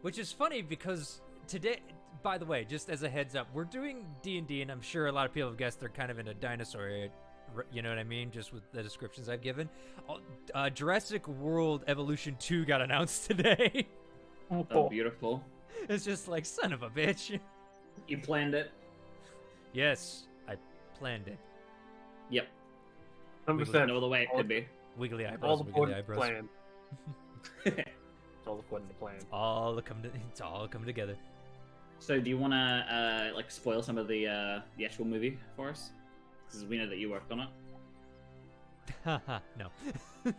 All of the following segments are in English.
Which is funny because today, by the way, just as a heads up, we're doing D&D, and I'm sure a lot of people have guessed they're kind of in a dinosaur area. You know what I mean? Just with the descriptions I've given. Jurassic World Evolution 2 got announced today. Oh, beautiful. It's just like, son of a bitch. You planned it? Yes, I planned it. Yep. 100%. No other way it could be. Wiggly eyebrows, All the wiggly point of the eyebrows. plan. It's all the point of the plan. It's all coming together. So, do you want to like spoil some of the actual movie for us? Because we know that you worked on it. Haha, no. Aww.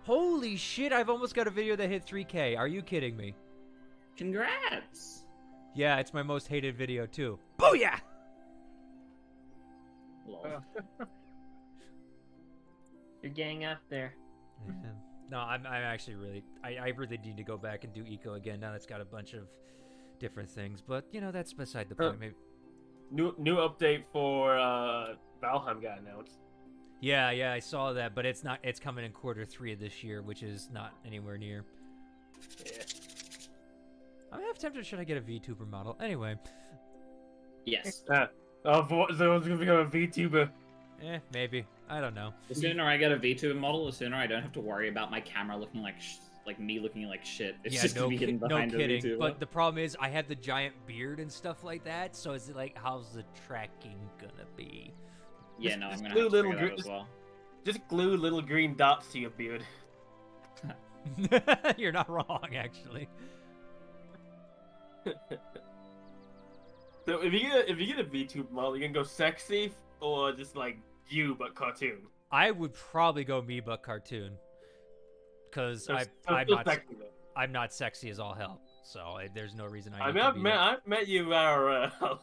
Holy shit! I've almost got a video that hit 3K. Are you kidding me? Congrats! Yeah, it's my most hated video too. Booyah! Lol. You're getting up there. Yeah. No, I'm actually really, I really need to go back and do eco again now that's got a bunch of different things, but you know, that's beside the point. Maybe. New update for Valheim got announced. Yeah, I saw that, but it's coming in Q3 of this year, which is not anywhere near. Yeah. I'm half tempted, should I get a VTuber model? Anyway. Yes. So it's gonna become a VTuber. Maybe. I don't know. The sooner I get a VTuber model, the sooner I don't have to worry about my camera looking like me looking like shit. It's just no, gonna be hidden behind no a kidding. VTuber. But the problem is, I have the giant beard and stuff like that. So is it like, how's the tracking gonna be? Yeah, no, I'm Just gonna glue have to little figure that out as well. Just glue little green dots to your beard. You're not wrong, actually. So if you get a VTuber model, you can go sexy or just like you but cartoon. I would probably go me but cartoon, because I'm not sexy as all hell. So there's no reason I. I've met you IRL.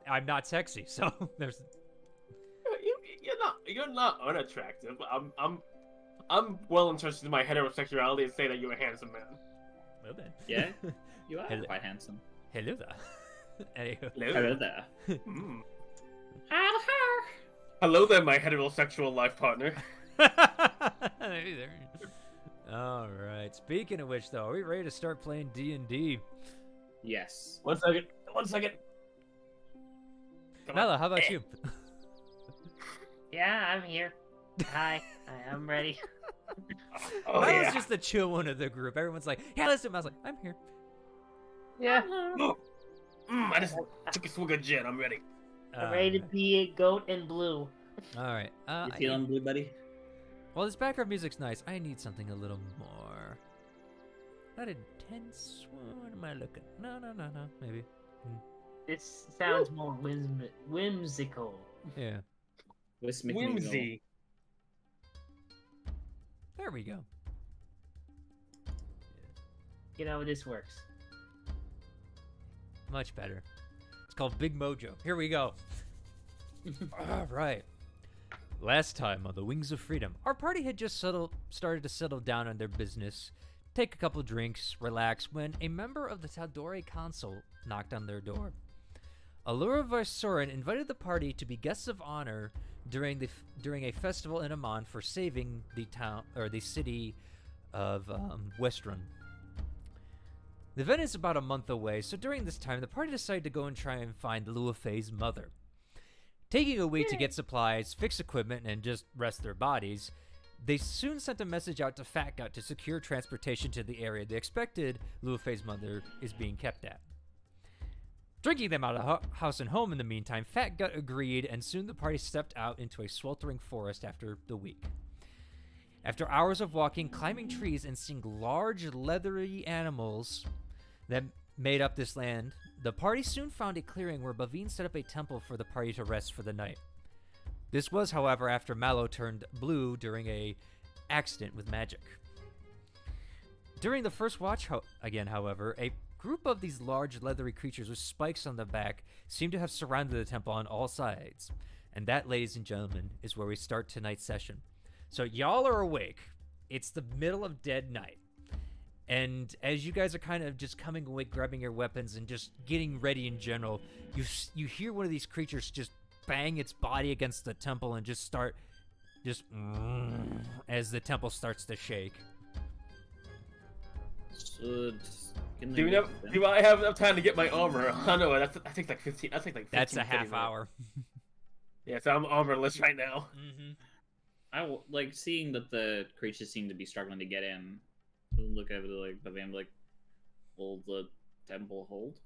I'm not sexy, so there's. You're not unattractive. I'm well interested in my heterosexuality and say that you're a handsome man. Well then. Yeah, you are Hello. quite handsome. Hello there. Anywho. Hello there. Mm. Hello there, my heterosexual life partner. All right. Speaking of which, though, are we ready to start playing D&D? Yes. 1 second. 1 second. Come on. Nala, how about you? Yeah, I'm here. Hi, I'm ready. Oh, I was yeah. just the chill one of the group. Everyone's like, yeah, listen. I was like, I'm here. Yeah, I just took a swig of gin. I'm ready. I'm ready to be a goat in blue. All right. You feeling blue, buddy? Well, this background music's nice. I need something a little more. Not intense. What am I looking? No. Maybe. This sounds more whimsical. Yeah. Whimsy. There we go. You know how this works. Much better. It's called Big Mojo. Here we go. All right. Last time on the Wings of Freedom, our party had just started to settle down on their business, take a couple drinks, relax, when a member of the tal'dorei council knocked on their door. Allura Zorn invited the party to be guests of honor during a festival in Amman for saving the town or the city of Westrun. The event is about a month away, so during this time, the party decided to go and try and find Luafei's mother. Taking a week to get supplies, fix equipment, and just rest their bodies, they soon sent a message out to Fat Gut to secure transportation to the area they expected Luafei's mother is being kept at. Drinking them out of house and home in the meantime, Fat Gut agreed, and soon the party stepped out into a sweltering forest after the week. After hours of walking, climbing trees, and seeing large, leathery animals that made up this land, the party soon found a clearing where Bavine set up a temple for the party to rest for the night. This was, however, after Mallow turned blue during a accident with magic. During the first watch, however, a group of these large, leathery creatures with spikes on their back seem to have surrounded the temple on all sides. And that, ladies and gentlemen, is where we start tonight's session. So y'all are awake. It's the middle of dead night. And as you guys are kind of just coming awake, grabbing your weapons, and just getting ready in general, you hear one of these creatures just bang its body against the temple and just start, as the temple starts to shake. Should Can Do, they we have, get them? do I have enough time to get my armor? I don't know. That takes like 15. That takes like 15. That's a half 20 minutes. hour. Yeah, so I'm armorless right now. Mm-hmm. Like seeing that the creatures seem to be struggling to get in. Look over the van, like, will the temple hold?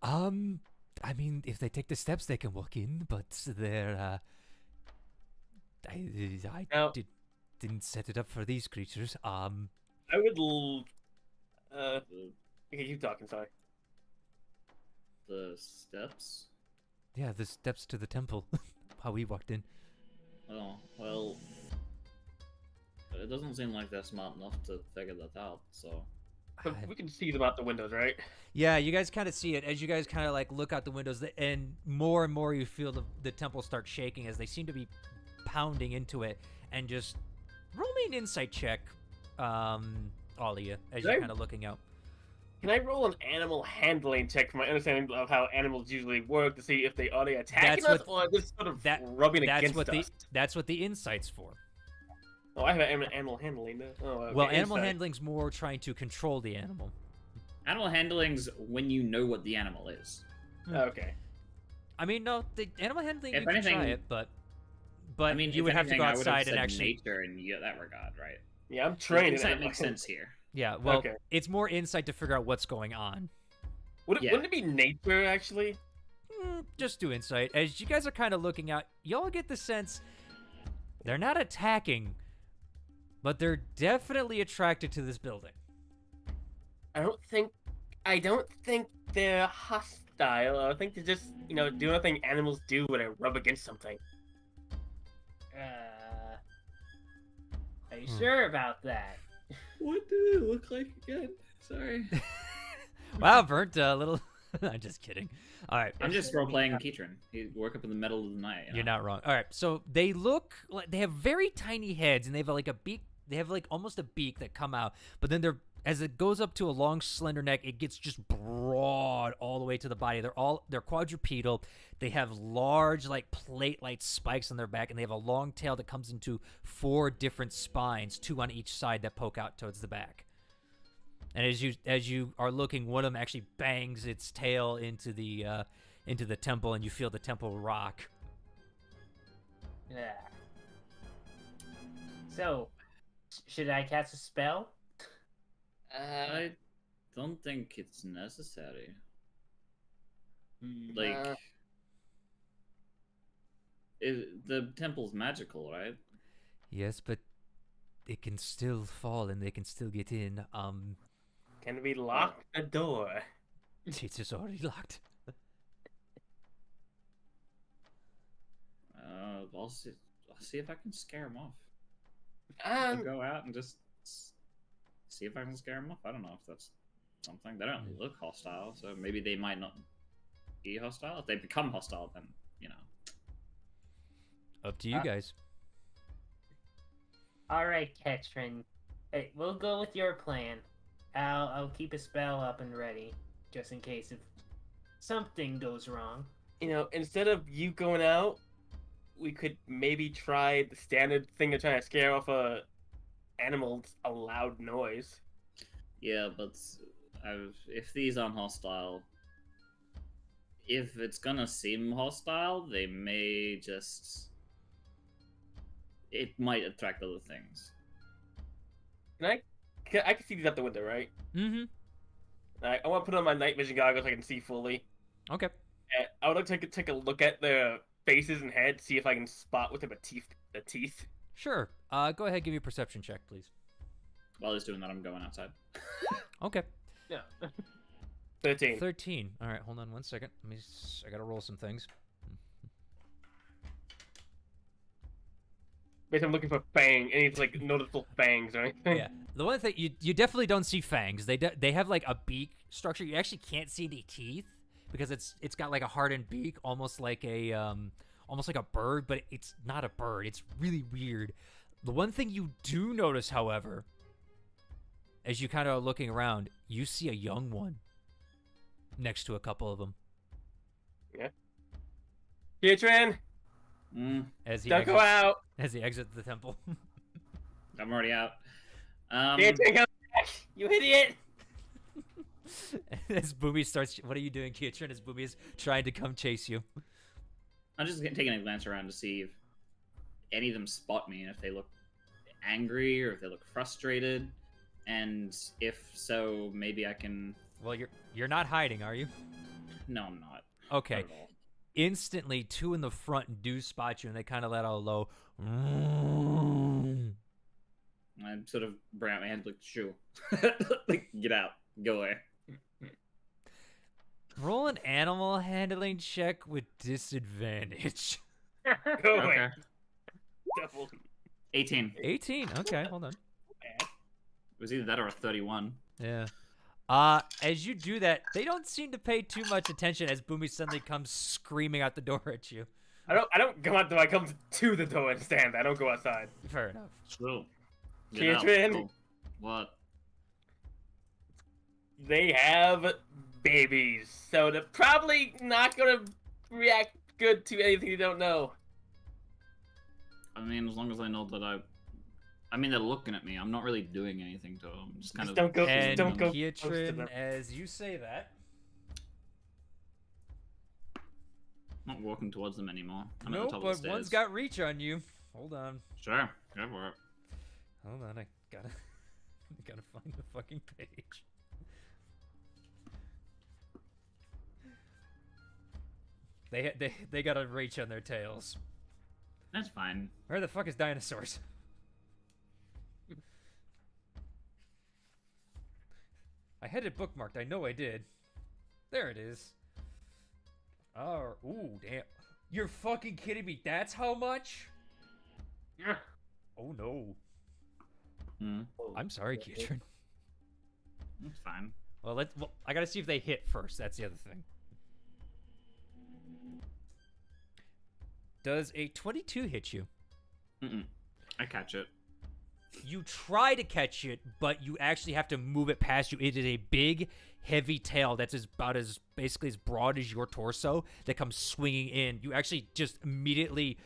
I mean, if they take the steps, they can walk in, but they're, I Now- didn't set it up for these creatures. I would. The, Okay, keep talking. Sorry. the steps. Yeah, the steps to the temple. How we walked in. Oh well, it doesn't seem like they're smart enough to figure that out. So But we can see them out the windows, right? Yeah, you guys kind of see it as you guys kind of like look out the windows, and more you feel the temple start shaking as they seem to be pounding into it. And just roll me an insight check, all of you, as you're Right. kind of looking out. Can I roll an animal handling check for my understanding of how animals usually work to see if they are attacking That's us or just sort of that- rubbing That's against what us? that's what the insight's for. Oh, I have an animal handling now. Oh, okay. Well, animal insight. handling's more trying to control the animal. animal handling's when you know what the animal is. Okay. I mean, no, the animal handling If you can try anything- it, but I mean, you if would have to anything, go I would have outside and said actually. nature in that regard, right? Yeah, I'm trained in Insight animal makes handling. sense here. Yeah, well, Okay. it's more insight to figure out what's going on. Yeah. Wouldn't it be nature, actually? Just do insight. As you guys are kind of looking out, y'all get the sense they're not attacking, but they're definitely attracted to this building. I don't think they're hostile. I think they're just, doing a thing animals do when they rub against something. Are you sure about that? What do they look like again? Sorry. Wow, Burnt, a little. I'm just kidding. All right, I'm just role playing Keatron. He woke up in the middle of the night. you're not wrong. All right, so they look like they have very tiny heads, and they have like a beak. They have like almost a beak that come out, but then as it goes up to a long, slender neck, it gets just broad all the way to the body. They're quadrupedal. They have large, like plate-like spikes on their back, and they have a long tail that comes into 4 different spines, 2 on each side that poke out towards the back. And as you are looking, one of them actually bangs its tail into the temple, and you feel the temple rock. Yeah. So, should I cast a spell? I don't think it's necessary. Hmm. Like, the temple's magical, right? Yes, but it can still fall, and they can still get in. Can we lock the door? It's just already locked. I'll see if I can scare him off. Um, I'll go out and just see if I can scare him off. I don't know if that's something. They don't look hostile, so maybe they might not be hostile. If they become hostile, then, Up to you guys. Alright, Ketrin. Hey, we'll go with your plan. I'll keep a spell up and ready, just in case if something goes wrong. instead of you going out, we could maybe try the standard thing of trying to scare off animals, a loud noise. Yeah, but if these aren't hostile, if it's gonna seem hostile, they may just... It might attract other things. I can see these out the window, right? Mm-hmm. I want to put on my night vision goggles so I can see fully. Okay. I would like to take a look at their faces and heads, see if I can spot with them the teeth. Sure. Go ahead, give me a perception check, please. While he's doing that, I'm going outside. Okay. No. 13. 13. All right, hold on one second. I gotta roll some things. Basically, I'm looking for any like noticeable fangs or anything. Yeah. The one thing you definitely don't see fangs. They have like a beak structure. You actually can't see any teeth because it's got like a hardened beak, almost like a bird, but it's not a bird. It's really weird. The one thing you do notice, however, as you kind of are looking around, you see a young one next to a couple of them. Keatron, As he don't go out. as he exits the temple. I'm already out. Keatron, come back, you idiot. As Boomy starts, what are you doing, Kietrin? As Boomy is trying to come chase you. I'm just taking a glance around to see if any of them spot me and if they look angry or if they look frustrated. And if so, maybe I can... Well, you're not hiding, are you? No, I'm not. Okay. Not at all. Instantly, two in the front do spot you, and they kind of let out a low. I sort of bring out my hand like, shoo. Like, get out. Go away. Roll an animal handling check with disadvantage. Go away. Okay. Double. 18. 18. Okay, hold on. It was either that or a 31. Yeah. As you do that, they don't seem to pay too much attention as Boomy suddenly comes screaming out the door at you. I don't come out though. I come to the door and stand. I don't go outside. Fair enough. True. Get out. Kietrin, Oh, what? they have babies, so they're probably not gonna react good to anything they don't know. I mean, as long as I know that I mean, they're looking at me. I'm not really doing anything to them. Just kind Just of... don't go. And Just don't go. close to Kietrin, them. as you say that, not walking towards them anymore. I'm at nope, the top of the but stairs. one's got reach on you. Hold on. Sure. Go for it. Hold on, I gotta find the fucking page. They got a reach on their tails. That's fine. Where the fuck is dinosaurs? I had it bookmarked. I know I did. There it is. Oh, ooh, damn! You're fucking kidding me. That's how much? Yeah. Oh no. Hmm. I'm sorry, Kietrin. That's fine. Well, I gotta see if they hit first. That's the other thing. Does a 22 hit you? Mm-mm. I catch it. You try to catch it, but you actually have to move it past you. It is a big, heavy tail that's about as basically as broad as your torso that comes swinging in. You actually just immediately,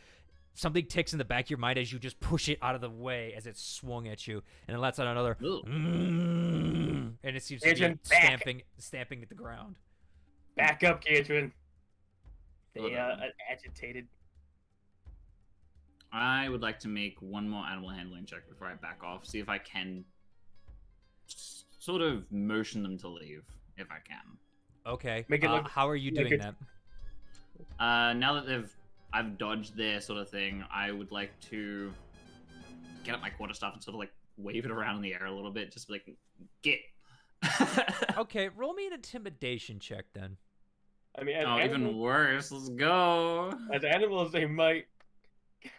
something ticks in the back of your mind as you just push it out of the way as it swung at you, and it lets out another, and it seems to be Agent back. stamping at the ground. Back up, Kietrin. They Hold on. agitated. I would like to make one more animal handling check before I back off. See if I can sort of motion them to leave, if I can. Okay. Make it look how are you like doing it's- that? Now that I've dodged their sort of thing, I would like to get up my quarterstaff and sort of like wave it around in the air a little bit, just like get. Okay, roll me an intimidation check then. I mean, as, Oh, even worse. Let's go. as animals, they might.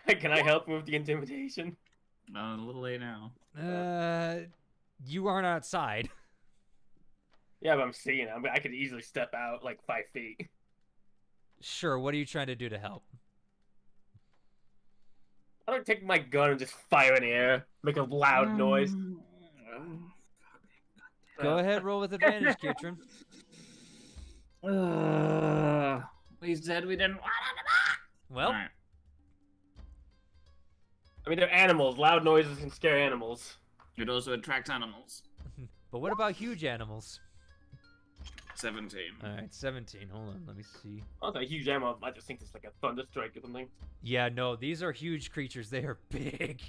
Can I help with the intimidation? A little late now. You aren't outside. Yeah, but I'm seeing it. I could easily step out like 5 feet. Sure, what are you trying to do to help? I don't take my gun and just fire in the air, make a loud noise. Go ahead, roll with advantage, Kietrin. We said we didn't want Well, Alright. I mean, they're animals. Loud noises can scare animals. It also attracts animals. but what about huge animals? 17. Alright, 17. Hold on, let me see. Oh, it's a huge animal. I just think it's like a thunder strike or something. Yeah, no, these are huge creatures. They are big.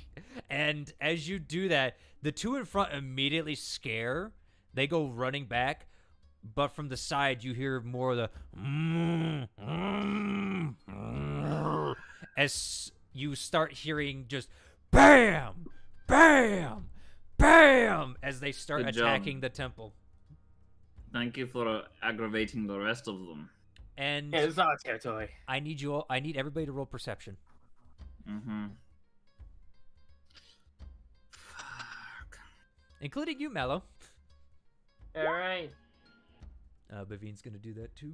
And as you do that, the two in front immediately scare. They go running back. But from the side, you hear more of the as you start hearing just bam, bam, bam as they start Good job. attacking the temple. Thank you for aggravating the rest of them. And Yeah, it's our territory. I need everybody to roll perception, Mm-hmm. including you, Mello. All right. Bavine's gonna do that too.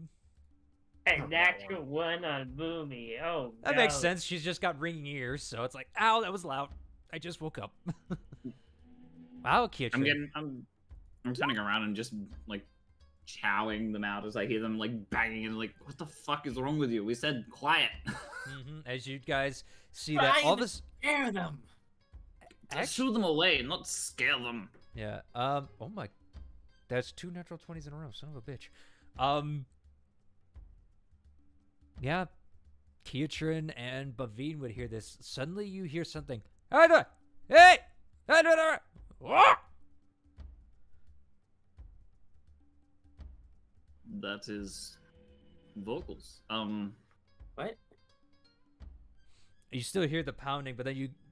A natural one on Boomy. Oh, That makes no. sense. She's just got ringing ears, so it's like, ow, that was loud. I just woke up. Wow, Kietrin. I'm turning around and just like chowing them out as I hear them like banging and like, what the fuck is wrong with you? We said quiet. As you guys see that, all this. Scare them. Shoo them away, not scare them. Yeah. Oh my. That's 2 natural 20s in a row. Son of a bitch. Yeah. Keatrin and Bavine would hear this. Suddenly you hear something. Hey! That is vocals. What? You still hear the pounding, but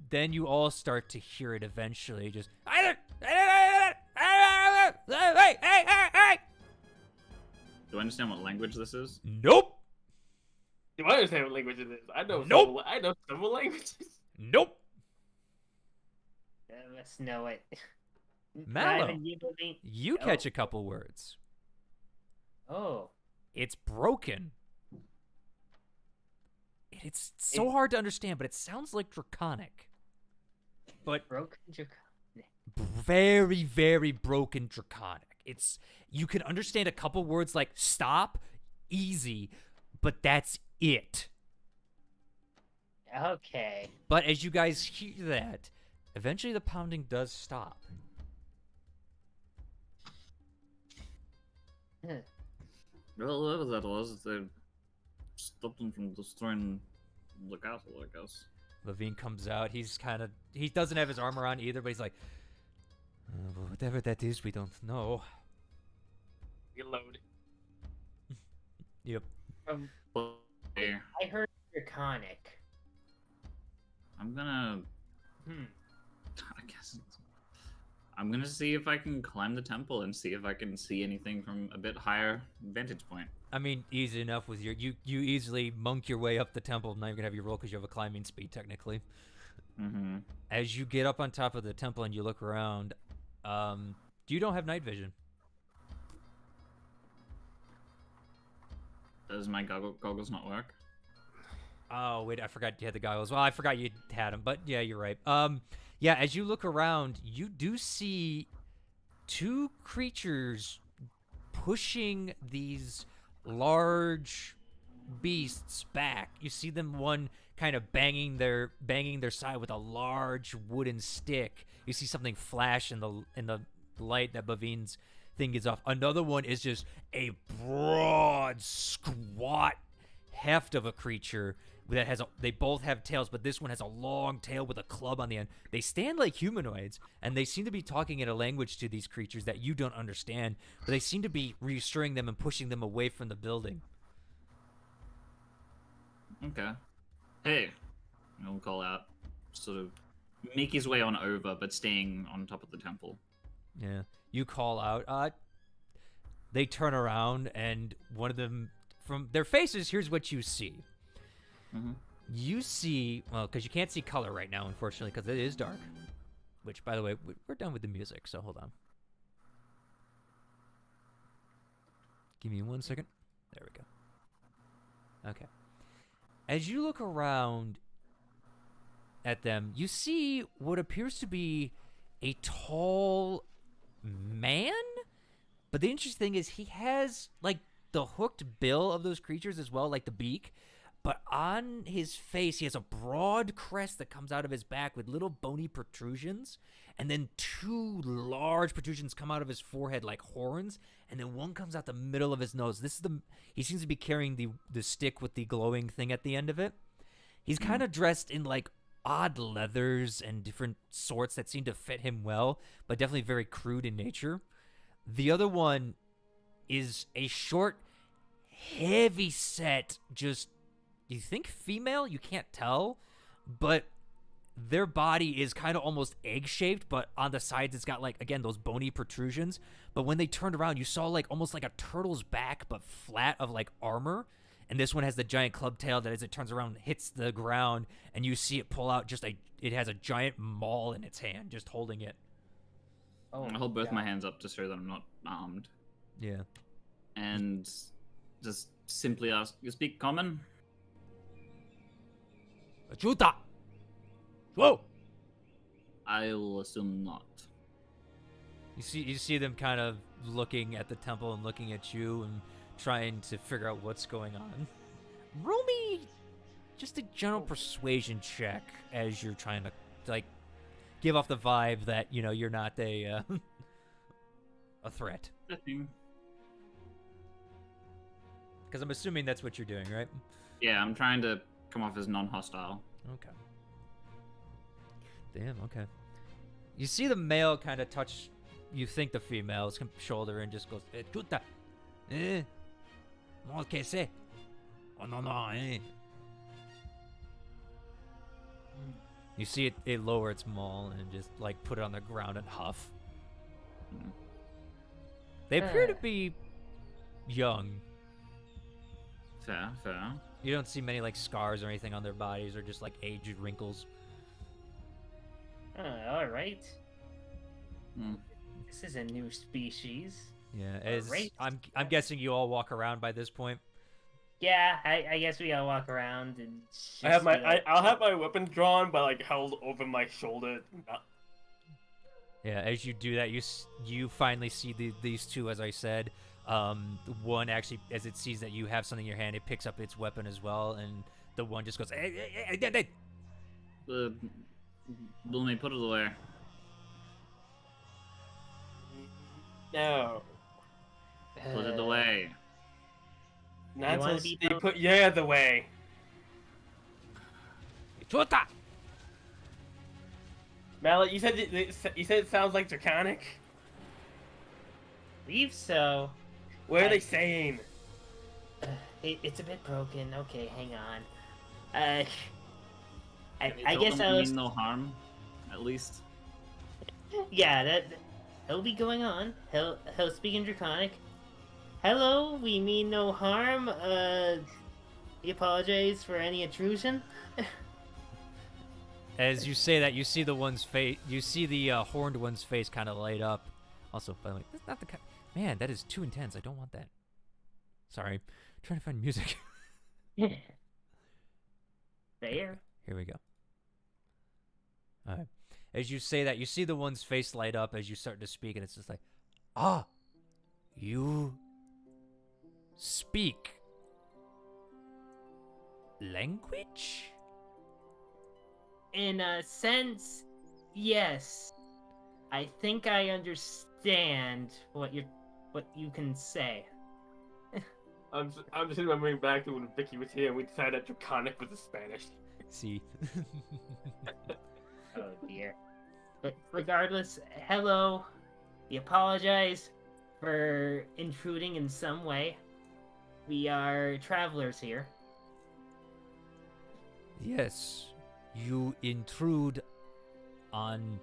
then you all start to hear it eventually. Just Do I understand what language this is? nope. Do I understand what language it is? I know Nope. I know several languages. Nope. Let's know it. Mallow, Ivan, you believe- you Oh. catch a couple words. Oh. It's broken. It's so hard to understand, but it sounds like Draconic. But Broken Draconic. very, very broken Draconic. You can understand a couple words like stop, easy, but that's it. Okay. But as you guys hear that, eventually the pounding does stop. Well, whatever that was, they stopped them from destroying the castle, I guess. Levine comes out. He doesn't have his armor on either, but he's like, whatever that is, we don't know. Reload. Yep. But here, I heard Draconic. I'm gonna. I guess I'm gonna see if I can climb the temple and see if I can see anything from a bit higher vantage point. I mean, easy enough with you easily monk your way up the temple. Not even gonna have you roll because you have a climbing speed technically. Mm-hmm. As you get up on top of the temple and you look around, you don't have night vision. Does my goggles not work? Oh wait, I forgot you had the goggles. Well, I forgot you had them, but yeah, you're right. Yeah, as you look around, you do see 2 creatures pushing these large beasts back. You see them, one kind of banging their side with a large wooden stick. You see something flash in the light that Bavine's thing is off. Another one is just a broad, squat heft of a creature that has they both have tails, but this one has a long tail with a club on the end. They stand like humanoids, and they seem to be talking in a language to these creatures that you don't understand, but they seem to be reassuring them and pushing them away from the building. Okay. Hey, I'll call out. Sort of make his way on over, but staying on top of the temple. Yeah. You call out. They turn around, and one of them, from their faces, here's what you see. Mm-hmm. You see, well, because you can't see color right now, unfortunately, because it is dark. Which, by the way, we're done with the music, so hold on. Give me 1 second. There we go. Okay. As you look around at them, you see what appears to be a tall man? But the interesting thing is he has, like, the hooked bill of those creatures as well, like the beak. But on his face, he has a broad crest that comes out of his back with little bony protrusions. And then 2 large protrusions come out of his forehead like horns. And then one comes out the middle of his nose. He seems to be carrying the stick with the glowing thing at the end of it. He's kind of dressed in like odd leathers and different sorts that seem to fit him well, but definitely very crude in nature. The other one is a short, heavy set, just, you think female? You can't tell, but their body is kind of almost egg-shaped, but on the sides it's got, like, again, those bony protrusions. But when they turned around, you saw, like, almost like a turtle's back, but flat of, like, armor. And this one has the giant club tail that as it turns around hits the ground, and you see it pull out it has a giant maul in its hand, just holding it. Oh, I hold both God. my hands up to show that I'm not armed. Yeah. And just simply ask, you speak common? Ajuta! Whoa! I'll assume not. You see them kind of looking at the temple and looking at you and trying to figure out what's going on. Roll me just a general persuasion check as you're trying to, like, give off the vibe that, you know, you're not a threat. Because I'm assuming that's what you're doing, right? Yeah, I'm trying to come off as non-hostile. Okay. Damn, okay. You see the male kind of touch, you think the female's shoulder and just goes, chuta, no, que sé. Oh, no, no, eh. You see it lower its maul and just, like, put it on the ground and huff. They appear to be young. Fair, fair. You don't see many, like, scars or anything on their bodies or just, like, aged wrinkles. All right. Hmm. This is a new species. Yeah, as Great. I'm guessing you all walk around by this point. Yeah, I guess we gotta walk around and. I'll have my weapon drawn, but like held over my shoulder. Yeah, as you do that, you finally see these two, as I said. One actually, as it sees that you have something in your hand, it picks up its weapon as well, and the one just goes, hey. Let me put it away. No. Put it away. Not wanna until be they told- put the way. Chuta! Mallet, you said it sounds like draconic. Believe so. What are I- they saying? It's a bit broken. Okay, hang on. Can you I tell guess them I we was. mean no harm, at least. Yeah, he'll be going on. He'll speak in Draconic. Hello, we mean no harm. We apologize for any intrusion. As you say that, you see the one's face. You see the horned one's face kind of light up. Also, by the way, that's not the kind. Man, that is too intense. I don't want that. Sorry, I'm trying to find music. There. Here we go. All right. As you say that, you see the one's face light up as you start to speak, and it's just like, you speak language? In a sense, yes. I think I understand what you can say. I'm just remembering back to when Vicky was here and we decided that draconic was the Spanish. See. Oh dear. But regardless, hello. We apologize for intruding in some way. We are travelers here. Yes, you intrude on.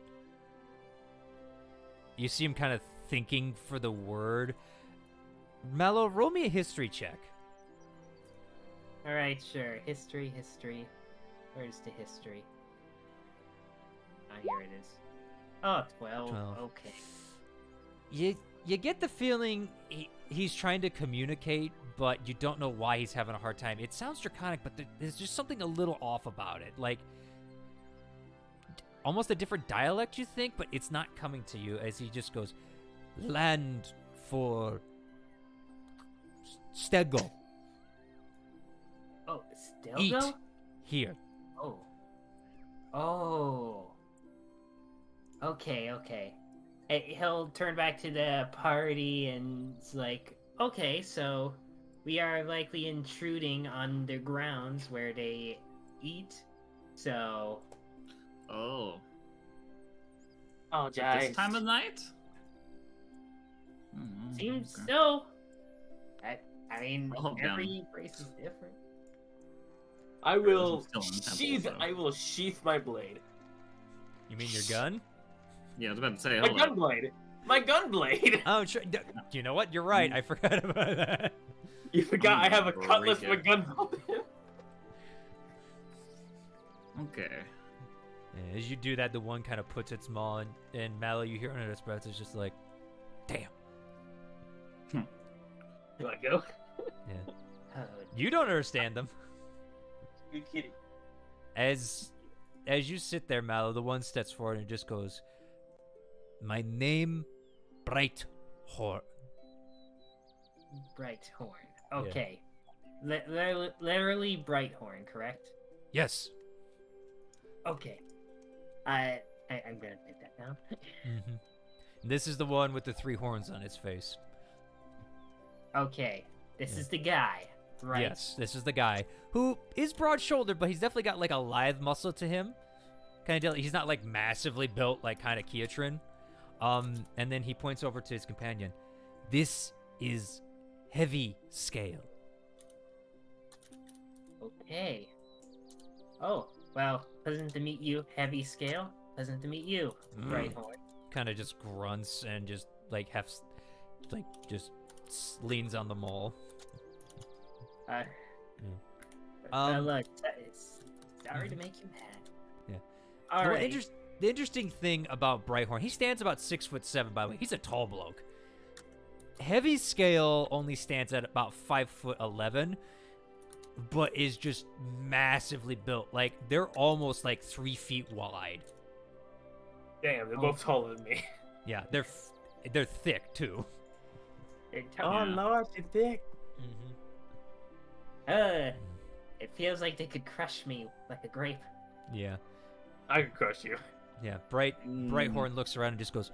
You see him kind of thinking for the word. Mallow, roll me a history check. Alright, sure. History. Where's the history? Ah, here it is. Oh, 12. 12. Okay. You get the feeling he's trying to communicate, but you don't know why he's having a hard time. It sounds draconic, but there's just something a little off about it. Like, almost a different dialect, you think, but it's not coming to you as he just goes, land for Stego. Oh, Stelgo? Eat here. Oh. Oh. Okay. He'll turn back to the party and it's like, okay, so we are likely intruding on their grounds where they eat, so... Oh. Oh, At this time of night? Seems okay. so. I mean, Oh, damn. every race is different. I will Still in the temple, so. I will sheath my blade. You mean your gun? Yeah, I was about to say, My hold gun up. blade. My gun blade. Oh, sure. You know what? You're right. I forgot about that. You forgot I have a Break cutlass it. with a gun open. Okay. Yeah, as you do that, the one kind of puts its maw, and Mallow, you hear under its breath, it's just like, damn. You wanna go? Yeah. Oh, You don't understand them. Good kitty. As you sit there, Mallow, the one steps forward and just goes, my name, Brighthorn. Brighthorn. Okay. Literally Brighthorn, correct? Yes. Okay. I'm gonna take that down. Mm-hmm. This is the one with the 3 horns on its face. Okay, this Yeah. is the guy, right? Yes, this is the guy who is broad-shouldered, but he's definitely got like a lithe muscle to him. Kind of deal. He's not like massively built like kind of Kiatrin. And then he points over to his companion. This is heavy scale. Okay. Oh, well, pleasant to meet you, Heavy Scale. Pleasant to meet you, Brighthorn. Kind of just grunts and just like leans on the mole. Look, sorry to make you mad. Yeah. All The right. The interesting thing about Brighthorn, he stands about 6'7", by the way. He's a tall bloke. Heavy Scale only stands at about 5'11", but is just massively built. Like, they're almost like 3 feet wide. Damn, they're both taller than me. Yeah, they're thick too. They're Oh, Yeah. Lord, you're thick. It feels like they could crush me like a grape. Yeah, I could crush you. yeah. Brighthorn looks around and just goes,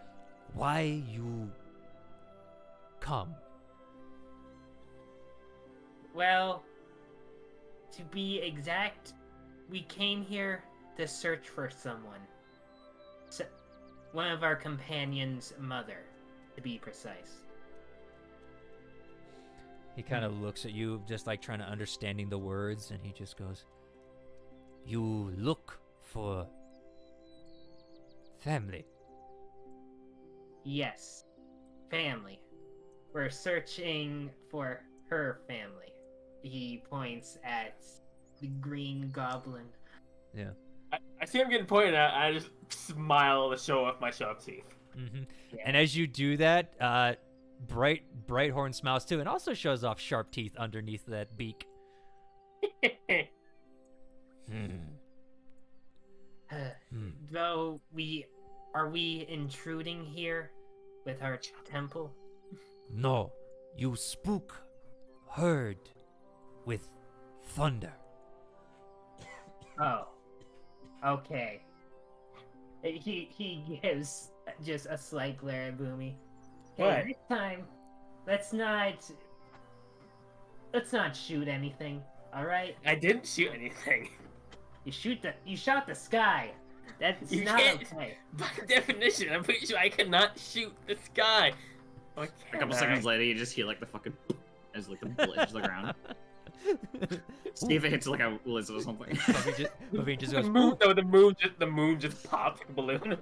"Why you come?" Well, to be exact, we came here to search for someone. One of our companions' mother, to be precise. He kind of looks at you, just like trying to understanding the words, and he just goes, "You look for family." Yes, family. We're searching for her family. He points at the green goblin. Yeah. I see him getting pointed at. I just smile to show off my sharp teeth. Yeah. And as you do that, Brighthorn smiles too, and also shows off sharp teeth underneath that beak. Though are we intruding here with our temple? No, you spook herd with thunder. Oh, okay. He gives just a slight glare at Boomy. What? Hey, next time, let's not shoot anything. All right? I didn't shoot anything. You shot the sky. That's You not can't- okay. By definition, I'm pretty sure I cannot shoot the sky. Or A can couple I? seconds later, you just hear like the fucking as like the bullet hits the ground. See if it hits like a lizard or something. Buffy just The goes, moon, "Ooh." no, the moon just popped the balloon.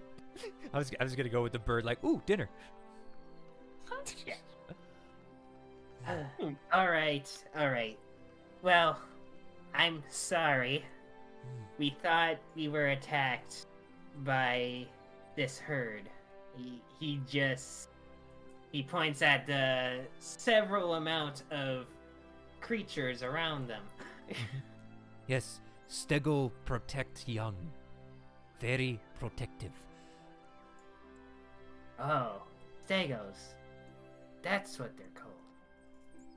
I was gonna go with the bird, like, "Ooh, dinner." All right. Well, I'm sorry. We thought we were attacked by this herd. He points at the several amount of creatures around them. Yes, Stego protect young. Very protective. Oh, Stegos. That's what they're called.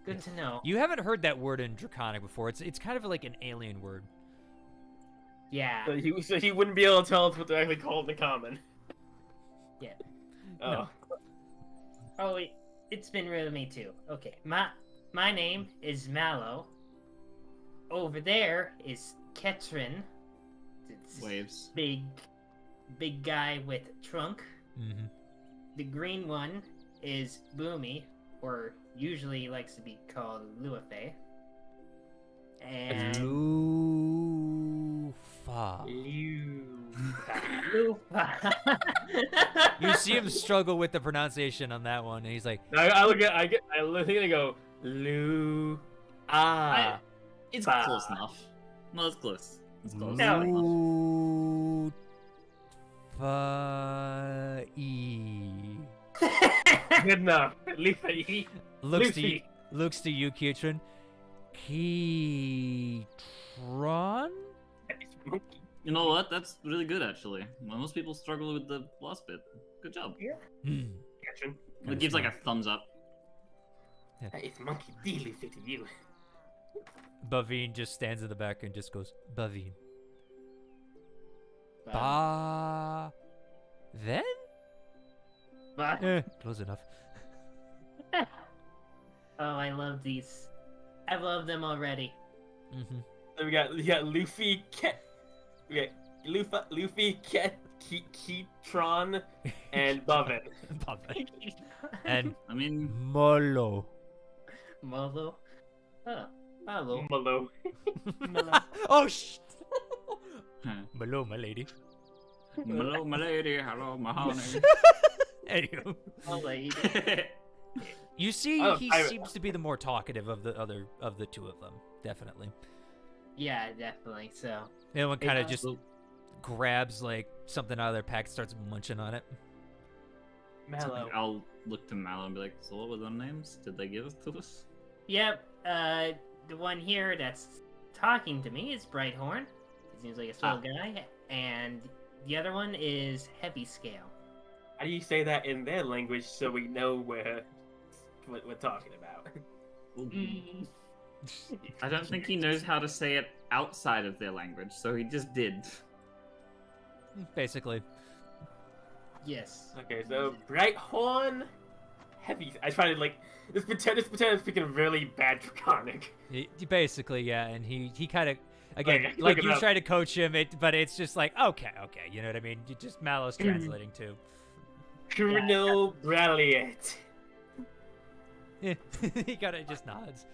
Good to know. You haven't heard that word in Draconic before. It's kind of like an alien word. Yeah. So he wouldn't be able to tell us what they're actually called in common. Yeah. Oh. No. Oh, it's been with me too. Okay, my name is Mallow. Over there is Ketrin. It's Waves. big guy with trunk. Mm-hmm. The green one is Boomy, or usually likes to be called Luafe. And Lufa. Lufa. You see him struggle with the pronunciation on that one, and he's like, I look at and go, Lu. Ah. It's Bah. close enough. No, it's close. It's close. No. Lufa-e. Good enough. Luffy. Looks to you, Kiatrin. Keytron? You know what? That's really good, actually. Most people struggle with the last bit. Good job. Hmm. It gives like a thumbs up. It's monkey D, Luffy to you. Bavine just stands in the back and just goes, Bavine. Ba. Then? Close enough. Oh, I love these. I love them already. Mm-hmm. Then we got Luffy, we got Luffy, Keytron, and Bovin. And I mean, Molo. Molo. Oh, Malo. Malo. Oh, Molo, my lady. hello, my lady. Hello, my honey. Anywho. Oh, lady. You see, Oh, he pirate. seems to be the more talkative of the two of them. Definitely. Yeah, definitely. So. The other one kind of Yeah. just grabs like something out of their pack, starts munching on it. Mallow. I'll look to Mallow and be like, so what were their names? Did they give it to us? Yep. The one here that's talking to me is Brighthorn. He seems like a swell guy, and the other one is Heavy Scale. How do you say that in their language so we know what we're talking about? Mm. I don't think he knows how to say it outside of their language, so he just did. Basically. Yes. Okay, so Brighthorn, Heavy. I tried to just pretend I'm speaking really bad Draconic. Basically, yeah, and he kind of again Okay, like look it you up. try to coach him, but it's just like okay, you know what I mean? You just Mallow's translating too. Colonel Brilliant. Yeah, he kind of just nods.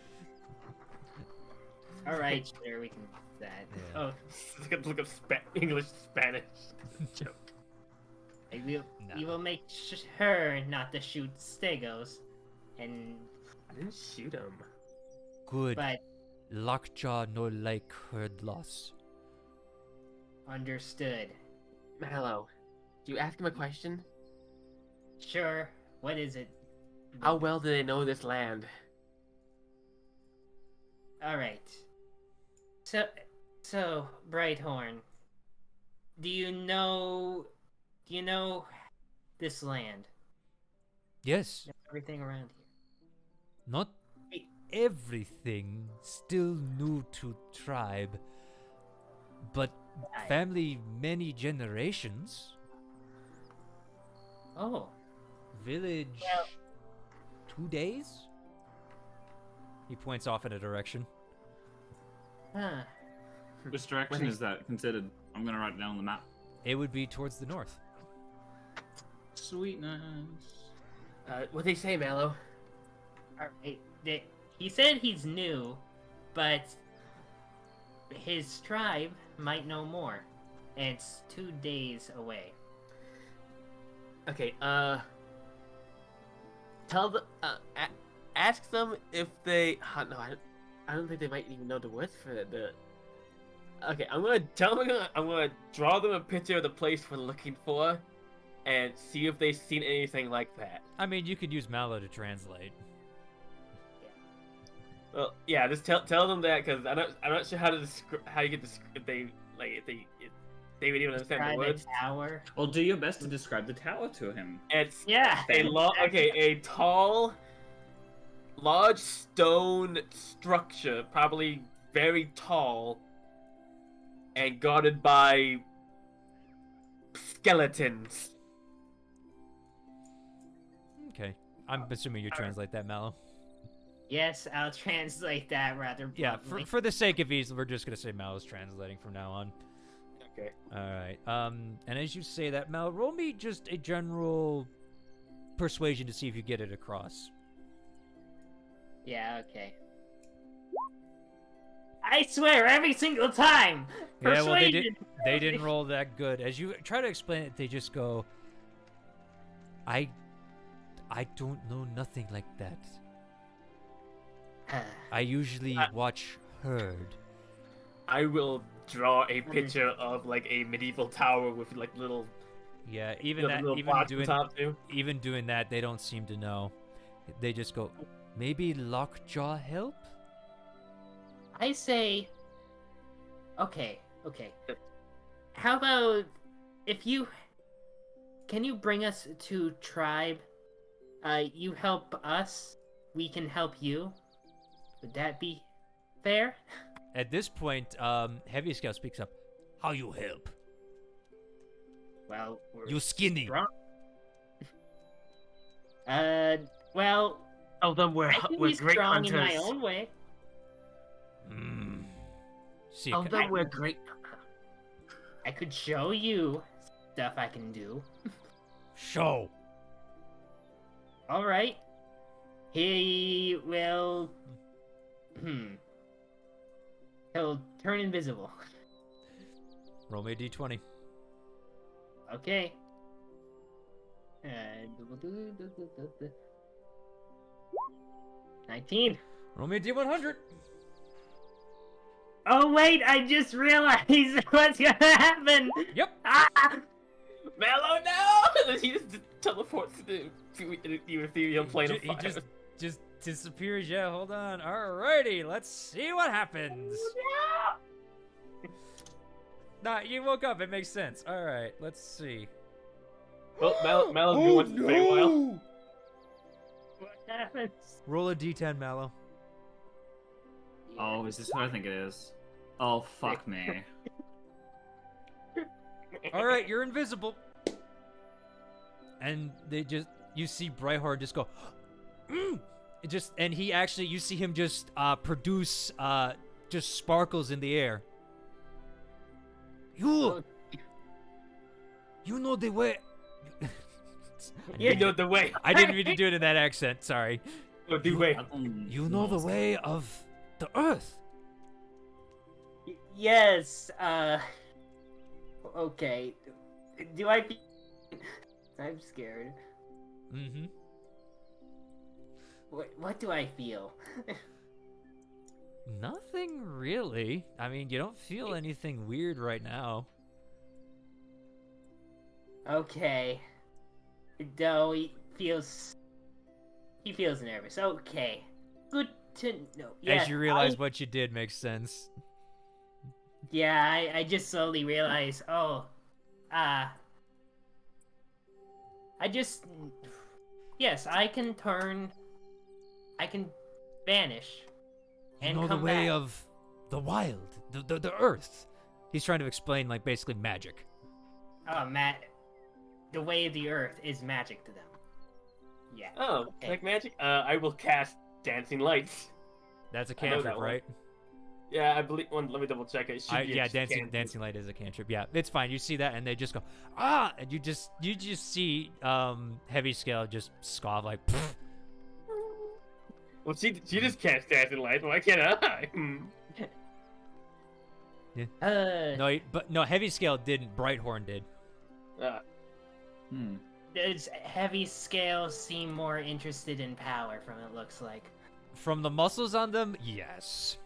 All right, sure, we can do that. Yeah. Oh, Look up English Spanish joke. we will make sure not to shoot Stegos, and I didn't shoot him. Good. but Lockjaw no like herd loss. understood. Mallow, do you ask him a question? Sure. What is it? How well do they know this land? All right. So Brighthorn, do you know this land? Yes, Everything around here. not everything. Still new to tribe, but family many generations. Oh, Village. Well- 2 days. He points off in a direction. huh. Which direction is that considered? I'm gonna write it down on the map. It would be towards the north. Sweetness. What they say, Mallow? All right. He said he's new, but his tribe might know more. And it's 2 days away. Okay, tell the ask them if they. No, I don't think they might even know the words for the. Okay, I'm gonna tell them. I'm gonna draw them a picture of the place we're looking for, and see if they've seen anything like that. I mean, you could use Mallow to translate. Well, yeah, just tell them that because I'm not sure how to how you get if they they would even understand the Describe words. a tower. Well, do your best to describe the tower to him. It's Yeah. a tall, large stone structure, probably very tall, and guarded by skeletons. Okay. I'm assuming you translate that, Mallow. Yes, I'll translate that rather Yeah, bluntly. for the sake of ease, we're just gonna say Mallow's translating from now on. Okay. Alright. And as you say that, Mal, roll me just a general persuasion to see if you get it across. Yeah, okay. I swear, every single time! Yeah, well, Persuasion! they didn't roll that good. As you try to explain it, they just go, I don't know nothing like that. I usually watch herd. I will draw a picture of like a medieval tower with like little Yeah, even little that, even blocks on doing top too. even doing that, they don't seem to know. They just go, maybe Lockjaw help? I say, okay. How about can you bring us to tribe? You help us, we can help you. Would that be fair? At this point, Heavy Scale speaks up. How you help? Well, we're You skinny. strong. Well, Tell them I can we're be great strong hunters. in my own way. See, Tell them we're great. I could show you stuff I can do. show. All right. He will. He'll turn invisible. Roll me a d20. Okay. 19. Roll me a d100. Oh wait! I just realized what's gonna happen. Yep. Ah! Mallow, no! He just teleports to the ethereal plane of He fire. just disappears. Yeah, hold on. Alrighty, let's see what happens. Nah, you woke up. It makes sense. All right, let's see. Well, Mallow's been watching the Feywild. What happens? Roll a d10, Mallow. Oh, is this what I think it is? Oh, fuck me. All right, you're invisible. And you see Brighthorn just go, It just, and he actually, you see him just produce just sparkles in the air. You know the way. You know the way. I didn't mean to do it in that accent. Sorry. Know the way. You know the way of the earth. Yes. Okay. Do I? I'm scared. Mm-hmm. What do I feel? Nothing really. I mean, you don't feel anything weird right now. Okay. Though he feels nervous. Okay. Good to know. Yes, As you realize what you did makes sense. Yeah, I just slowly realized, yes, I can vanish, You and know the come way back. of the wild, the earth. He's trying to explain, like, basically magic. Oh, the way of the earth is magic to them. Yeah. Oh, Okay. like magic? I will cast Dancing Lights. That's a I know that cantrip, one. right? Yeah, I believe. Let me double check. It should be. Yeah, a dancing light is a cantrip. Yeah, it's fine. You see that, and they just go, and you just see Heavy Scale just scoff like, "Pfft." Well, she just cast Dancing Lights. Why can't I? No, Heavy Scale didn't. Brighthorn did. Does Heavy Scale seem more interested in power from it looks like? From the muscles on them, yes.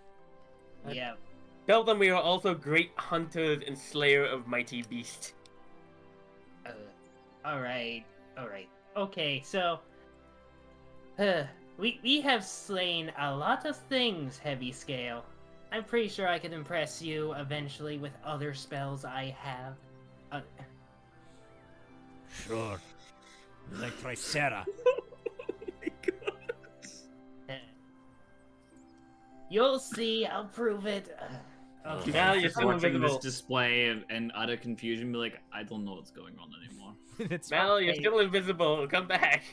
Yeah. Tell them we are also great hunters and slayer of mighty beasts. Alright. Okay, so we have slain a lot of things, Heavy Scale. I'm pretty sure I could impress you eventually with other spells I have. Sure. Like Tricera. You'll see, I'll prove it. Okay. Now you're Just still watching invisible. this display and utter confusion, be like, I don't know what's going on anymore. It's Mal, you're Okay. still invisible. Come back.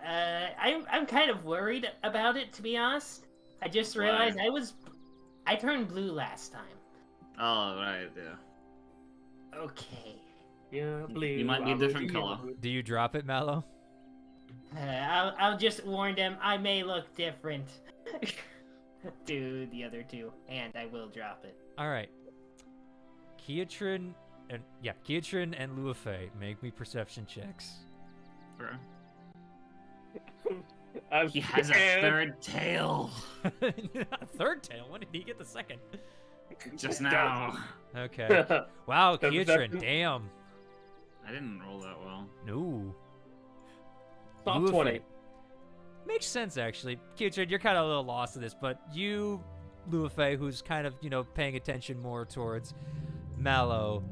I'm kind of worried about it, to be honest. I just realized Why? I turned blue last time. Oh, right, yeah. Okay. Yeah, blue. You might be a I'm different blue. color. Do you drop it, Mallow? I'll just warn them I may look different to the other two, and I will drop it. All right. Keatrin and Luafei, make me perception checks. Okay. I'm He has a scared. third tail. Third tail. When did he get the second? Just now. Okay. Wow, That's Keatrin. perception. Damn. I didn't roll that well. No. Top Luafei. 20. Makes sense, actually. Keatrin, you're kind of a little lost to this, but you, Luafei, who's kind of, paying attention more towards Mallow,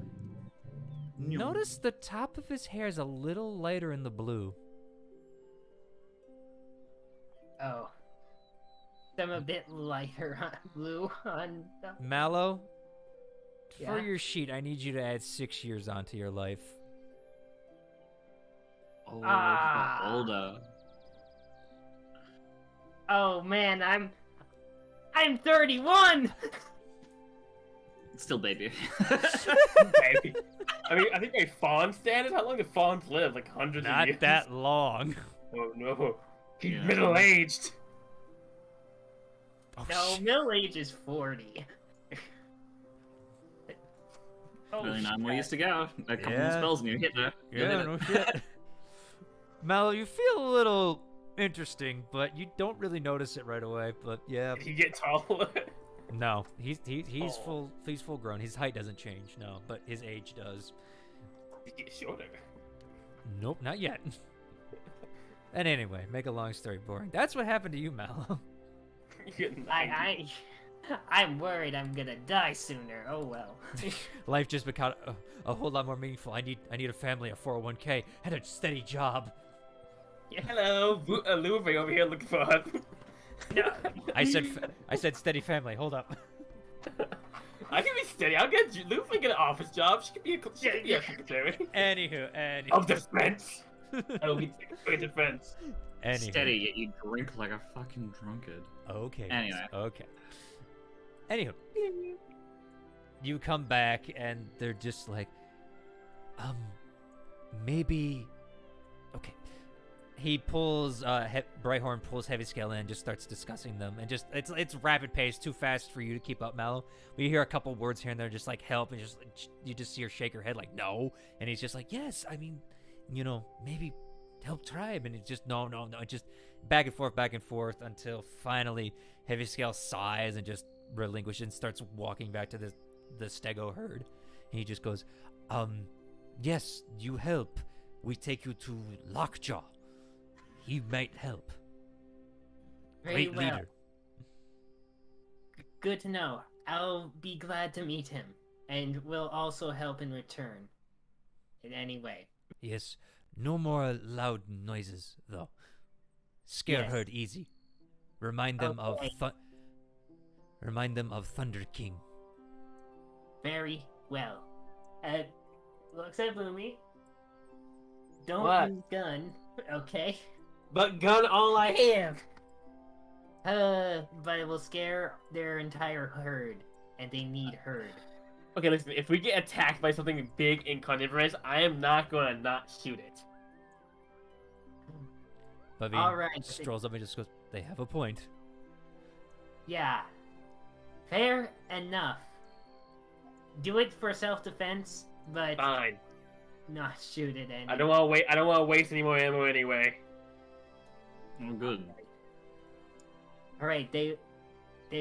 notice the top of his hair is a little lighter in the blue. Oh. I'm a bit lighter on blue on the... Mallow, for Yeah? your sheet, I need you to add 6 years onto your life. Oh, Ah. older. Oh man, I'm 31. Still baby. Baby. I mean, I think by fawn standards, how long do fawns live? Like hundreds of Not years? that long. Oh no. He's Yeah. middle-aged. Oh, No, shit. middle age is 40. Oh, Really 9 more shit. years to go. A couple Yeah. more spells and you hit there. Yeah, no shit. Mallow, you feel a little interesting, but you don't really notice it right away. But yeah, Did he get taller? no, he's Oh. full grown. His height doesn't change, no, but his age does. Did he get shorter? Nope, not yet. And anyway, make a long story boring. That's what happened to you, Mallow. You get 90. I'm worried I'm gonna die sooner. Oh well. Life just became a whole lot more meaningful. I need a family, a 401k, and a steady job. Hello, Louis over here looking for her. No. I said steady family. Hold up. I can be steady. I'll get Luffy get an office job. She could be a secretary Anywho. of defense. I will be secretary of defense. Anywho. Steady, yet you drink like a fucking drunkard. Okay. Anyway. Okay. Anywho, you come back and they're just like, maybe. Okay. He pulls Brighthorn pulls Heavy Scale in and just starts discussing them, and just it's rapid pace, too fast for you to keep up, Mallow. But you hear a couple words here and there, just like help, and just you just see her shake her head like no, and he's just like yes, I mean, maybe help tribe, and it's just no, just back and forth until finally Heavy Scale sighs and just relinquishes and starts walking back to the stego herd. And he just goes, yes, you help. We take you to Lockjaw. He might help. Very Great well. leader. Good to know. I'll be glad to meet him, and will also help in return. In any way. Yes, no more loud noises, though. Scare Yes. herd easy. Remind them Okay. of Thunder King. Very well. Looks at Boomy. Don't What? use gun, okay? But gun all I have. But it will scare their entire herd, and they need herd. Okay, listen. If we get attacked by something big and carnivorous, I am not gonna not shoot it. Bavine All right. strolls up and just goes, they have a point. Yeah. Fair enough. Do it for self-defense, but Fine. not shoot it anyway. I don't want to wait. I don't want to waste any more ammo anyway. Oh, good. Alright, they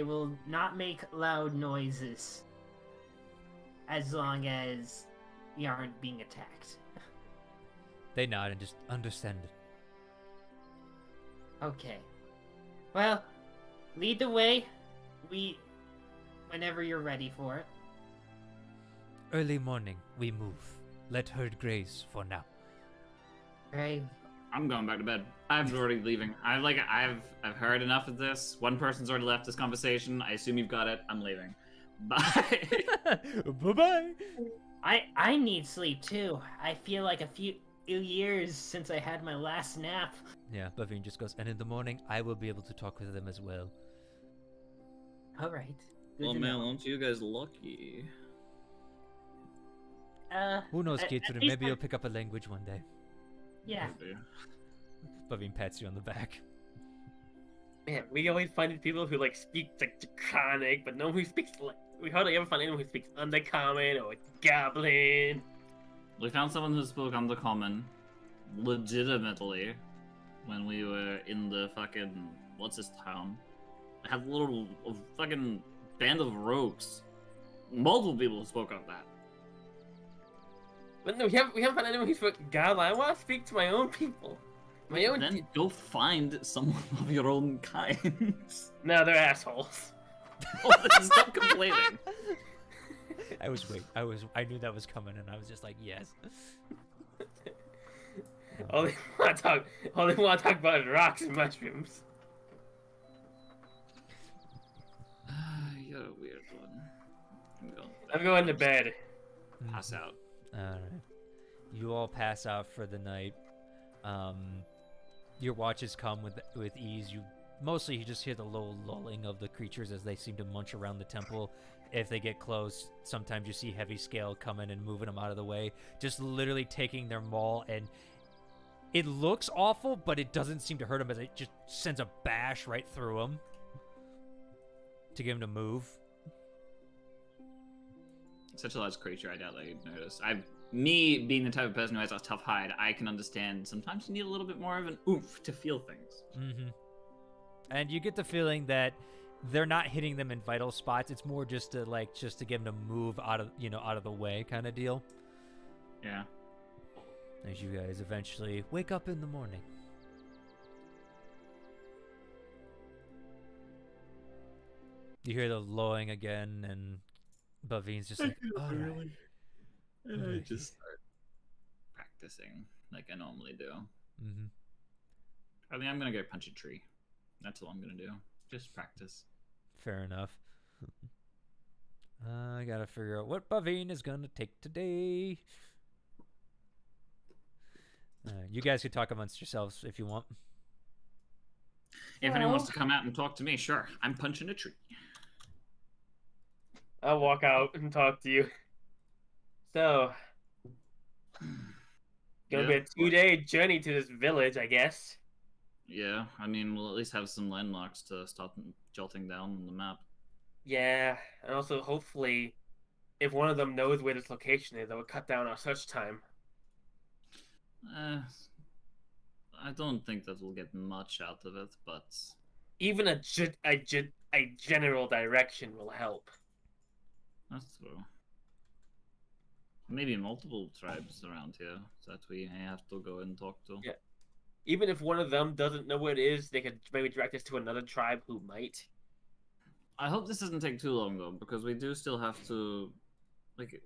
will not make loud noises as long as we aren't being attacked. They nod and just understand it. Okay. Well, lead the way. Whenever you're ready for it. Early morning, we move. Let herd graze for now. Right. I'm going back to bed. I'm already leaving. I've heard enough of this. One person's already left this conversation. I assume you've got it. I'm leaving. Bye. Bye-bye. I need sleep too. I feel like a few years since I had my last nap. Yeah, Bavine just goes, and in the morning, I will be able to talk with them as well. Alright. Good Oh to man, know. aren't you guys lucky? Who knows, at Kitsune? least Maybe I- you'll pick up a language one day. Yeah. Maybe. Bavine pats you on the back. Man, we always find people who like speak like Draconic, but no one who speaks like. We hardly ever find anyone who speaks Undercommon or Goblin. We found someone who spoke Undercommon legitimately when we were in the fucking what's this town? I had a little fucking band of rogues. Multiple people who spoke up that. But no, we haven't found anyone who spoke Goblin. I want to speak to my own people. My own. Then go find someone of your own kind. No, they're assholes. Oh, stop complaining. I knew that was coming, and I was just like, yes. All they want to talk about is rocks and mushrooms. You're a weird one. I'm going to bed. Pass out. Alright. You all pass out for the night. Your watches come with ease. You Mostly you just hear the low lulling of the creatures as they seem to munch around the temple. If they get close, sometimes you see heavy scale coming and moving them out of the way, just literally taking their maul, and it looks awful, but it doesn't seem to hurt them as it just sends a bash right through them to get them to move. Such a large creature, I doubt that you'd notice. Me being the type of person who has a tough hide, I can understand sometimes you need a little bit more of an oomph to feel things. Mm-hmm. And you get the feeling that they're not hitting them in vital spots. It's more just to get them to move out of the way kind of deal. Yeah. As you guys eventually wake up in the morning. You hear the lowing again, and Bavin's just like, all right. And I just start practicing like I normally do. Mm-hmm. I think I'm gonna go punch a tree. That's all I'm gonna do. Just practice. Fair enough. I gotta figure out what Bavine is gonna take today. You guys could talk amongst yourselves if you want. If anyone wants to come out and talk to me, sure. I'm punching a tree. I'll walk out and talk to you. So, gonna be a 2-day journey to this village, I guess. Yeah, I mean, we'll at least have some landmarks to start jotting down on the map. Yeah, and also hopefully, if one of them knows where this location is, that will cut down our search time. I don't think that we'll get much out of it, but Even a general direction will help. that's true. Maybe multiple tribes around here that we have to go and talk to. Yeah. Even if one of them doesn't know where it is, they could maybe direct us to another tribe who might. I hope this doesn't take too long though, because we do still have to, like,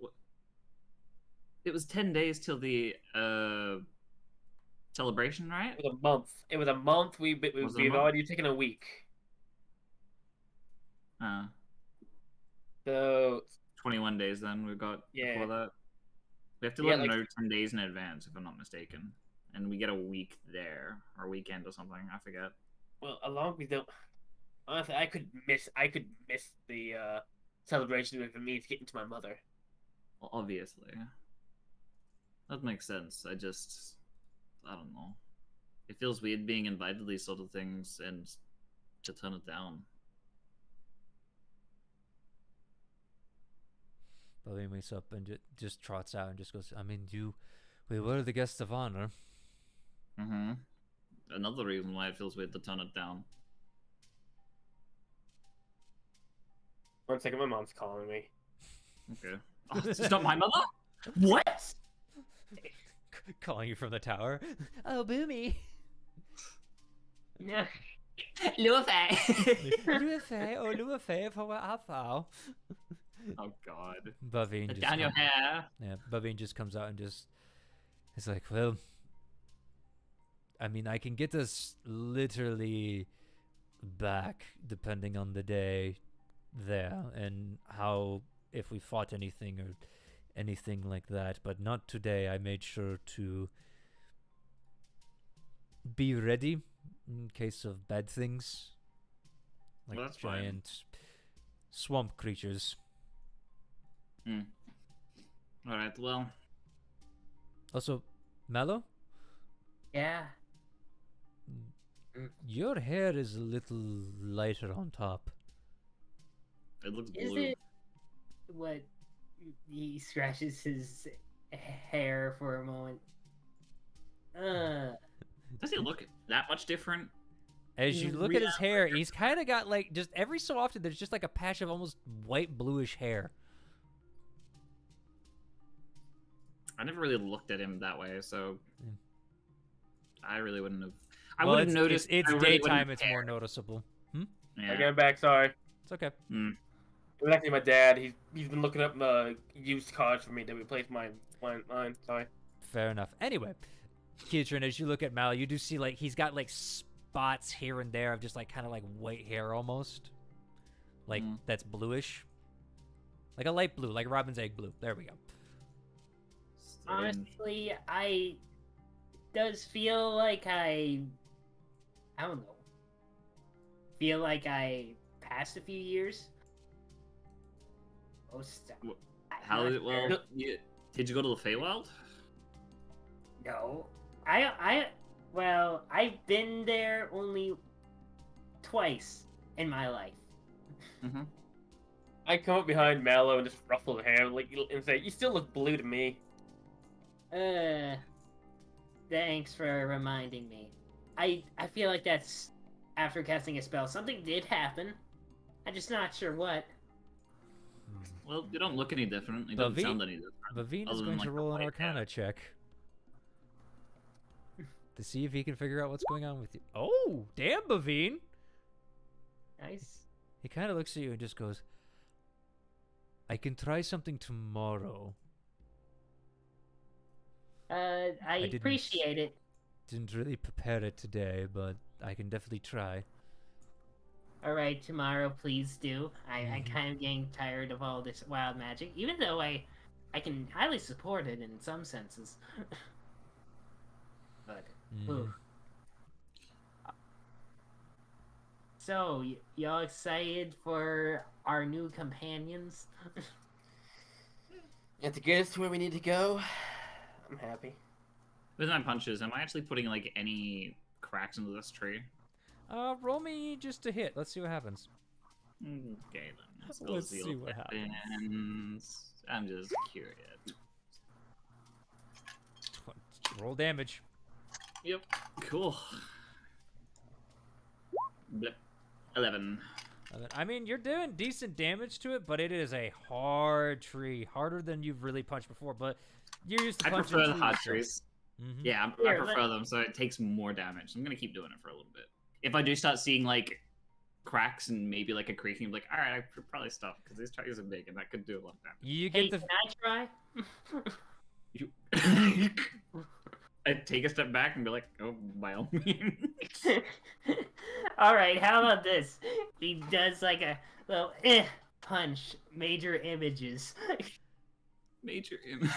it was 10 days till the celebration, right? It was a month. It was a month. We've already taken a week. So 21 days then we've got before that. We have to let them know 10 days in advance, if I'm not mistaken. And we get a week there, or weekend or something, I forget. Well, along we don't. Honestly, I could miss the celebration if it means getting to my mother. Well, obviously. That makes sense. I don't know. It feels weird being invited to these sort of things and to turn it down. Bavine wakes up and just trots out and just goes, I mean, we were the guests of honor. Mm-hmm. Another reason why it feels weird to turn it down. 1 second, my mom's calling me. Okay. Oh, this is not my mother? What? Calling you from the tower. Oh, Boomy. Yeah. Luafei. Luafei, oh Luafei, for what I found. Oh God. Bavine It's just down your hair. Yeah, Bavine just comes out and just is like, well, I mean, I can get us literally back depending on the day there and how, if we fought anything or anything like that, but not today. I made sure to be ready in case of bad things, like Well, that's giant swamp creatures. Alright, well. Also, Mallow, Yeah. your hair is a little lighter on top. It looks Is blue. it what he scratches his hair for a moment? Does he look that much different? As you look at his hair, he's kind of got like, just every so often, there's just like a patch of almost white bluish hair. I never really looked at him that way, so I really wouldn't have. I Well, would have noticed. It's I really daytime. wouldn't It's care. more noticeable. Yeah. I got back. Sorry. It's okay. It was actually my dad. He's been looking up used cars for me to replace mine. Sorry. Fair enough. Anyway, Keitron, as you look at Mal, you do see like he's got like spots here and there of just like kind of like white hair almost, like that's bluish, like a light blue, like robin's egg blue. There we go. Honestly, does feel like I don't know. feel like I passed a few years. Most. How not did well? sure. Did you go to the Feywild? No. Well, I've been there only twice in my life. Mm-hmm. I come up behind Mallow and just ruffle her hair like and say, "You still look blue to me." Thanks for reminding me. I feel like that's after casting a spell. Something did happen. I'm just not sure what. Well, you don't look any different. You don't sound any different. Vavine is other going than, to like, roll the an white Arcana hair. check to see if he can figure out what's going on with you. Oh, damn, Vavine! Nice. He kind of looks at you and just goes, "I can try something tomorrow." I didn't- appreciate it. Didn't really prepare it today, but I can definitely try. All right, tomorrow, please do. I'm Mhm. kind of getting tired of all this wild magic, even though I can highly support it in some senses. But oof. So, y'all excited for our new companions? And to get us to where we need to go, I'm happy. With my punches, am I actually putting like any cracks into this tree? Roll me just a hit. Let's see what happens. Okay, then. Let's Let's see what happens. I'm just curious. Roll damage. Yep. Cool. Blip. 11. I mean, you're doing decent damage to it, but it is a hard tree. Harder than you've really punched before, but you're used to I punching prefer the trees, hot so- trees. Mhm. Yeah, I Here, prefer them, so it takes more damage. I'm gonna keep doing it for a little bit. If I do start seeing like cracks and maybe like a creaking, I'm like, all right, I should probably stop because these trees are big and that could do a lot of damage. You Hey, get the can I try? You... I take a step back and be like, oh, by all means. All right, how about this? He does like a little punch, major images. Major image.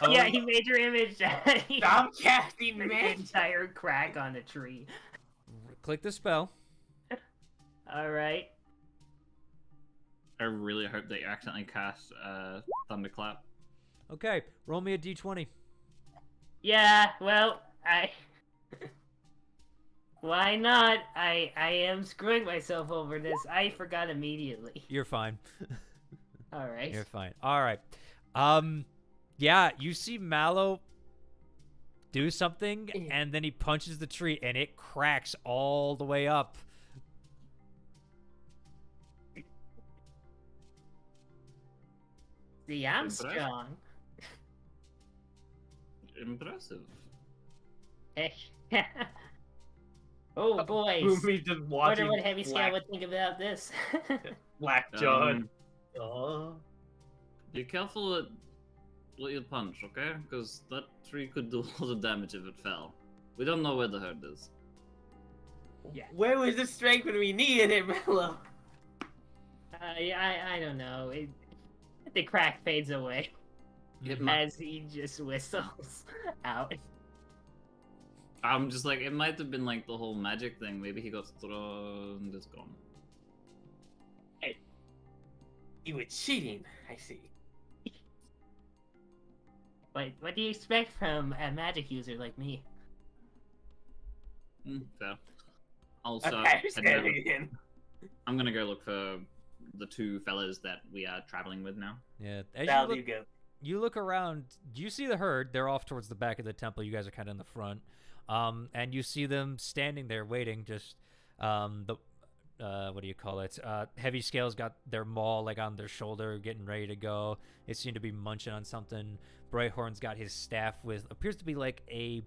Yeah, he major image. Stop casting An magic! entire crack on the tree. click the spell. All right. I really hope that you accidentally cast Thunderclap. Okay, roll me a d20. Yeah, well, why not? I am screwing myself over this. I forgot immediately. You're fine. All right. You're fine. All right. Yeah, you see Mallow do something, and then he punches the tree, and it cracks all the way up. See, I'm Impressed? strong. Impressive. Oh, boys. Boomy's just I watching wonder what Heavy Scale Black, would think about this. Black John. Oh. Be careful at what you punch, okay? Because that tree could do a lot of damage if it fell. We don't know where the herd is. Yeah. Where was the strength when we needed it, Mello? I don't know. The crack fades away It might, as he just whistles out. I'm just like, it might have been like the whole magic thing. Maybe he got thrown and it's gone. You were cheating, I see. What do you expect from a magic user like me? Fair. I'll start Okay, heading out. again. I'm gonna go look for the two fellas that we are traveling with now. Yeah. As Now you you look, go. you look around, you see the herd. They're off towards the back of the temple. You guys are kind of in the front. And you see them standing there waiting. Just what do you call it? Heavy Scale's got their maul like on their shoulder, getting ready to go. They seem to be munching on something. Brighthorn's got his staff with appears to be like a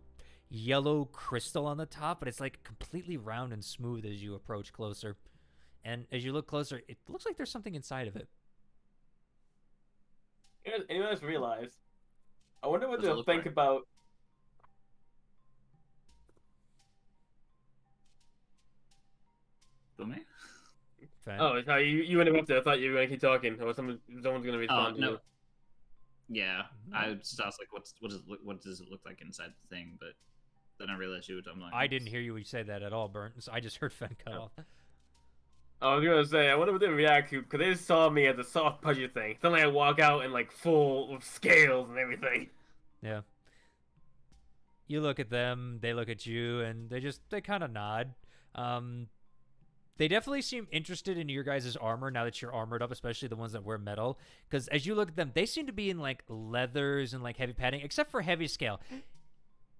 yellow crystal on the top, but it's like completely round and smooth as you approach closer. And as you look closer, it looks like there's something inside of it. Anyone else realize? I wonder what Does it they'll look think like? about. For me? Fan? Oh, no, you interrupted. I thought you were going to keep talking, or someone's going to Oh respond to no. you. Yeah, I just asked like, what does it look like inside the thing? But then I realized you were talking like. I didn't hear you say that at all, Burnt. So I just heard Fen cut Oh. off. I was gonna say, I wonder what they react to, because they just saw me as a soft pudgy thing. Suddenly I walk out in like full with scales and everything. Yeah. You look at them, they look at you, and they kind of nod. They definitely seem interested in your guys' armor now that you're armored up, especially the ones that wear metal. Because as you look at them, they seem to be in like leathers and like heavy padding, except for Heavy Scale.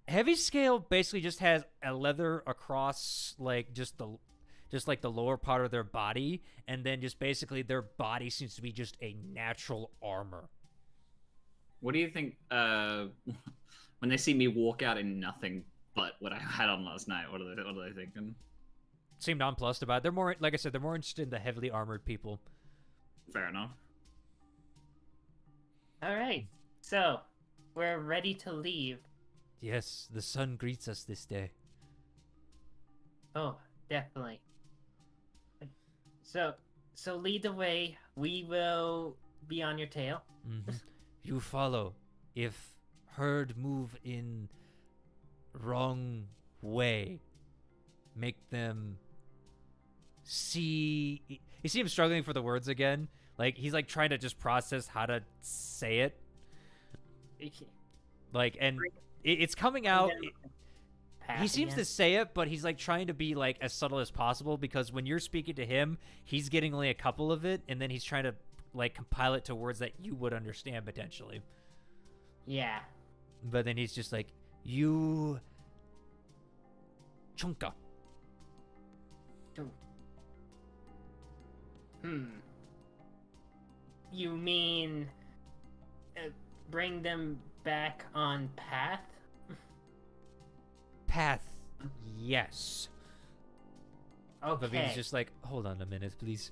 Heavy Scale basically just has a leather across like just like the lower part of their body, and then just basically their body seems to be just a natural armor. What do you think? When they see me walk out in nothing but what I had on last night, what are they thinking? Seem nonplussed about it. They're more, like I said, they're more interested in the heavily armored people. Fair enough. All right, so we're ready to leave. Yes, the sun greets us this day. Oh, definitely. So lead the way. We will be on your tail. Mm-hmm. You follow. If herd move in wrong way, make them see. You see him struggling for the words again. Like he's like trying to just process how to say it. Like, and it's coming out. He seems to say it, but he's like trying to be like as subtle as possible, because when you're speaking to him, he's getting only a couple of it, and then he's trying to like compile it to words that you would understand potentially. Yeah. But then he's just like, you chunka. You mean bring them back on path? Path, yes. Okay. Baveen's just like, hold on a minute, please.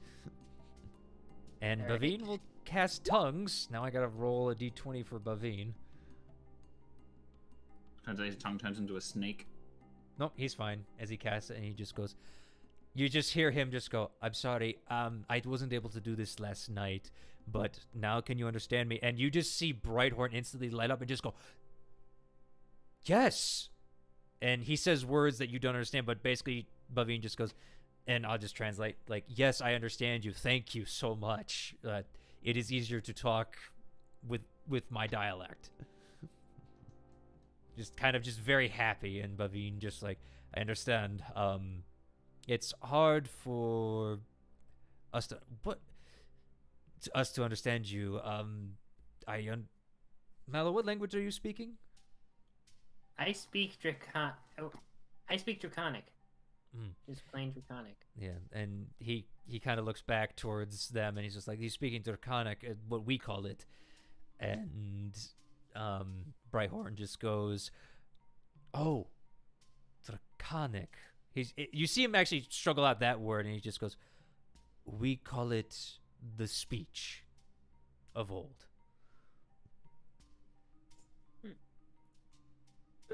And Alright. Baveen will cast tongues. Now I gotta roll a d20 for Baveen. Turns out his tongue turns into a snake. Nope, he's fine. As he casts it, and he just goes, you just hear him just go, I'm sorry, I wasn't able to do this last night, but now can you understand me? And you just see Brighthorn instantly light up and just go, yes! And he says words that you don't understand, but basically Baveen just goes, and I'll just translate, like, yes, I understand you. Thank you so much. It is easier to talk with my dialect. Just kind of just very happy, and Baveen just like, I understand. It's hard for us to understand you. Mallow, what language are you speaking? I speak Draconic. Just plain Draconic. Yeah, and he kind of looks back towards them, and he's just like, he's speaking Draconic, what we call it. And Brighthorn just goes, oh, Draconic. You see him actually struggle out that word, and he just goes, we call it the speech of old.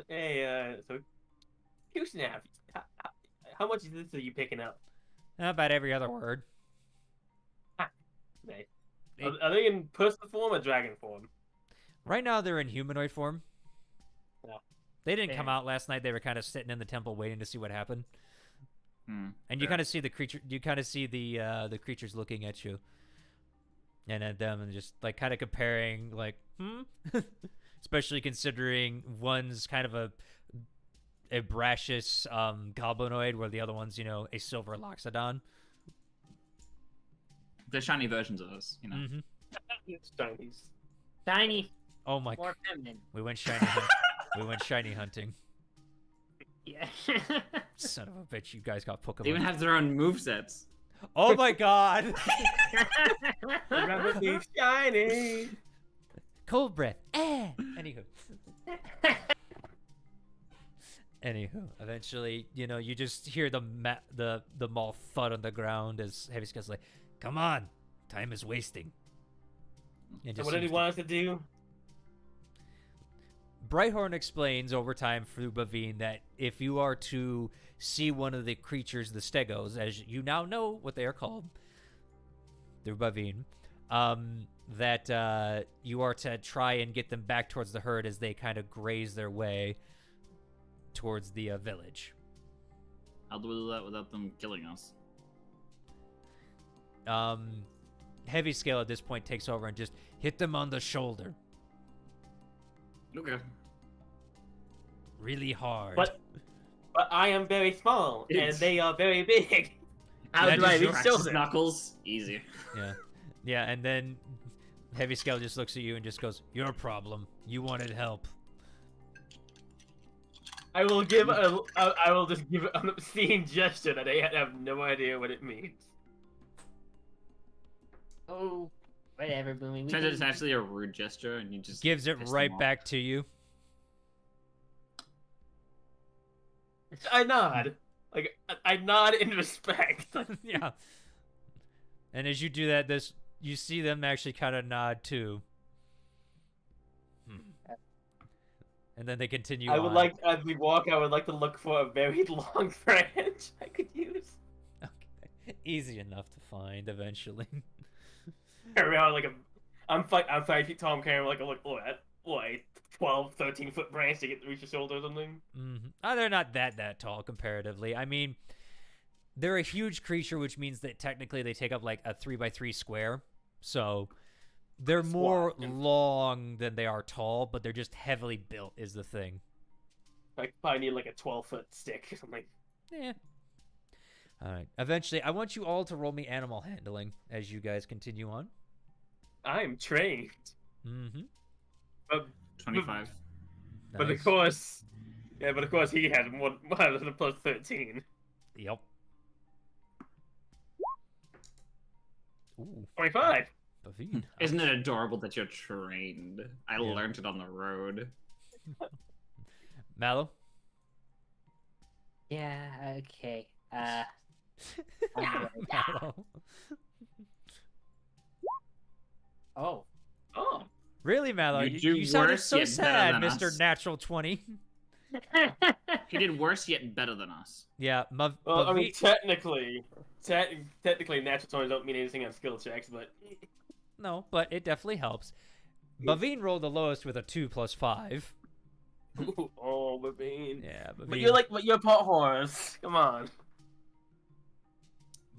Hey, so Q-Snap, how much of this are you picking up? About every other word. Nice. Are they in person form or dragon form? Right now they're in humanoid form. Yeah. They didn't come Fair. out last night. They were kind of sitting in the temple waiting to see what happened. And you Fair. kind of see the creature. You kind of see the creatures looking at you, and at them, and just like kind of comparing, like, especially considering one's kind of a brashious goblinoid, where the other one's, you know, a silver loxodon. They're shiny versions of us, you know. Shinies. Shiny, Oh my! more feminine. We went shiny. We went shiny hunting. Yeah. Son of a bitch! You guys got Pokemon. They even have their own movesets. Oh my god! Remember me shiny. Cold breath. Anywho, eventually, you know, you just hear the mall thud on the ground as Heavy Skull's like, "Come on, time is wasting." And So just what did he seems to- want us to do? Brighthorn explains over time through Baveen that if you are to see one of the creatures, the Stegos, as you now know what they are called through Baveen, that you are to try and get them back towards the herd as they kind of graze their way towards the village. How do we do that without them killing us? Heavy Scale at this point takes over and just hit them on the shoulder. Okay. Really hard. But I am very small, and It's- they are very big. How That do I just reach Practice shoulder? knuckles. Easy. Yeah. Yeah, and then Heavy Scale just looks at you and just goes, "Your problem. You wanted help." I will just give an obscene gesture that I have no idea what it means. Oh, whatever, Boomy. Turns out it's actually a rude gesture, and you just Gives it piss right them off. back to you. I nod. Like, I nod in respect. Yeah. And as you do that, you see them actually kind of nod too. And then they continue I would on. like, as we walk, I would like to look for a very long branch I could use. Okay. Easy enough to find eventually. Around like I'm 5 feet tall, I'm carrying like a 12, 13-foot branch to get to reach your shoulder or something. Oh, they're not that tall comparatively. I mean, they're a huge creature, which means that technically they take up like a 3x3 square. So they're more Squat. long than they are tall, but they're just heavily built is the thing. I probably need like a 12-foot stick or something. Yeah. All right. Eventually, I want you all to roll me animal handling as you guys continue on. I'm trained. Mm-hmm. But 25. But of course, he had one than a plus 13. Yep. Ooh. 25. Bavine. Isn't it adorable that you're trained? I Yeah. learned it on the road. Mallow? Yeah, okay. Mallow. Oh. Oh. Really, Mallow? You You, do you sounded worse, so yet better sad, than Mr. us. Natural 20. He did worse yet better than us. Yeah, Well, I mean, technically, natural 20s don't mean anything on skill checks, but no, but it definitely helps. Bavine rolled the lowest with a 2 plus 5. oh, Bavine. Yeah, Bavine. But you're pot horse. Come on.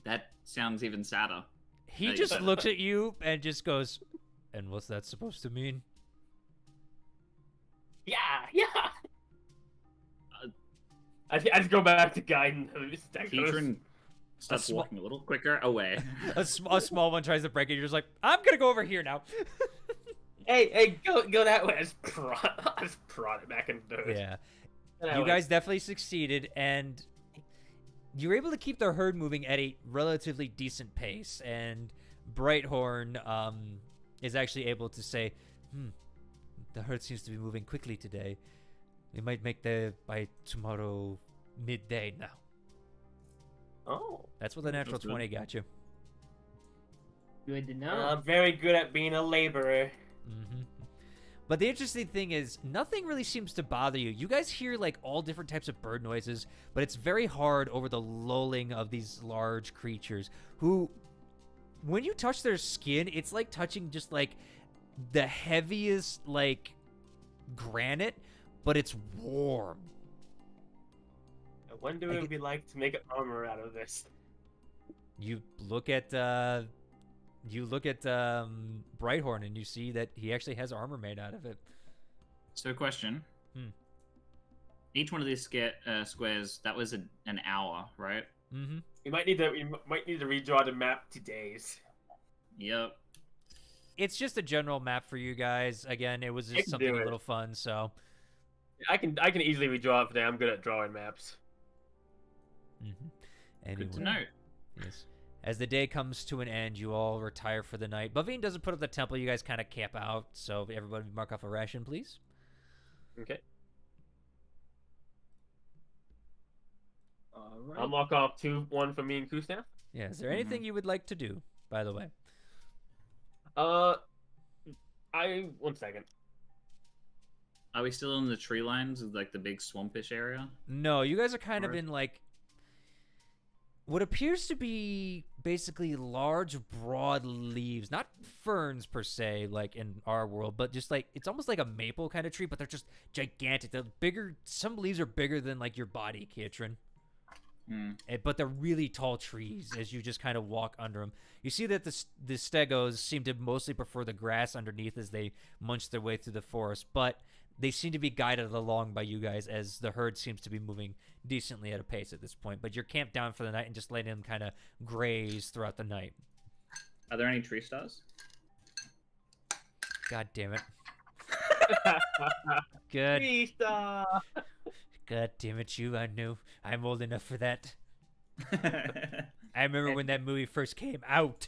That sounds even sadder. He Hey. just looks at you and just goes, "And what's that supposed to mean?" Yeah. I just go back to guiding. Patron starts sm- walking a little quicker away. A small one tries to break it. You're just like, "I'm gonna go over here now." Hey, go that way. I just prod it back into it. Yeah. That You way. guys definitely succeeded, and you're able to keep the herd moving at a relatively decent pace. And Brighthorn is actually able to say, the herd seems to be moving quickly today. We might make there by tomorrow midday now." Oh. That's what the natural That's good. 20 got you. Good to know. I'm very good at being a laborer. But the interesting thing is, nothing really seems to bother you. You guys hear like all different types of bird noises, but it's very hard over the lulling of these large creatures who, when you touch their skin, it's like touching just like the heaviest like granite, but it's warm. I wonder what it would be like to make an armor out of this. You look at Brighthorn and you see that he actually has armor made out of it. So, question. Each one of these squares, that was an hour, right? Mm-hmm. We might need to redraw the map to days. Yep. It's just a general map for you guys. Again, it was I just can something do a it. little fun, so. I can easily redraw it today. I'm good at drawing maps. Good to Anyway, know. yes. As the day comes to an end, you all retire for the night. Bavine doesn't put up the temple. You guys kind of camp out, so everybody mark off a ration, please. Okay. All right. I'll mark off 2-1 for me and Kustav. Yeah, is there anything you would like to do, by the way? One second. Are we still in the tree lines of like the big swampish area? No, you guys are kind of Or- in, like, what appears to be basically large, broad leaves. Not ferns, per se, like in our world, but just like, it's almost like a maple kind of tree, but they're just gigantic. They're bigger. Some leaves are bigger than, like, your body, Kietrin. But they're really tall trees as you just kind of walk under them. You see that the stegos seem to mostly prefer the grass underneath as they munch their way through the forest, but they seem to be guided along by you guys as the herd seems to be moving decently at a pace at this point. But you're camped down for the night and just letting them kind of graze throughout the night. Are there any tree stars? God damn it. Good. Rita! God damn it, you. I knew. I'm old enough for that. I remember when that movie first came out.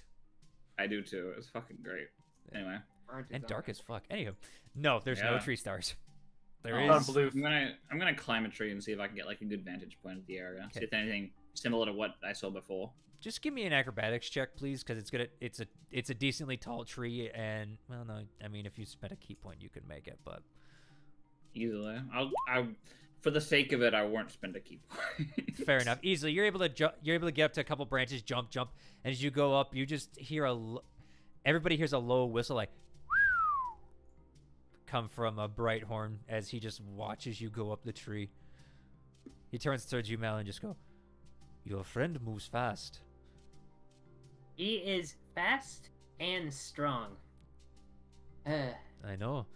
I do too. It was fucking great. Anyway. And dark as fuck. Anywho, no, there's no Yeah. tree stars. There Oh, is. I'm gonna climb a tree and see if I can get like a good vantage point of the area. Okay. See if anything similar to what I saw before. Just give me an acrobatics check, please, because it's a decently tall tree, and well, no, I mean if you spend a key point, you could make it, but Easily. I for the sake of it, I won't spend a key point. fair enough. Easily, you're able to you're able to get up to a couple branches, jump, and as you go up, you just hear everybody hears a low whistle like come from a bright horn as he just watches you go up the tree. He turns towards you, Mal, and just go, "Your friend moves fast." He is fast and strong. I know.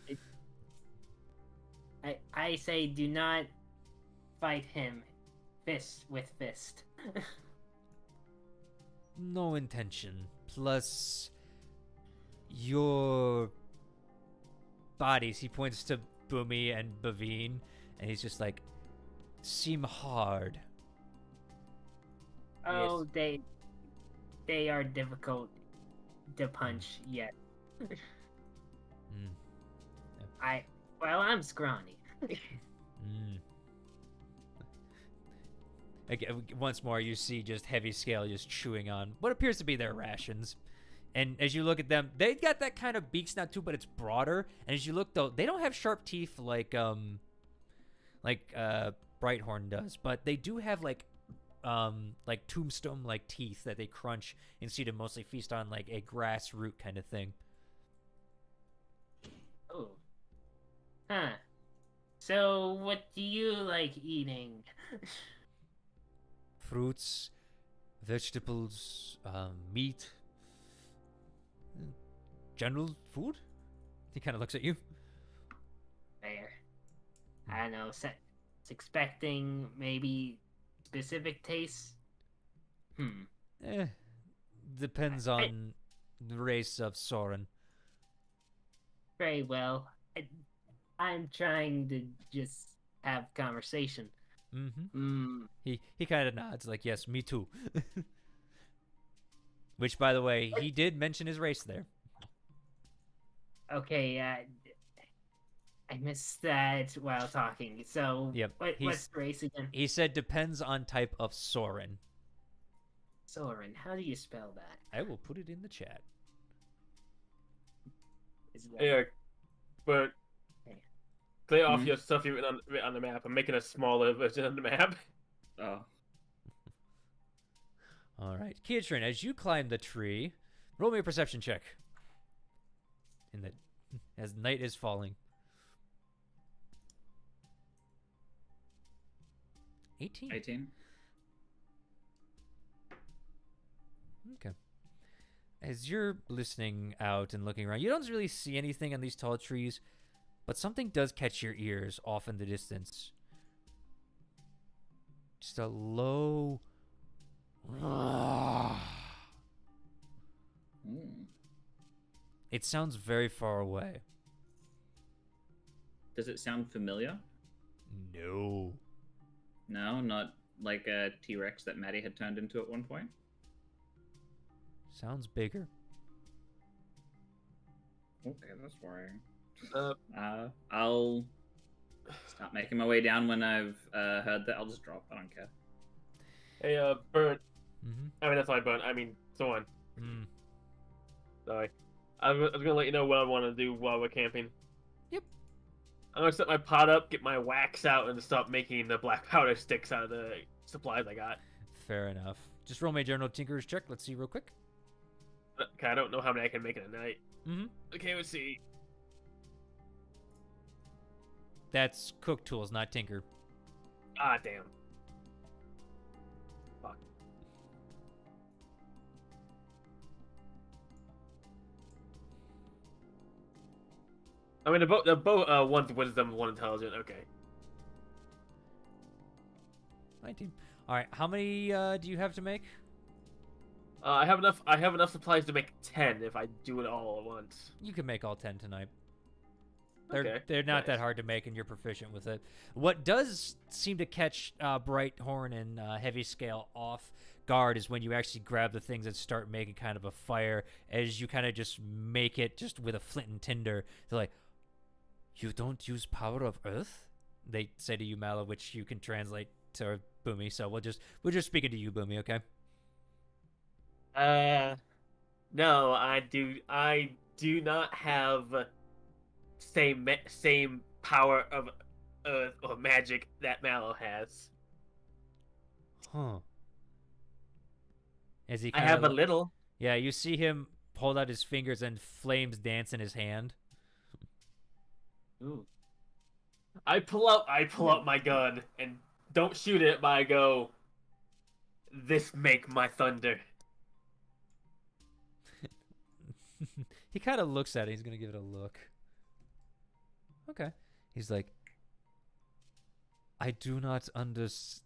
I say do not fight him fist with fist. No intention. Plus, your bodies, he points to Boomy and Bavine, and he's just like, seem hard. Oh, they are difficult to punch yet. Mm. I'm scrawny. Mm. Again, once more, you see just Heavy Scale just chewing on what appears to be their rations. And as you look at them, they got that kind of beak snout too, but it's broader. And as you look, though, they don't have sharp teeth like Brighthorn does, but they do have like tombstone like teeth that they crunch and seem to mostly feast on like a grass root kind of thing. Oh. Huh. So, what do you like eating? Fruits, vegetables, meat, general food. He kind of looks at you. There. I don't know. It's expecting maybe specific tastes. Depends on the race of Soren. Very well. I'm trying to just have conversation. Mm-hmm. He kind of nods like, yes, me too. Which, by the way, he did mention his race there. Okay, I missed that while talking. So, Yep, what's the race again? He said depends on type of Soren. Soren, how do you spell that? I will put it in the chat. Is that... Yeah, but clear off Mhm. your stuff you written on the map. I'm making a smaller version of the map. Oh. All right, Kiatrin, as you climb the tree, roll me a perception check. As night is falling. 18. 18. Okay. As you're listening out and looking around, you don't really see anything on these tall trees, but something does catch your ears off in the distance. Just a low. It sounds very far away. Does it sound familiar? No. No, not like a T-Rex that Maddie had turned into at one point? Sounds bigger. Okay, that's worrying. Uh, I'll start making my way down when I've heard that. I'll just drop. I don't care. hey, Burnt. Mm-hmm. I mean, that's not Burnt. I mean, Zorn. Mm. Sorry. I was gonna let you know what I want to do while we're camping. Yep. I'm gonna set my pot up, get my wax out, and stop making the black powder sticks out of the supplies I got. Fair enough. Just roll me a general tinker's check. Let's see real quick. Okay, I don't know how many I can make in a night. Mm-hmm. Okay, let's see. That's cook tools, not tinker. Ah, damn. I mean, the boat one's wisdom, one intelligent. Okay. 19. All right. How many do you have to make? I have enough. I have enough supplies to make 10 if I do it all at once. You can make all 10 tonight. Okay. They're not that nice. hard to make, and you're proficient with it. What does seem to catch Brighthorn and Heavy Scale off guard is when you actually grab the things and start making kind of a fire. As you kind of just make it just with a flint and tinder, they're like, "You don't use power of Earth?" They say to you, Mallow, which you can translate to Boomy. So we're just speaking to you, Boomy. Okay. No, I do not have same power of earth or magic that Mallow has. Huh. As he I have a kinda- little. Yeah, you see him hold out his fingers and flames dance in his hand. Ooh. I pull out my gun and don't shoot it, but I go, "This make my thunder." He kind of looks at it. He's going to give it a look. Okay. He's like, "I do not understand,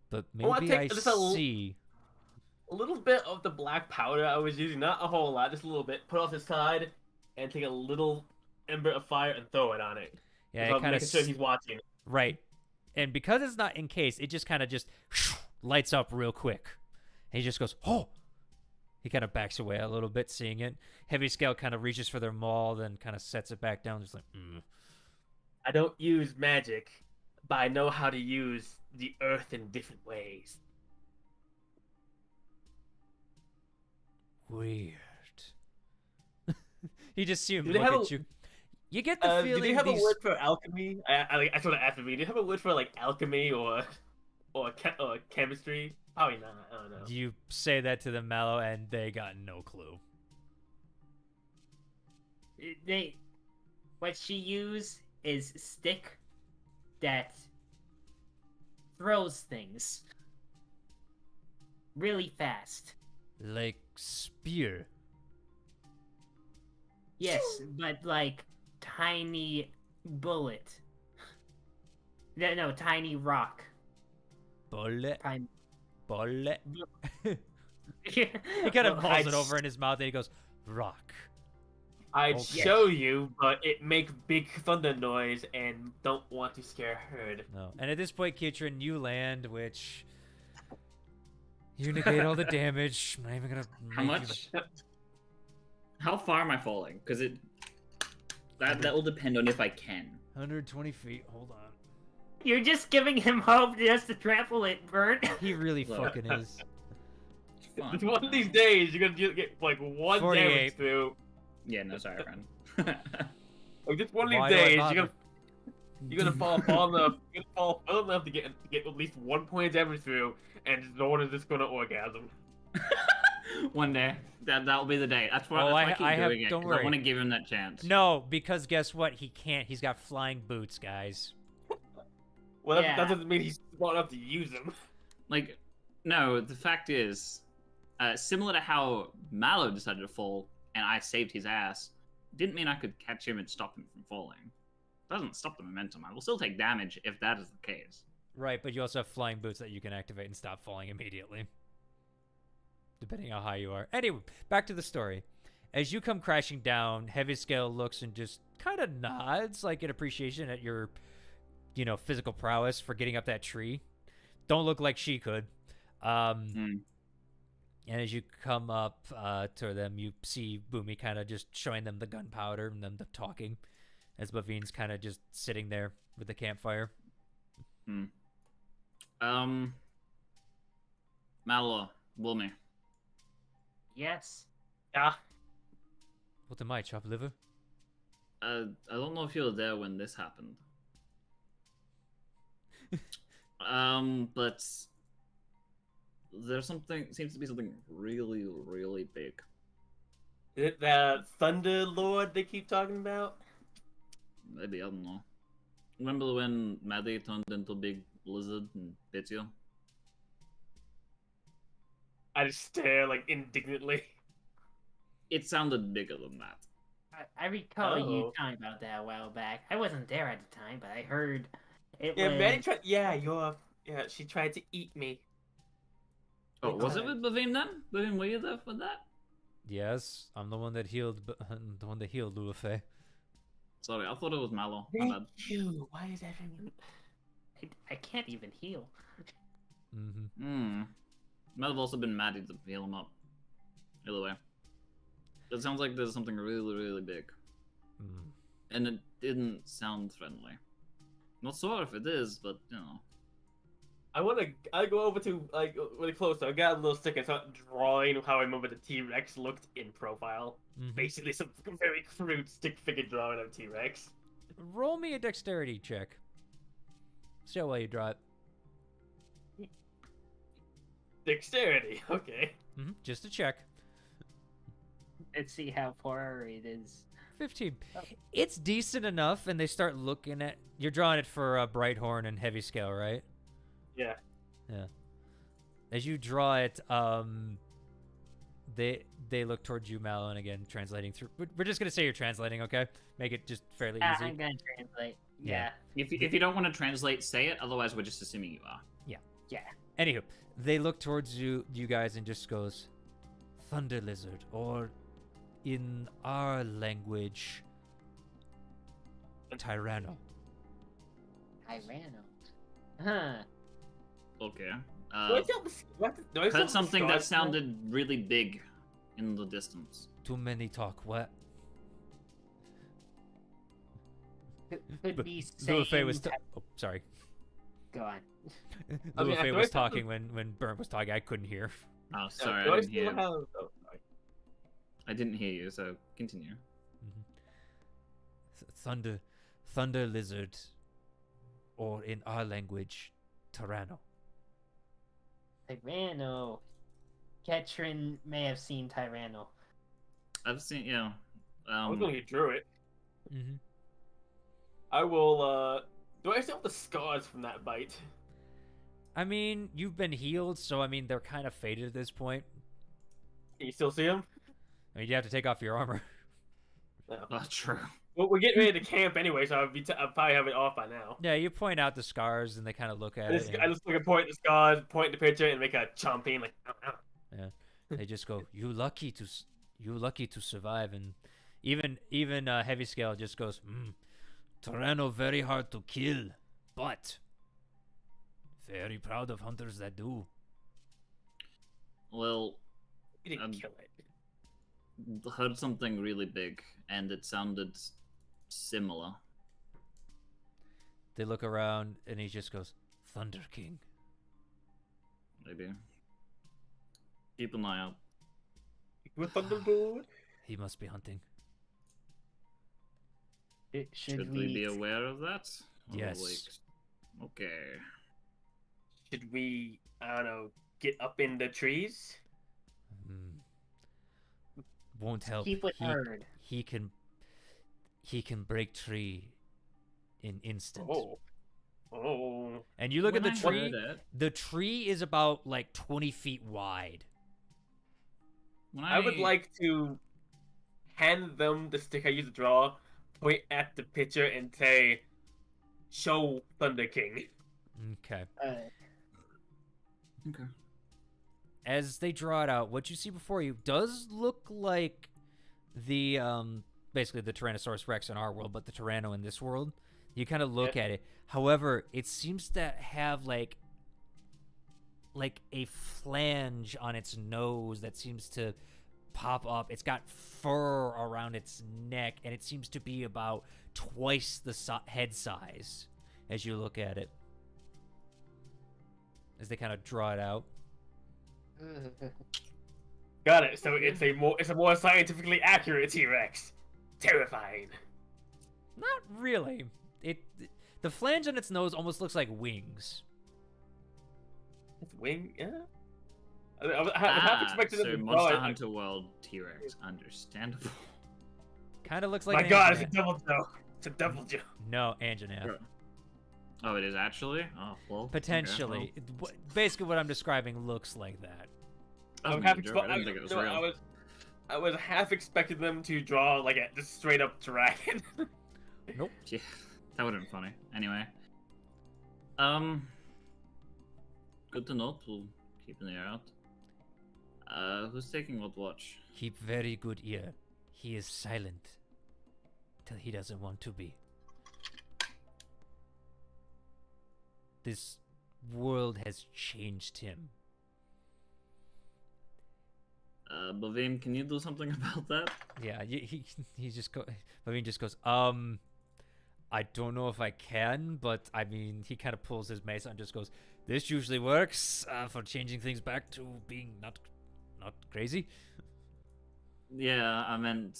but Oh, I maybe take I just a see." A little bit of the black powder I was using, not a whole lot, just a little bit. Put off his side and take a little ember of fire and throw it on it. Yeah, So it I'm kind of making sure he's watching. right. And because it's not encased, it just kind of just lights up real quick. And he just goes, "Oh!" He kind of backs away a little bit, seeing it. Heavy Scale kind of reaches for their maul, then kind of sets it back down, just like, I don't use magic, but I know how to use the earth in different ways. Weird. You just see him Do they look have at a- you. You get the Do feeling they have these... a word for alchemy? I sort of asked me. Do you have a word for like alchemy or chemistry? Probably not. I don't know. You say that to them, Mallow, and they got no clue. What she used is stick that throws things really fast. Like spear. Yes, but like tiny bullet. No, tiny rock. Bullet. Tiny. Bullet. He He kind of Well, pulls I'd it over in his mouth, and he goes, "Rock." I'd Okay. show you, but it make big thunder noise and don't want to scare herd. No. And at this point, Kitrin, you land, which... You negate all the damage. I'm not even gonna... How make you- much? How far am I falling? Because that will depend on if I can. 120 feet. Hold on. You're just giving him hope just to trample it, Bert. He really Look. fucking is. Fine. One of these days, you're gonna get like one 48. damage through. Yeah, no, sorry, friend. Like just one of Why these do I days, bother? you're gonna fall enough. You're gonna fall well enough to get at least 1 point of damage through, and Zorn is just gonna orgasm. One day, that will be the day. That's why, Oh, that's why I- I keep I have- doing it. don't 'Cause worry. I want to give him that chance. No, because guess what? He can't. He's got flying boots, guys. Well, Yeah. that doesn't mean he's smart enough to use them. Like, no. The fact is, similar to how Mallow decided to fall and I saved his ass, didn't mean I could catch him and stop him from falling. Doesn't stop the momentum. I will still take damage if that is the case. Right, but you also have flying boots that you can activate and stop falling immediately. Depending how high you are. Anyway, back to the story. As you come crashing down, Heavy Scale looks and just kind of nods, like in appreciation at your, physical prowess for getting up that tree. Don't look like she could. And as you come up to them, you see Boomy kind of just showing them the gunpowder and them talking, as Bavine's kind of just sitting there with the campfire. Mallow, Boomy. Yes. Yeah. What am I, chopped liver? I don't know if you were there when this happened. But there's seems to be something really, really big. Is it the Thunder Lord they keep talking about? Maybe, I don't know. Remember when Maddie turned into a big lizard and bit you? I just stare like indignantly. It sounded bigger than that. I recall you Oh. talking about that a while back. I wasn't there at the time, but I heard it Yeah, was. Maddie tried. Yeah, she tried to eat me. Oh, Like, was it with Bavim then? Bavim, were you there for that? Yes, I'm the one that healed. The one that healed Luafe. Sorry, I thought it was Mallow. My bad. Thank you. Why is everyone? I can't even heal. Mm-hmm. Might have also been Maddie to heal him up. Either way. It sounds like there's something really, really big. Mm. And it didn't sound friendly. Not sure if it is, but, you know. I go over to like really close. So I got a little stick and start drawing how I remember the T-Rex looked in profile. Mhm. Basically, some very crude stick figure drawing of T-Rex. Roll me a dexterity check. See how well you draw it. Dexterity. Okay. Just a check. Let's see how far it is. 15. Oh. It's decent enough, and they start looking at. You're drawing it for Brighthorn and Heavy Scale, right? Yeah. Yeah. As you draw it, they look towards you, Mal, and again translating through. We're just gonna say you're translating, okay? Make it just fairly easy. I'm gonna translate. Yeah. Yeah. If you don't want to translate, say it. Otherwise, we're just assuming you are. Yeah. Anywho, they look towards you guys, and just goes, Thunder Lizard, or in our language, Tyranno. Tyranno. Huh. Okay. Do I Heard something that scars? sounded really big in the distance. Too many talk. What? Could But be Luafe saying. was. Oh, sorry. Go on. I mean, Luafe do I was sound- talking when Burnt was talking. I couldn't hear. Oh, sorry, Do I I didn't hear. still have? Oh, sorry. I didn't hear you, so continue. Thunder Lizard, or in our language, Tyranno. Tyranno. Ketrin may have seen Tyranno. I've seen, yeah. I was going to drew it. Mm-hmm. I will. Do I still have the scars from that bite? I mean, you've been healed, so I mean they're kind of faded at this point. Can you still see them? I mean, you have to take off your armor. No. True. Well, we're getting ready to camp anyway, so I'll probably have it off by now. Yeah, you point out the scars, and they kind of look at I it. just, and I just look at point the scars, point the picture, and make a chomping like. they just go, "You lucky to survive." And even Heavy Scale just goes, "Tyranno very hard to kill, but very proud of hunters that do." Well, You didn't Um, kill it. heard something really big, and it sounded similar. They look around, and he just goes, "Thunder King." Maybe. Keep an eye out. With Thunderbolt. He must be hunting. Should we be aware of that? Or, Yes. like, okay. Should we? I don't know. Get up in the trees. Won't help. Keep with herd. He can break tree in instant. Oh. And you look When at the I tree. heard it, The tree is about like 20 feet wide. when I would like to hand them the stick I used to draw, point at the picture, and say, "Show Thunder King." Okay. Okay. As they draw it out, what you see before you does look like the basically the Tyrannosaurus Rex in our world, but the Tyranno in this world. You kind of look at it. However, it seems to have like a flange on its nose that seems to pop up. It's got fur around its neck, and it seems to be about twice the head size as you look at it. As they kind of draw it out. Got it. So it's a more scientifically accurate T-Rex. Terrifying. Not really. The flange on its nose almost looks like wings. It's wing. Yeah. I was half expecting so them to draw Monster it. Hunter World T-Rex, understandable. Kind of looks like My an God, it's a Anjanath. double joke. It's a double joke. No, Anjanath. Oh, it is actually? Oh, well. Potentially. Basically what I'm describing looks like that. Okay, well, I'm that was happy. a joke. I didn't think it was real. I was half expecting them to draw like a just straight up dragon. Nope. Yeah, that would have been funny. Anyway. Good to note. We'll keep an ear out. Who's taking what watch? Keep very good ear. He is silent till he doesn't want to be. This world has changed him. Bavim, can you do something about that? Yeah, he just go. Baveen just goes. I don't know if I can, but I mean, he kind of pulls his mace out and just goes. This usually works for changing things back to being not crazy. Yeah, I meant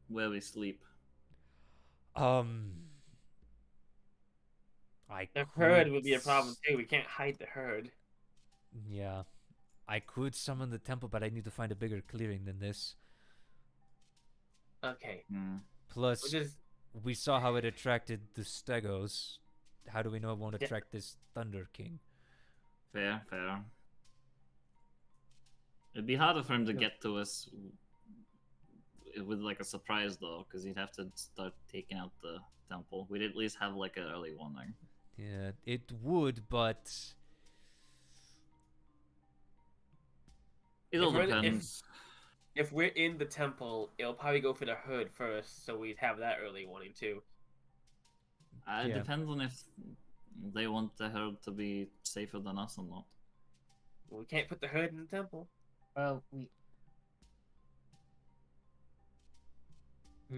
where we sleep. I The herd could would be a problem too. We can't hide the herd. Yeah, I could summon the temple, but I need to find a bigger clearing than this. Okay. Plus, Which is we saw how it attracted the Stegos. How do we know it won't Yeah. attract this Thunder King? Fair. It'd be harder for him to get to us with like a surprise though, because he'd have to start taking out the temple. We'd at least have like an early warning. Yeah, it would, but It all If we're- depends. if we're in the temple, it'll probably go for the herd first, so we'd have that early warning too. It Yeah. depends on if they want the herd to be safer than us or not. We can't put the herd in the temple. Well, we.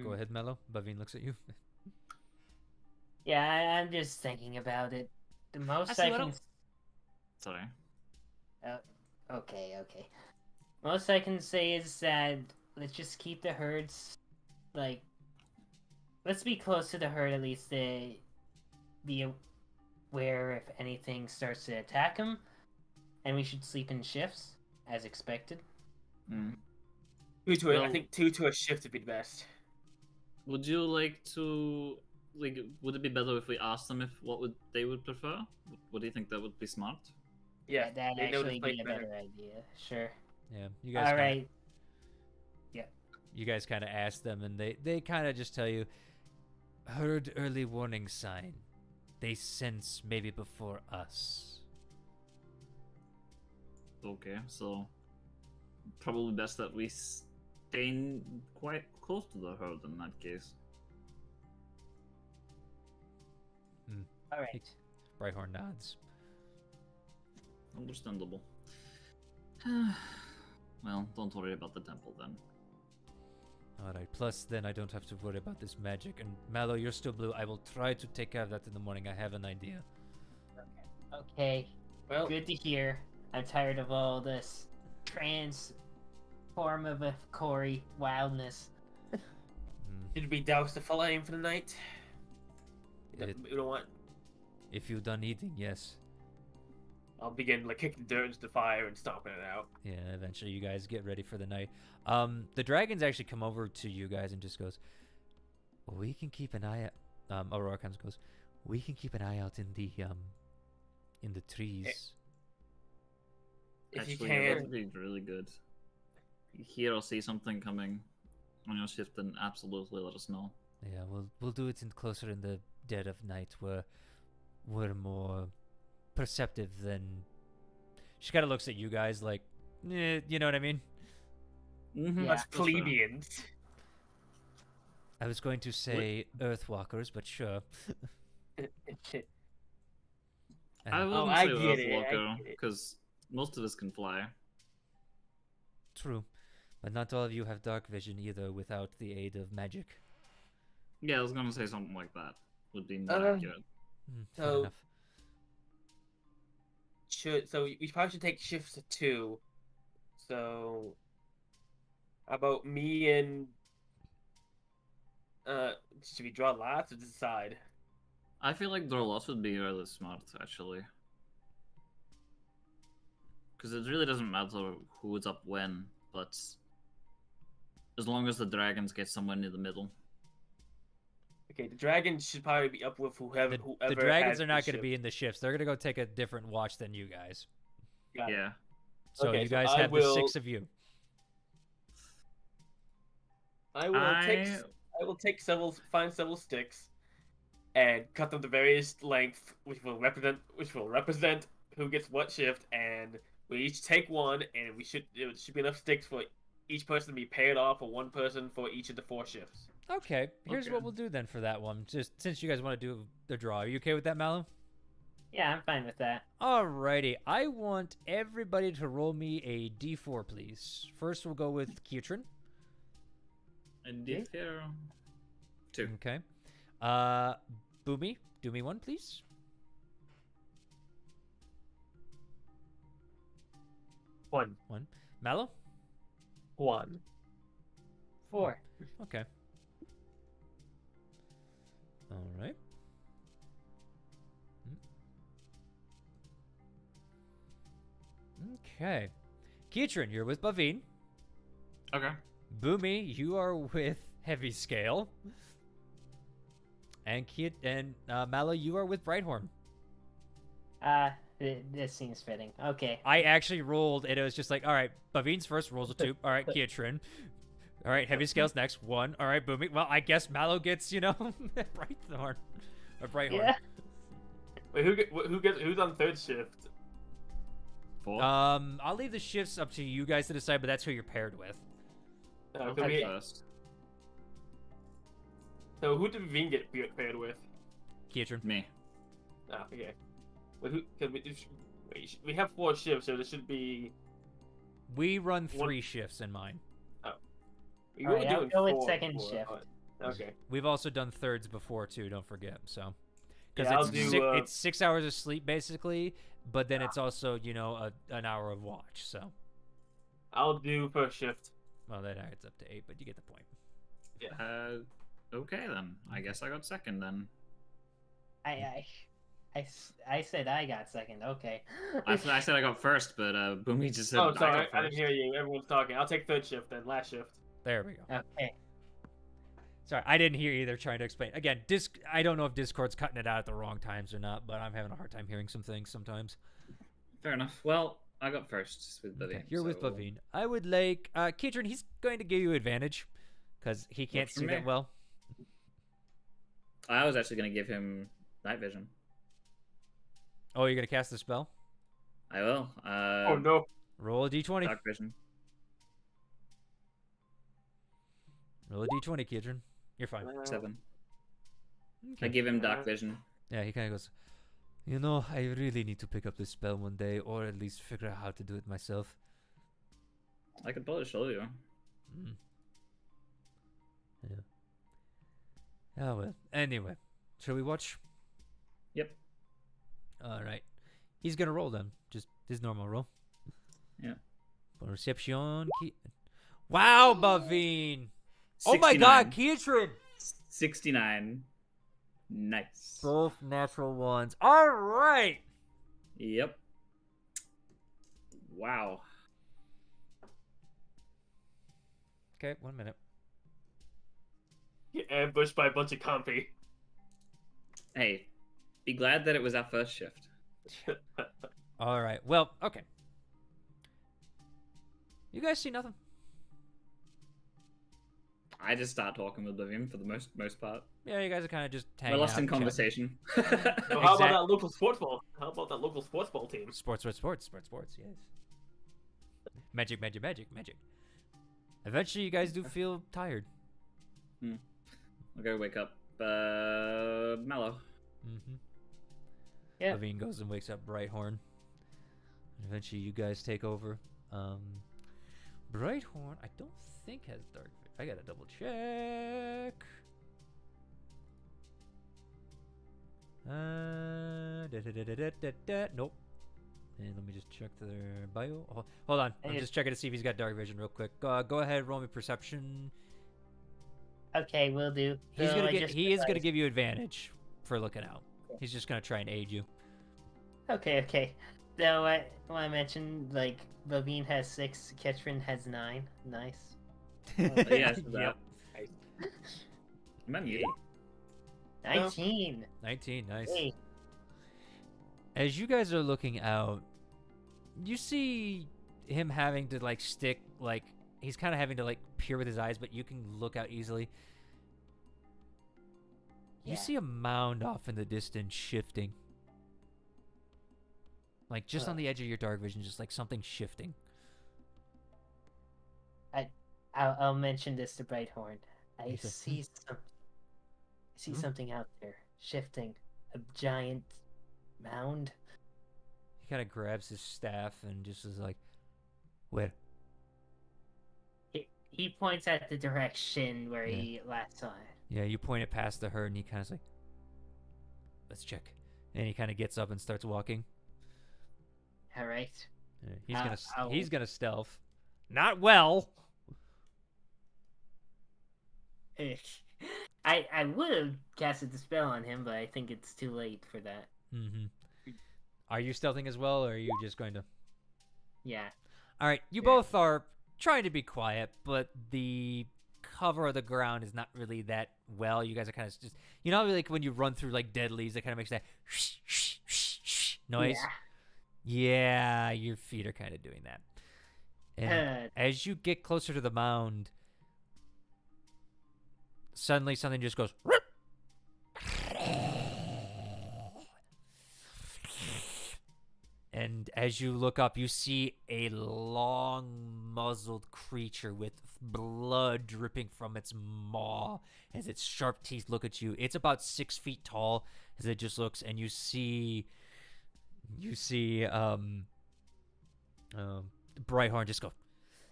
go ahead, Mello. Baveen looks at you. Yeah, I'm just thinking about it. The most Actually, I why can. don't- Sorry. Okay. Most I can say is that let's just keep the herds, like, let's be close to the herd at least to be aware if anything starts to attack them, and we should sleep in shifts as expected. Mm. I Well- think two to a shift would be the best. Would you like to would it be better if we asked them if they would prefer? What do you think that would be smart? Yeah, That'd they know this actually place be a better. better idea. Sure. Yeah, you guys. All kinda, right. You guys kind of ask them, and they kind of just tell you, herd early warning sign. They sense maybe before us. Okay, so probably best that we stay quite close to the herd in that case. All right. Brighthorn nods. Understandable. Well, don't worry about the temple then. Alright, plus then I don't have to worry about this magic. And Mallow, you're still blue. I will try to take care of that in the morning. I have an idea. Okay. Well, Good to hear. I'm tired of all this transform of a Corey wildness. did we douse the flame for the night? It- We don't want. if you're done eating, yes. I'll begin like kicking dirt into the fire and stomping it out. Yeah, eventually you guys get ready for the night. The dragons actually come over to you guys and just goes, we can keep an eye out. Aurora comes and goes, we can keep an eye out in the trees. If Actually, you yeah, can, that'd be really good. You hear or see something coming on your shift, then absolutely let us know. Yeah, we'll do it closer in the dead of night where we're more perceptive than. She kind of looks at you guys like, you know what I mean? Mm-hmm. Yeah. us plebeians. I was going to say Earthwalkers, but sure. I And- wouldn't I say get it, I Earthwalker, get it. because most of us can fly. True, but not all of you have dark vision either without the aid of magic. Yeah, I was gonna say something like that. Would be more Uh, accurate. Fair So- enough. So we probably should take shifts of 2. So how about me and should we draw lots or decide? I feel like draw lots would be really smart, actually. Because it really doesn't matter who's up when, but as long as the dragons get somewhere near the middle. Okay, the dragons should probably be up with whoever. The whoever dragons has are the not going to be shift. in the shifts. They're going to go take a different watch than you guys. Got it. Yeah. So Okay, you so guys I have the will- 6 of you. I will take find several sticks, and cut them to various lengths, which will represent who gets what shift, and we each take one, and it should be enough sticks for each person to be paired off, or one person for each of the 4 shifts. Okay, here's Okay. what we'll do then for that one. Just since you guys want to do the draw, are you okay with that, Mallow? Yeah, I'm fine with that. Alrighty, I want everybody to roll me a d4, please. First, we'll go with Kietrin. And if you're... 2. Okay. Boomy, do me one, please. 1. Mallow? 1. 4. Okay. All right. Okay. Kietrin, you're with Bavine. Okay. Boomy, you are with Heavy Scale. And Mallow, you are with Brighthorn. This seems fitting. Okay. I actually rolled, and it was just like, all right, Bavine's first rolls a 2. All right, Kietrin. All right, Heavy Scale's next. 1. All right, Boomy. Well, I guess Mallow gets, Brighthorn. Or Brighthorn. Yeah. Wait, who's on 3rd shift? 4. I'll leave the shifts up to you guys to decide, but that's who you're paired with. I'll Could take we- first. So who did Veen get paired with? Kietrin. Me. Ah, okay. Wait, we have 4 shifts, so there should be. We run 3 shifts in mine. We Alright, were I'll doing go with 4 second before. shift. Okay. We've also done thirds before too. Don't forget. So, because Yeah, I'll it's do, it's 6 hours of sleep basically, but then it's also an hour of watch. So, I'll do 1st shift. well, that adds up to 8, but you get the point. Okay then. I guess I got second then. I said I got second. Okay. I said I got first, but Boomy just said Oh, I sorry, got I didn't first. hear you. Everyone's talking. I'll take 3rd shift then. Last shift. There we go. Okay. Sorry, I didn't hear either. Trying to explain again. I don't know if Discord's cutting it out at the wrong times or not, but I'm having a hard time hearing some things sometimes. Fair enough. Well, I got first with Bavine. Okay, you're with so- Bavine. I would like Kietrin. He's going to give you advantage because he can't Works for see that me. well. I was actually going to give him night vision. Oh, you're gonna cast the spell? I will. Oh no. Roll a d20. Dark vision. Roll a d20, Kietrin. You're fine. 7. Okay. I give him dark vision. Yeah, he kind of goes, I really need to pick up this spell one day, or at least figure out how to do it myself. I could probably show you. Mm. Yeah. Oh, well. Anyway, shall we watch? Yep. Alright. He's gonna roll then. Just his normal roll. Yeah. Perception. Wow, Bavine! Oh my god, 69. Kietrin! 69. Nice. Both natural ones. Alright! Yep. Wow. Okay, 1 minute. Get ambushed by a bunch of compy. Hey, be glad that it was our first shift. Alright, well, okay. You guys see nothing? I just start talking with him for the most part. Yeah, you guys are kind of just hanging We're lost out, in chatting. conversation. So how Exact- about that local sports ball? How about that local sports ball team? Sports, yes. Magic. Eventually, you guys do feel tired. I'll go wake up Mallow. Mm-hmm. Yeah. Levine goes and wakes up Brighthorn. Eventually, you guys take over. Brighthorn, I don't think has dark. I gotta double check. Nope. And let me just check their bio. Hold on. I'm just checking to see if he's got dark vision real quick. Go ahead, roll me perception. Okay, will do. He is So gonna I just give realized- you advantage for looking out. He's just gonna try and aid you. Okay. So I want to mention, like, Bavine has 6, Ketrin has 9. Nice. Yeah, so Yep. I'm at muted. 19. 19, nice. Hey. As you guys are looking out, you see him having to like stick like he's kind of having to like peer with his eyes, but you can look out easily. You Yeah. see a mound off in the distance shifting. Like just on the edge of your dark vision, just like something shifting. I'll mention this to Brighthorn. I He said, see Hmm? something out there shifting. A giant mound. He kind of grabs his staff and just is like, "Where?" He points at the direction where Yeah. he last saw it. Yeah, you point it past the herd, and he kind of like, "Let's check." And he kind of gets up and starts walking. All right. Yeah, I'll- he's gonna stealth. Not well. I would have casted the spell on him, but I think it's too late for that. Mm-hmm. Are you stealthing as well, or are you just going to? Yeah. All right, you Yeah. both are trying to be quiet, but the cover of the ground is not really that well. You guys are kind of just, you know, like when you run through like dead leaves, it kind of makes that noise. Yeah, your feet are kind of doing that. And as you get closer to the mound, suddenly something just goes. And as you look up, you see a long muzzled creature with blood dripping from its maw as its sharp teeth look at you. It's about 6 feet tall as it just looks, and you see Brighthorn just go,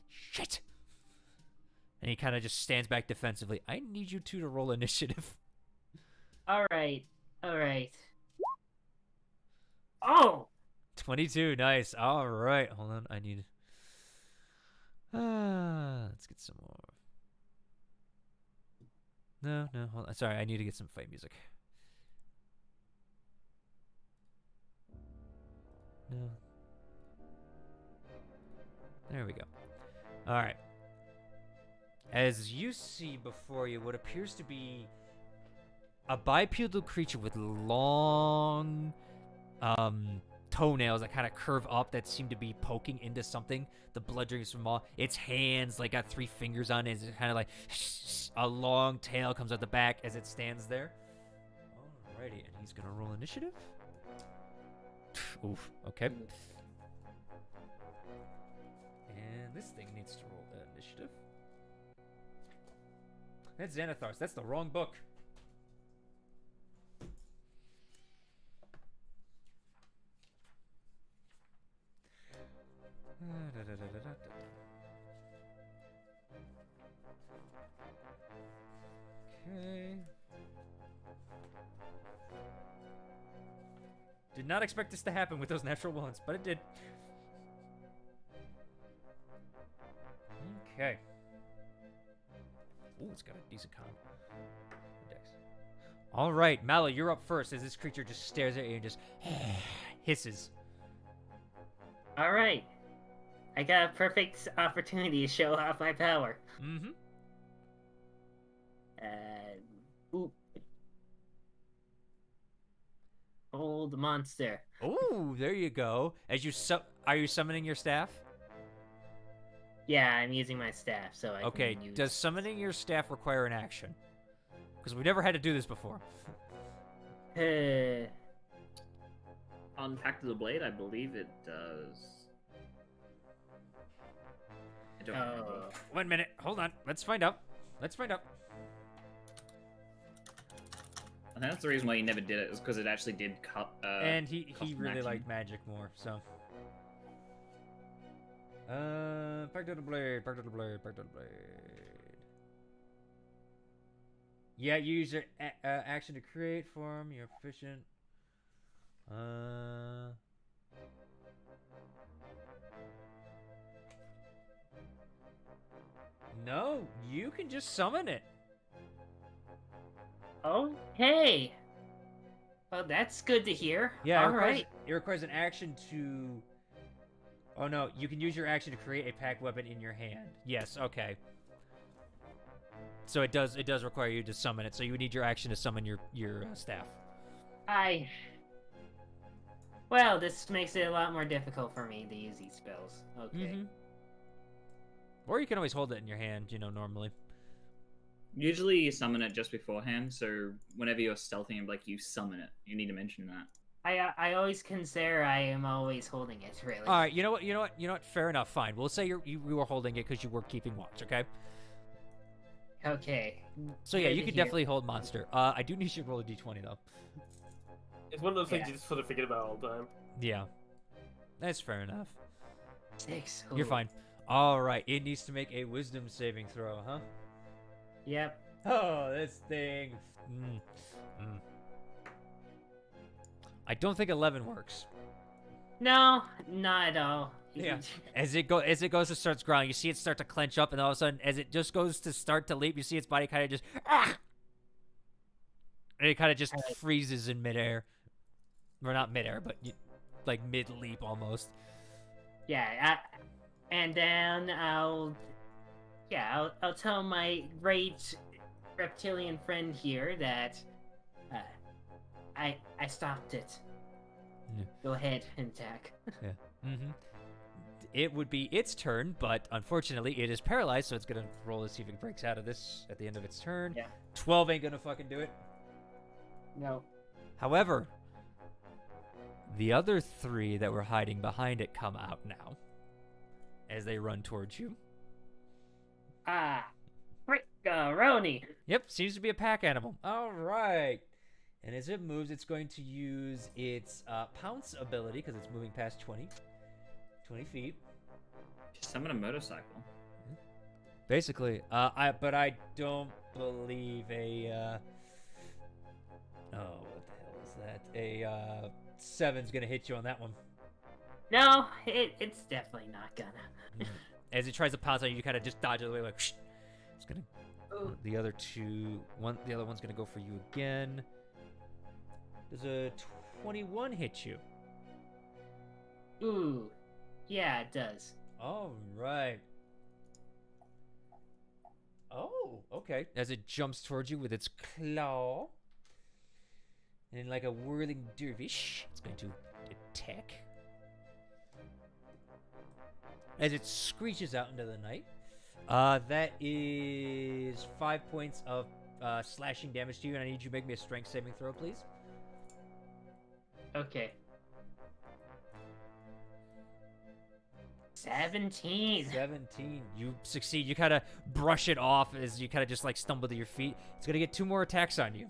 "Shit!" And he kind of just stands back defensively. I need you two to roll initiative. All right. Oh! 22, nice. All right, hold on. I need. Let's get some more. No, hold on. Sorry, I need to get some fight music. No. There we go. All right. As you see before you what appears to be a bipedal creature with long toenails that kind of curve up that seem to be poking into something. The blood drips from all. Its hands like got 3 fingers on it. It's kind of like a long tail comes out the back as it stands there. Alrighty, and he's gonna roll initiative. Oof. Okay. And this thing needs to roll initiative. That's Xanathars. That's the wrong book. Okay. Did not expect this to happen with those natural ones, but it did. Okay. Ooh, it's got a decent con. Dex. All right, Mallow, you're up first as this creature just stares at you and just hisses. All right. I got a perfect opportunity to show off my power. Mm-hmm. Oop. Old monster. Ooh, there you go. As you are you summoning your staff? Yeah, I'm using my staff, so I Okay, can use... does summoning your staff require an action? Because we've never had to do this before. On Pact of the Blade, I believe it does. I don't remember. 1 minute. Hold on. Let's find out. I think that's the reason why he never did it, is because it actually did cut. And he cost an really action. liked magic more, so. Pact of the Blade. Yeah, you use your action to create form. You're proficient. No, you can just summon it. Okay. Well, that's good to hear. Yeah, All right. it requires an action to. Oh no, you can use your action to create a packed weapon in your hand. Yes, okay. So it does require you to summon it. So you would need your action to summon your staff. Well, this makes it a lot more difficult for me to use these spells. Okay. Or you can always hold it in your hand, normally. Usually you summon it just beforehand, so whenever you're stealthing, like, you summon it. You need to mention that. I always consider I am always holding it, really. All right, you know what? Fair enough. Fine. We'll say you were holding it because you were keeping watch. Okay. Okay. So yeah, Good you to can hear. definitely hold monster. I do need you to roll a d20 though. It's one of those things Yeah. you just sort of forget about all the time. Yeah, that's fair enough. 6. You're Ooh. fine. All right, it needs to make a wisdom saving throw, huh? Yep. Oh, this thing. I don't think 11 works. No, not at all. Yeah. As it goes to starts growling, you see it start to clench up, and all of a sudden, as it just goes to start to leap, you see its body kind of just and it kind of just Alright. freezes in midair. Or not midair, but like mid leap almost. Yeah. And then I'll tell my great reptilian friend here that I stopped it. Yeah. Go ahead and attack. It would be its turn, but unfortunately, it is paralyzed, so it's gonna roll to see if it breaks out of this at the end of its turn. Yeah. 12 ain't gonna fucking do it. No. However, the other 3 that were hiding behind it come out now as they run towards you. Rickaroni. Yep, seems to be a pack animal. All right. And as it moves, it's going to use its pounce ability because it's moving past 20 feet. Just summon a motorcycle. Basically, but I don't believe a. What the hell is that? A 7's gonna hit you on that one. No, it's definitely not gonna. As it tries to pounce on you, you kind of just dodge it away, like. Shh. It's gonna. Ooh. The other one's gonna go for you again. Does a 21 hit you? Ooh. Yeah, it does. All right. Oh, okay. As it jumps towards you with its claw. And like a whirling dervish, it's going to attack. As it screeches out into the night. That is 5 points of slashing damage to you, and I need you to make me a strength saving throw, please. Okay. 17. 17. You succeed. You kind of brush it off as you kind of just like stumble to your feet. It's going to get 2 more attacks on you.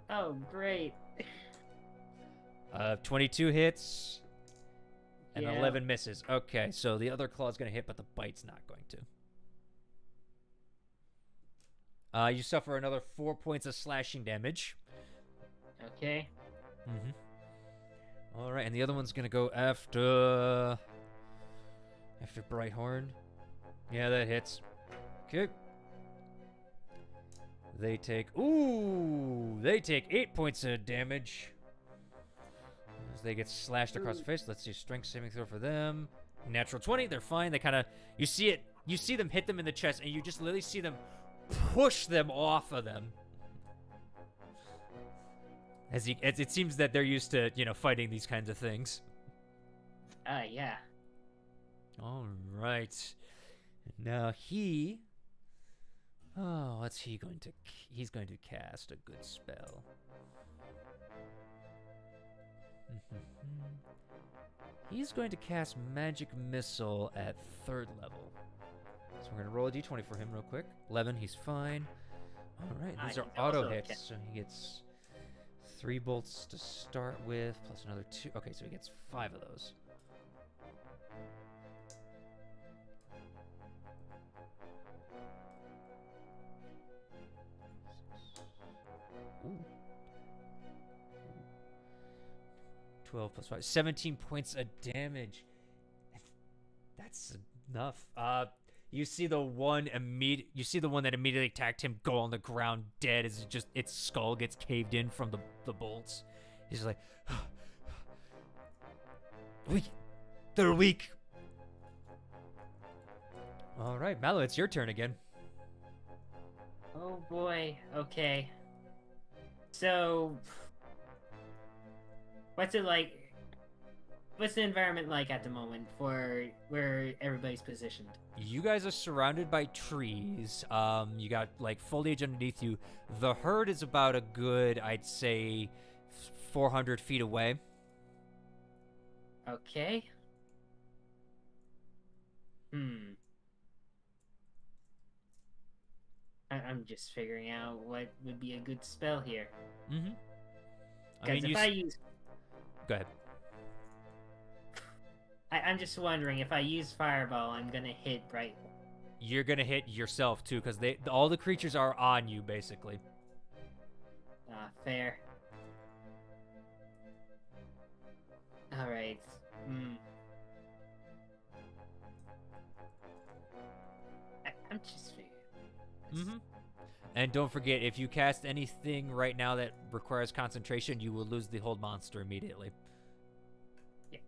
Oh, great. 22 hits. And Yeah. 11 misses. Okay, so the other claw's going to hit, but the bite's not going to. You suffer another 4 points of slashing damage. Okay. All right, and the other one's going to go after Brighthorn. Yeah, that hits. Okay. They take 8 points of damage. As they get slashed across the face. Let's see, strength saving throw for them. Natural 20, they're fine. They kind of, you see them hit them in the chest, and you just literally see them push them off of them. As it seems that they're used to, fighting these kinds of things. Yeah. All right. Now what's he going to? He's going to cast a good spell. He's going to cast Magic Missile at 3rd level. So we're going to roll a d20 for him real quick. 11, he's fine. All right, these are He's auto also hits, so he gets 3 bolts to start with, plus another 2. Okay, so he gets 5 of those. Ooh. 12 plus 5. 17 points of damage. That's enough. You see the one that immediately attacked him go on the ground dead as its skull gets caved in from the bolts. He's like, weak. They're weak. All right, Mallow, it's your turn again. Oh boy. Okay. So, What's it like? What's the environment like at the moment for where everybody's positioned? You guys are surrounded by trees. You got like foliage underneath you. The herd is about a good, I'd say, 400 feet away. Okay. I'm just figuring out what would be a good spell here. Mm-hmm. Because if I use... Go ahead. I'm just wondering, if I use Fireball, I'm gonna hit Bright. You're gonna hit yourself too, because all the creatures are on you, basically. Fair. Alright. I'm just figuring. Mm-hmm. And don't forget, if you cast anything right now that requires concentration, you will lose the hold monster immediately. Yeah.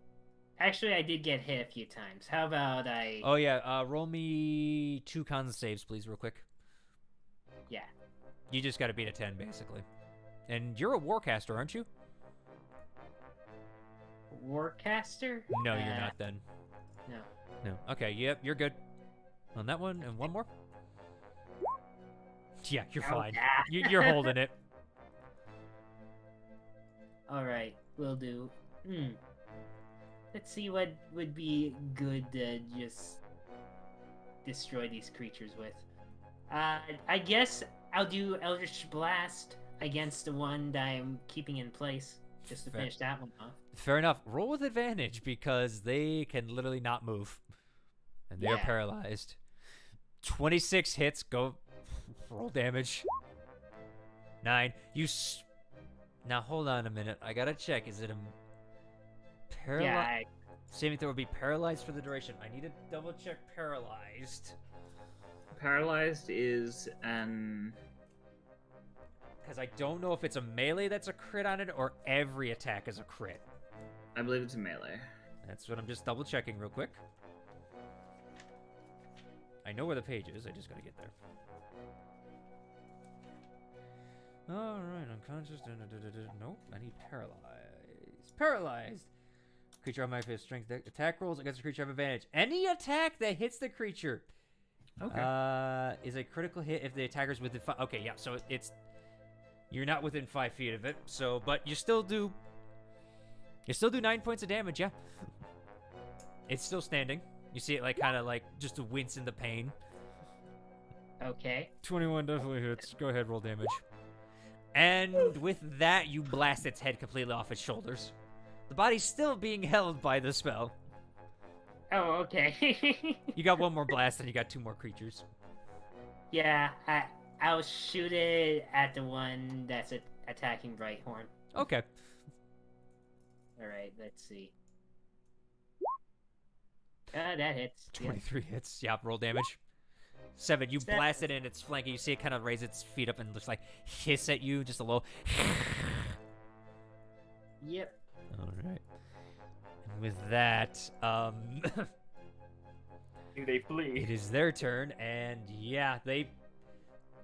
Actually, I did get hit a few times. How about I... Oh, yeah. Roll me 2 con saves, please, real quick. Yeah. You just gotta beat a 10, basically. And you're a warcaster, aren't you? Warcaster? No, you're not then. No. No. Okay, yep, you're good. On that one, and one more. Yeah, you're fine. You're holding it. Alright, will do. Let's see what would be good to just destroy these creatures with. I guess I'll do Eldritch Blast against the one that I'm keeping in place, just to finish that one off. Fair enough. Roll with advantage, because they can literally not move. And they are paralyzed. 26 hits, go... Roll damage. 9. Now hold on a minute. I gotta check. Is it a paralyzed? Yeah. Saving throw would be paralyzed for the duration. I need to double check paralyzed. Paralyzed is an... Because I don't know if it's a melee that's a crit on it or every attack is a crit. I believe it's a melee. That's what I'm just double checking real quick. I know where the page is. I just gotta get there. Alright, unconscious. Nope, I need paralyzed. Paralyzed! Creature on my face strength. Attack rolls against the creature have advantage. Any attack that hits the creature is a critical hit if the attacker's within 5. Okay, yeah, so it's... You're not within 5 feet of it, so... But you still do... You still do 9 points of damage, yeah. It's still standing. You see it, like, kind of, like, just a wince in the pain. Okay. 21 definitely hits. Go ahead, roll damage. And with that, you blast its head completely off its shoulders. The body's still being held by the spell. Oh, okay. You got one more blast, and you got 2 more creatures. Yeah, I'll shoot it at the one that's attacking Brighthorn. Okay. Alright, let's see. That hits. 23 hits. Yeah, roll damage. 7. You blast it in its flank, and you see it kind of raise its feet up and just like hiss at you, just a low. Yep. Alright. And with that, Do they flee? it is their turn, and yeah, they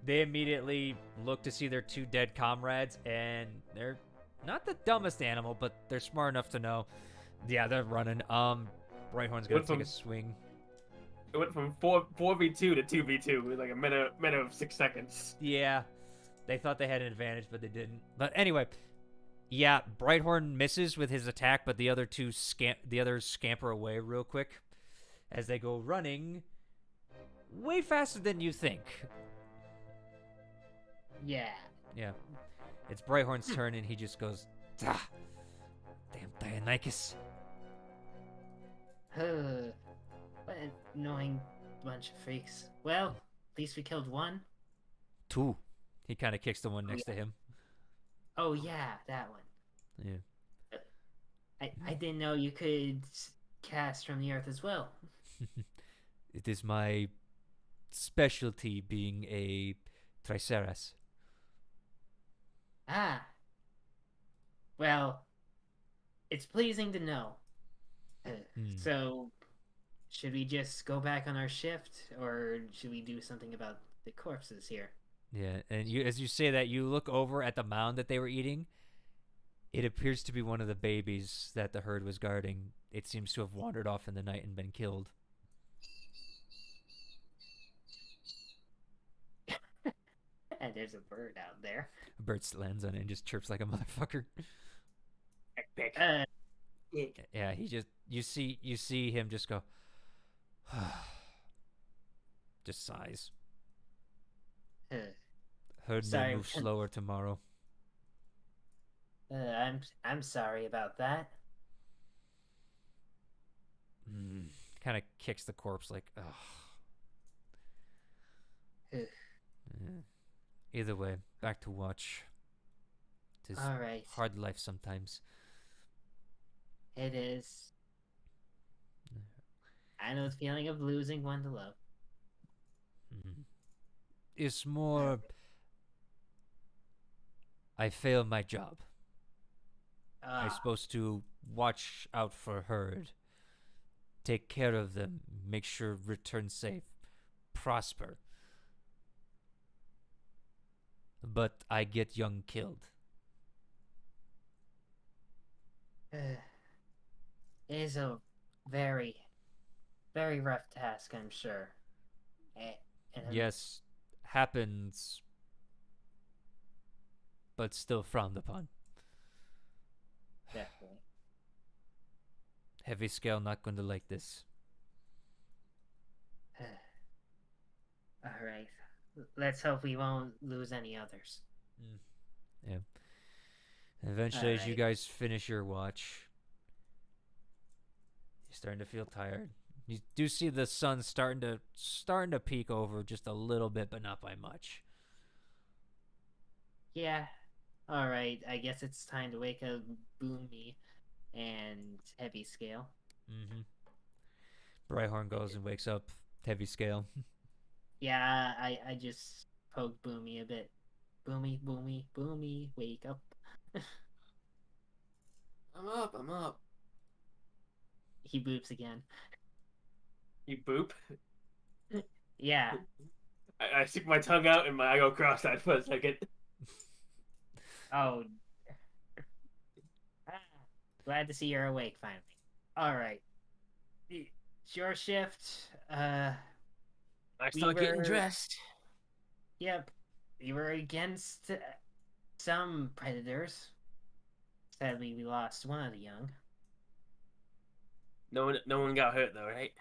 immediately look to see their 2 dead comrades, and they're not the dumbest animal, but they're smart enough to know. Yeah, they're running. Brighthorn's gonna take a swing. It went from 4v2 to 2v2 with like a minute of 6 seconds. Yeah, they thought they had an advantage, but they didn't. But anyway, yeah, Brighthorn misses with his attack, but the others scamper away real quick as they go running way faster than you think. Yeah. Yeah, it's Brighthorn's turn, and he just goes, "Ah, damn Dionychus." What an annoying bunch of freaks. Well, at least we killed one. 2. He kind of kicks the one next to him. Oh yeah, that one. Yeah. I didn't know you could cast from the earth as well. It is my specialty, being a Triceras. Ah. Well, it's pleasing to know. So, should we just go back on our shift, or should we do something about the corpses here? Yeah, and as you say that, you look over at the mound that they were eating, It appears to be one of the babies that the herd was guarding. It seems to have wandered off in the night and been killed. And there's a bird out there. A bird lands on it and just chirps like a motherfucker. Uh, Yeah, he just you see him just go just sighs. uh, Herd may Sorry, move slower tomorrow. I'm sorry about that. Kind of kicks the corpse like, ugh. Ugh. Yeah. Either way, back to watch. Tis All right, hard life sometimes. it is. I know the feeling of losing one to love. It's more I fail my job. I'm supposed to watch out for herd, take care of them, make sure return safe, prosper. But I get young killed. It is a very, very rough task, I'm sure. And Yes, happens, but still frowned upon. definitely. Heavy scale not going to like this. All right. Let's hope we won't lose any others. Yeah. Eventually, as you Alright. guys finish your watch, you're starting to feel tired. You do see the sun starting to peek over just a little bit, but not by much. Yeah. All right. I guess it's time to wake up Boomy and Heavy Scale. Mm-hmm. Brighthorn goes and wakes up Heavy Scale. Yeah, I just poked Boomy a bit. Boomy, Boomy, Boomy, wake up. I'm up. I'm up. He boops again. You boop. Yeah. I stick my tongue out and I go cross-eyed for a second. Oh. Ah, glad to see you're awake finally. All right. It's your shift. I We start getting were- dressed. Yep. We were against some predators. Sadly, we lost one of the young. No one got hurt though, right?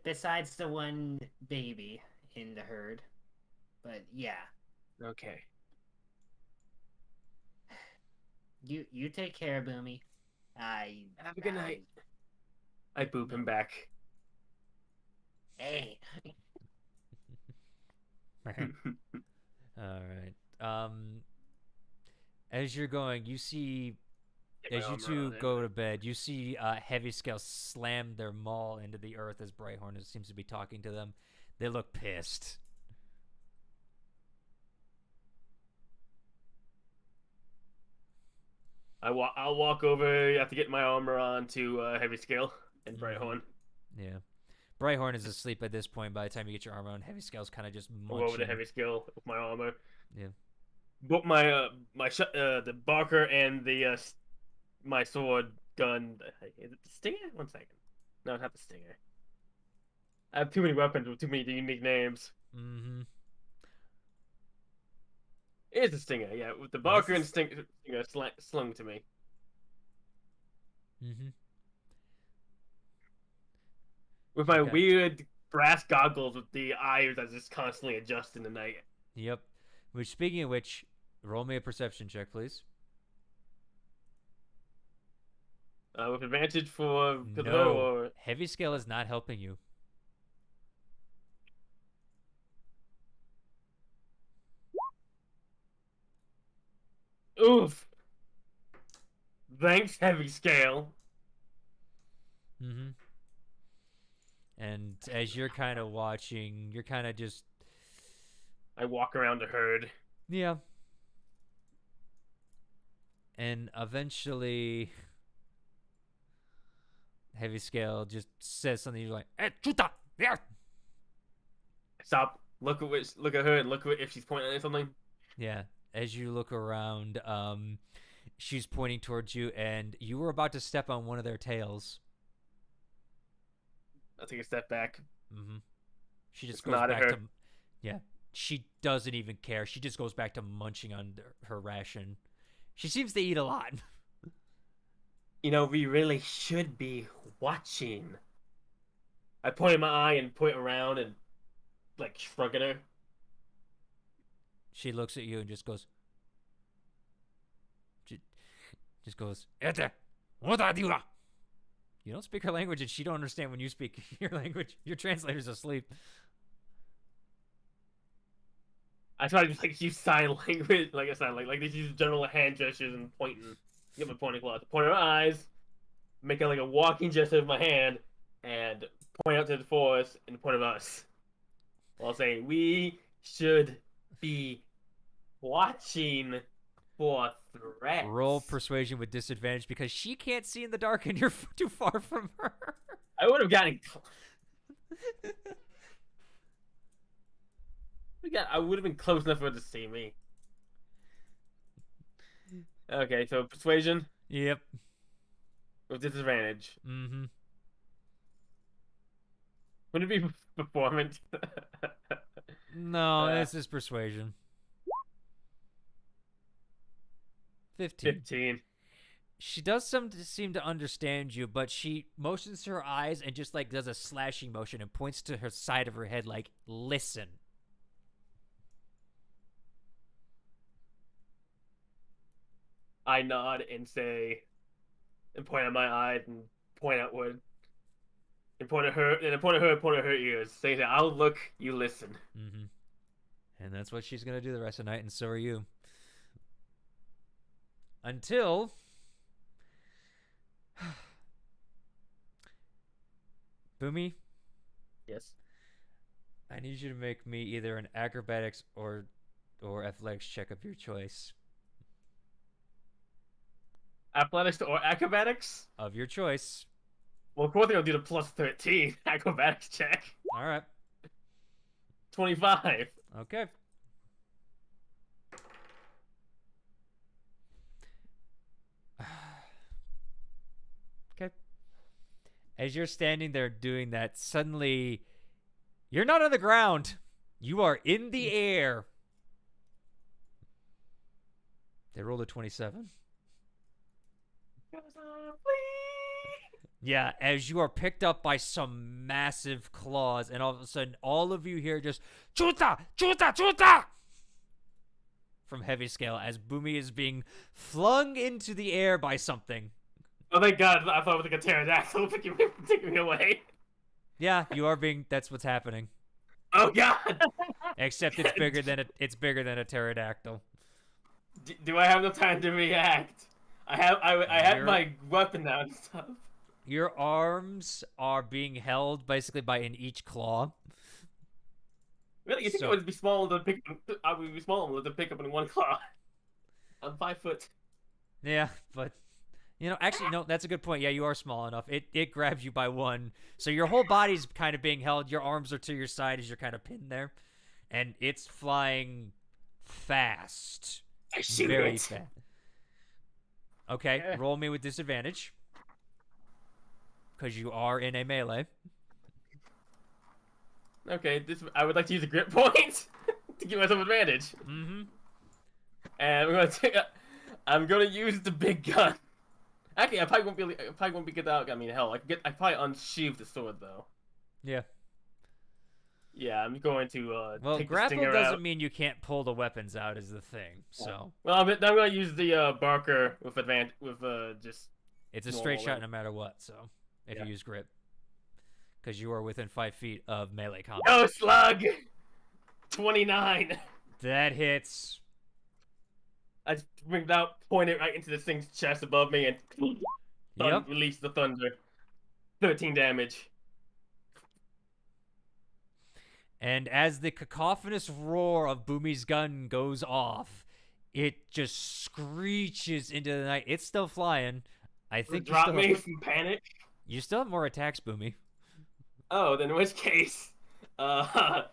Besides the one baby in the herd. But yeah. Okay. You take care, Boomy. Have a good night. I boop him back. Hey. All right. As you're going, you see, as you two go to bed, you see Heavy Scale slam their maul into the earth as Brighthorn seems to be talking to them. They look pissed. I'll walk over. You have to get my armor on to Heavy Scale and Brighthorn. Yeah. Brighthorn is asleep at this point. By the time you get your armor on, Heavy Scale's kind of just I'll munching. go over to Heavy Scale with my armor. Yeah. But my the barker and the my sword gun. Is it the stinger? 1 second. No, it's not the stinger. I have too many weapons with too many unique names. Mm-hmm. It is the stinger, yeah. With the barker and stinger slung to me. Mm-hmm. With my Okay. weird brass goggles with the eyes that just constantly adjust in the night. Yep. Which, speaking of which, roll me a perception check, please. With advantage for her No. or Heavy Scale is not helping you. oof. Thanks, Heavy Scale. Mm-hmm. And as you're kind of watching, you're kind of just... I walk around the herd. Yeah. And eventually... Heavy Scale just says something. You're like, "Hey, chuta! Yeah!" Stop. Look at her and look at if she's pointing at something. Yeah. As you look around, she's pointing towards you, and you were about to step on one of their tails. I'll take a step back. Mm-hmm. She just Just goes nod at back her. to, yeah. She doesn't even care. She just goes back to munching on her ration. She seems to eat a lot. You know, we really should be watching. I point at my eye and point around and like shrug at her. She looks at you and just goes. Just goes. "Ete, what are you?" You don't speak her language, and she don't understand when you speak your language. Your translator's asleep. I try to just like use sign language, like I said, like these use general hand gestures and pointing. Get my pointing claws. Point at my eyes, make like a walking gesture with my hand, and point out to the forest and point at us. While saying we should be watching for threats. Roll persuasion with disadvantage because she can't see in the dark, and you're too far from her. I would have gotten. I would have been close enough for her to see me. Okay, so persuasion Yep. with disadvantage. Mm-hmm. Wouldn't it be performance? No, this is persuasion. 15. 15. She does seem to understand you, but she motions to her eyes and just like does a slashing motion and points to her side of her head like, listen. I nod and say, and point at my eyes and point outward. And point at her, and then point at her ears. Say that I'll look, you listen. Mm-hmm. And that's what she's gonna do the rest of the night, and so are you. Until Boomy, Yes. I need you to make me either an acrobatics or athletics check of your choice. Athletics or acrobatics? Of your choice. Well, of course I'll do the plus 13 acrobatics check. All right. 25. Okay. Okay. As you're standing there doing that, suddenly you're not on the ground. You are in the air. They rolled a 27. Yeah, as you are picked up by some massive claws, and all of a sudden, all of you hear just chuta, chuta, chuta from heavy scale as Boomy is being flung into the air by something. Oh, thank God. I thought it was like a pterodactyl taking me away. Yeah, you are being. That's what's happening. Oh, God. Except it's bigger than a pterodactyl. Do I have no time to react? I have my weapon now and stuff. Your arms are being held basically by in each claw. Really, you think it would be small to pick? I would be small to pick up in one claw. I'm 5 foot. Yeah, but actually, no, that's a good point. Yeah, you are small enough. It grabs you by one, so your whole body's kind of being held. Your arms are to your side as you're kind of pinned there, and it's flying fast, I shoot very it. fast. Okay, roll me with disadvantage because you are in a melee. Okay, I would like to use a grip point to give myself advantage. Mm-hmm. And I'm gonna use the big gun. Actually, I probably won't be get out. I mean, hell, I probably unsheathe the sword though. Yeah. Yeah, I'm going to Well, take the grapple stinger doesn't out. mean you can't pull the weapons out, is the thing. So Well, I'm gonna use the Barker with advantage with just. it's a straight normal shot then. no matter what. So if Yeah. you use grip, because you are within 5 feet of melee combat. No slug. 29. That hits. I just bring it out, point it right into this thing's chest above me, and Yep. release the thunder. 13 damage. And as the cacophonous roar of Boomy's gun goes off, it just screeches into the night. It's still flying. I think Drop me from panic. You still have more attacks, Boomy. Oh, then in which case, I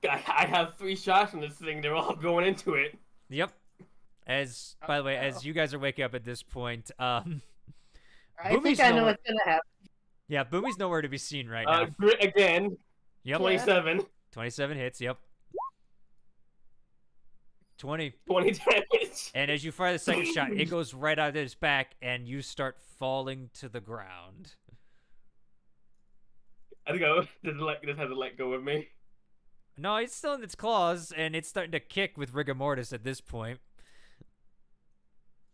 have 3 shots from this thing. They're all going into it. Yep. By the way, as you guys are waking up at this point, I Boomy's think I know nowhere- what's gonna happen. yeah, Boomy's nowhere to be seen right now. Grit again. Yep, 27. 27 hits. Yep. 20. 20 damage. And as you fire the second shot, it goes right out of his back, and you start falling to the ground. I think I just had to let go of me. No, it's still in its claws, and it's starting to kick with rigor mortis at this point.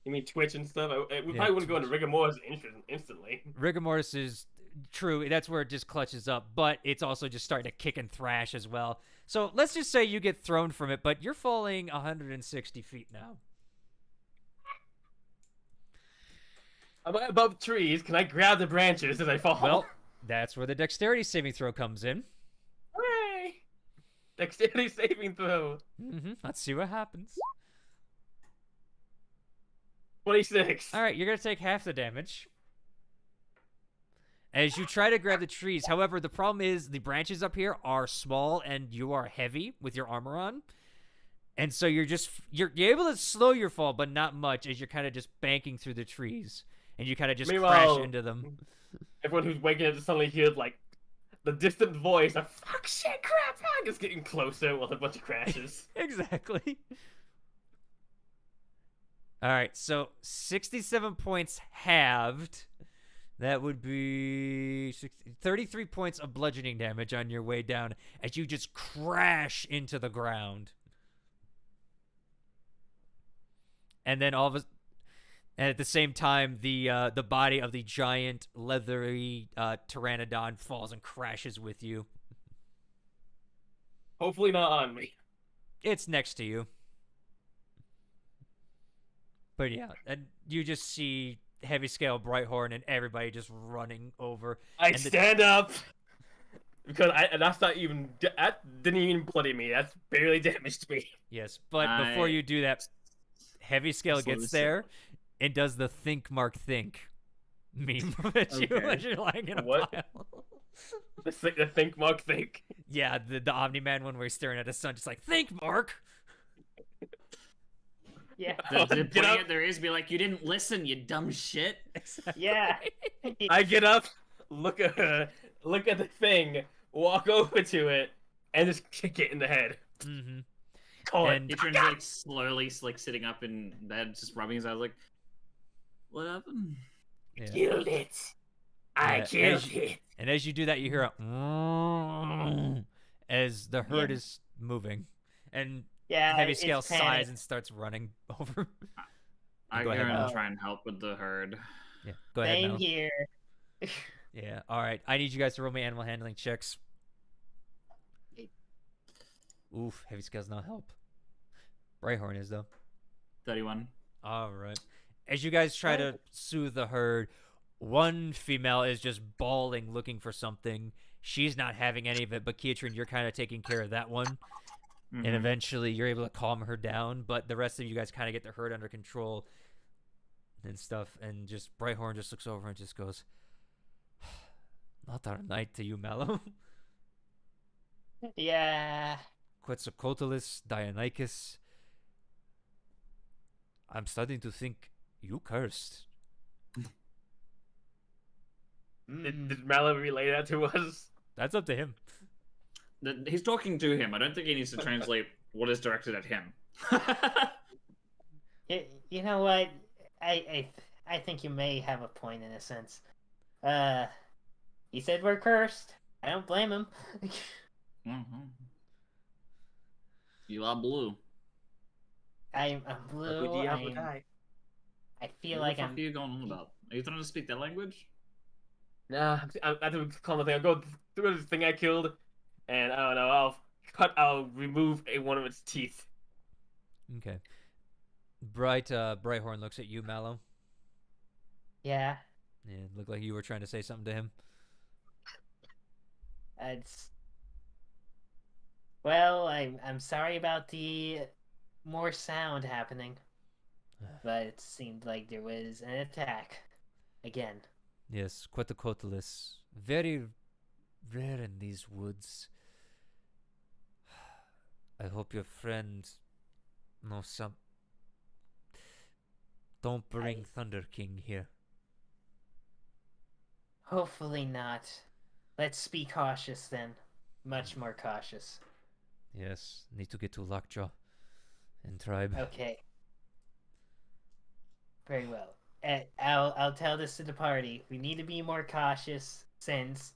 You mean Twitch and stuff? We Yeah, probably wouldn't go into rigor mortis instantly. Rigor mortis is true. That's where it just clutches up, but it's also just starting to kick and thrash as well. So let's just say you get thrown from it, but you're falling 160 feet now. I'm above trees. Can I grab the branches as I fall? Well, that's where the dexterity saving throw comes in. Hooray! Dexterity saving throw. Let's see what happens. 26. All right, you're going to take half the damage. As you try to grab the trees. However, the problem is the branches up here are small and you are heavy with your armor on. And so you're able to slow your fall, but not much, as you're kind of just banking through the trees. And you kind of just crash into them. Everyone who's waking up to suddenly hear, like, the distant voice of, fuck, shit, crap, fuck, is getting closer with a bunch of crashes. Exactly. All right, so 67 points halved. That would be 33 points of bludgeoning damage on your way down as you just crash into the ground. And then and at the same time, the body of the giant leathery pteranodon falls and crashes with you. Hopefully not on me. It's next to you. But yeah, and you just see Heavy Scale, Brighthorn, and everybody just running over. I stand up because that's not even that didn't even bloody me. That's barely damaged me. Yes, but before you do that, Heavy Scale gets there and does the think Mark think meme at you as you're lying in a pile. The think Mark think. Yeah, the Omni-Man one where he's staring at his son, just like, think Mark. Yeah. The point at their ears be like, you didn't listen, you dumb shit. Yeah. I get up, look at the thing, walk over to it, and just kick it in the head. Mm-hmm. And he turns like slowly, like sitting up in bed, just rubbing his eyes, like, "What happened?" Yeah. Killed it. I killed it. And as you do that, you hear a as the herd is moving, and Heavy Scale sighs and starts running over. I go ahead and try and help with the herd. Yeah, go ahead. Same here. Yeah, all right. I need you guys to roll me animal handling checks. Oof, Heavy Scale's not help. Brighthorn is, though. 31. All right. As you guys try to soothe the herd, one female is just bawling, looking for something. She's not having any of it, but Keatrin, you're kind of taking care of that one. Mm-hmm. And eventually you're able to calm her down, but the rest of you guys kind of get the herd under control and stuff. And just Brighthorn just looks over and just goes, "Not our night to you, Mallow." Yeah. Quetzalcoatlus, Dionychus. I'm starting to think you cursed. Did Mallow relay that to us? That's up to him. He's talking to him. I don't think he needs to translate what is directed at him. You know what? I think you may have a point in a sense. He said we're cursed. I don't blame him. Mm-hmm. You are blue. I'm blue. I feel like What are you going on about? Are you trying to speak that language? Nah, I have to calm the thing. I'll go through this thing I killed, and I don't know. I'll remove one of its teeth. Okay. Brighthorn looks at you, Mallow. Yeah. Yeah, it looked like you were trying to say something to him. Well, I'm sorry about the more sound happening, but it seemed like there was an attack again. Yes, Quetzalcoatlus. Very rare in these woods. I hope your friend knows some. Don't bring Thunder King here. Hopefully not. Let's be cautious then. Much more cautious. Yes, need to get to Lockjaw and Tribe. Okay. Very well. I'll tell this to the party. We need to be more cautious since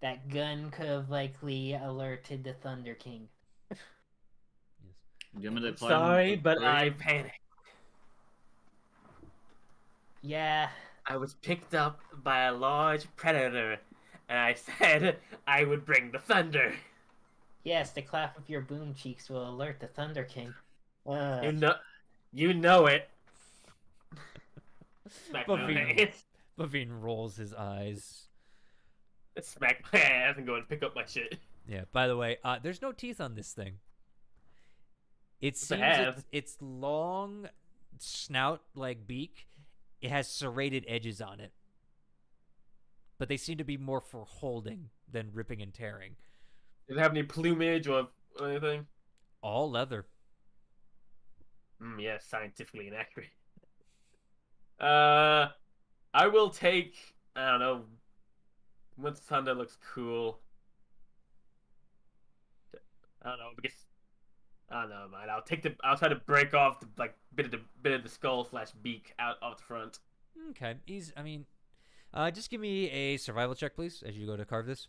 that gun could have likely alerted the Thunder King. Yes. You want me to apply Sorry, some but I persuasion? panicked. Yeah. I was picked up by a large predator, and I said I would bring the thunder. Yes, the clap of your boom cheeks will alert the Thunder King. You know it. Smack my Bavine. ass. Bavine rolls his eyes. Smack my ass and go and pick up my shit. Yeah, by the way, there's no teeth on this thing. It seems have? its long snout like beak, it has serrated edges on it. But they seem to be more for holding than ripping and tearing. Does it have any plumage or anything? All leather. Yeah, scientifically inaccurate. I will take, I don't know, what thunder looks cool. I don't know, because I don't know, man. I'll try to break off the bit of the skull / beak out of the front. Okay, just give me a survival check, please, as you go to carve this.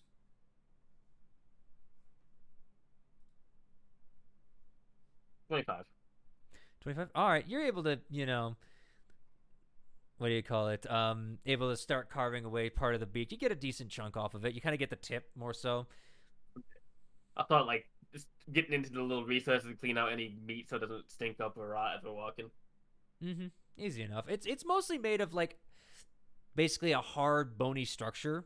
25. 25. All right, you're able to, what do you call it? Able to start carving away part of the beak. You get a decent chunk off of it. You kind of get the tip more so. I thought just getting into the little recesses to clean out any meat so it doesn't stink up or rot as we're walking. Mm-hmm. Easy enough. It's mostly made of basically a hard bony structure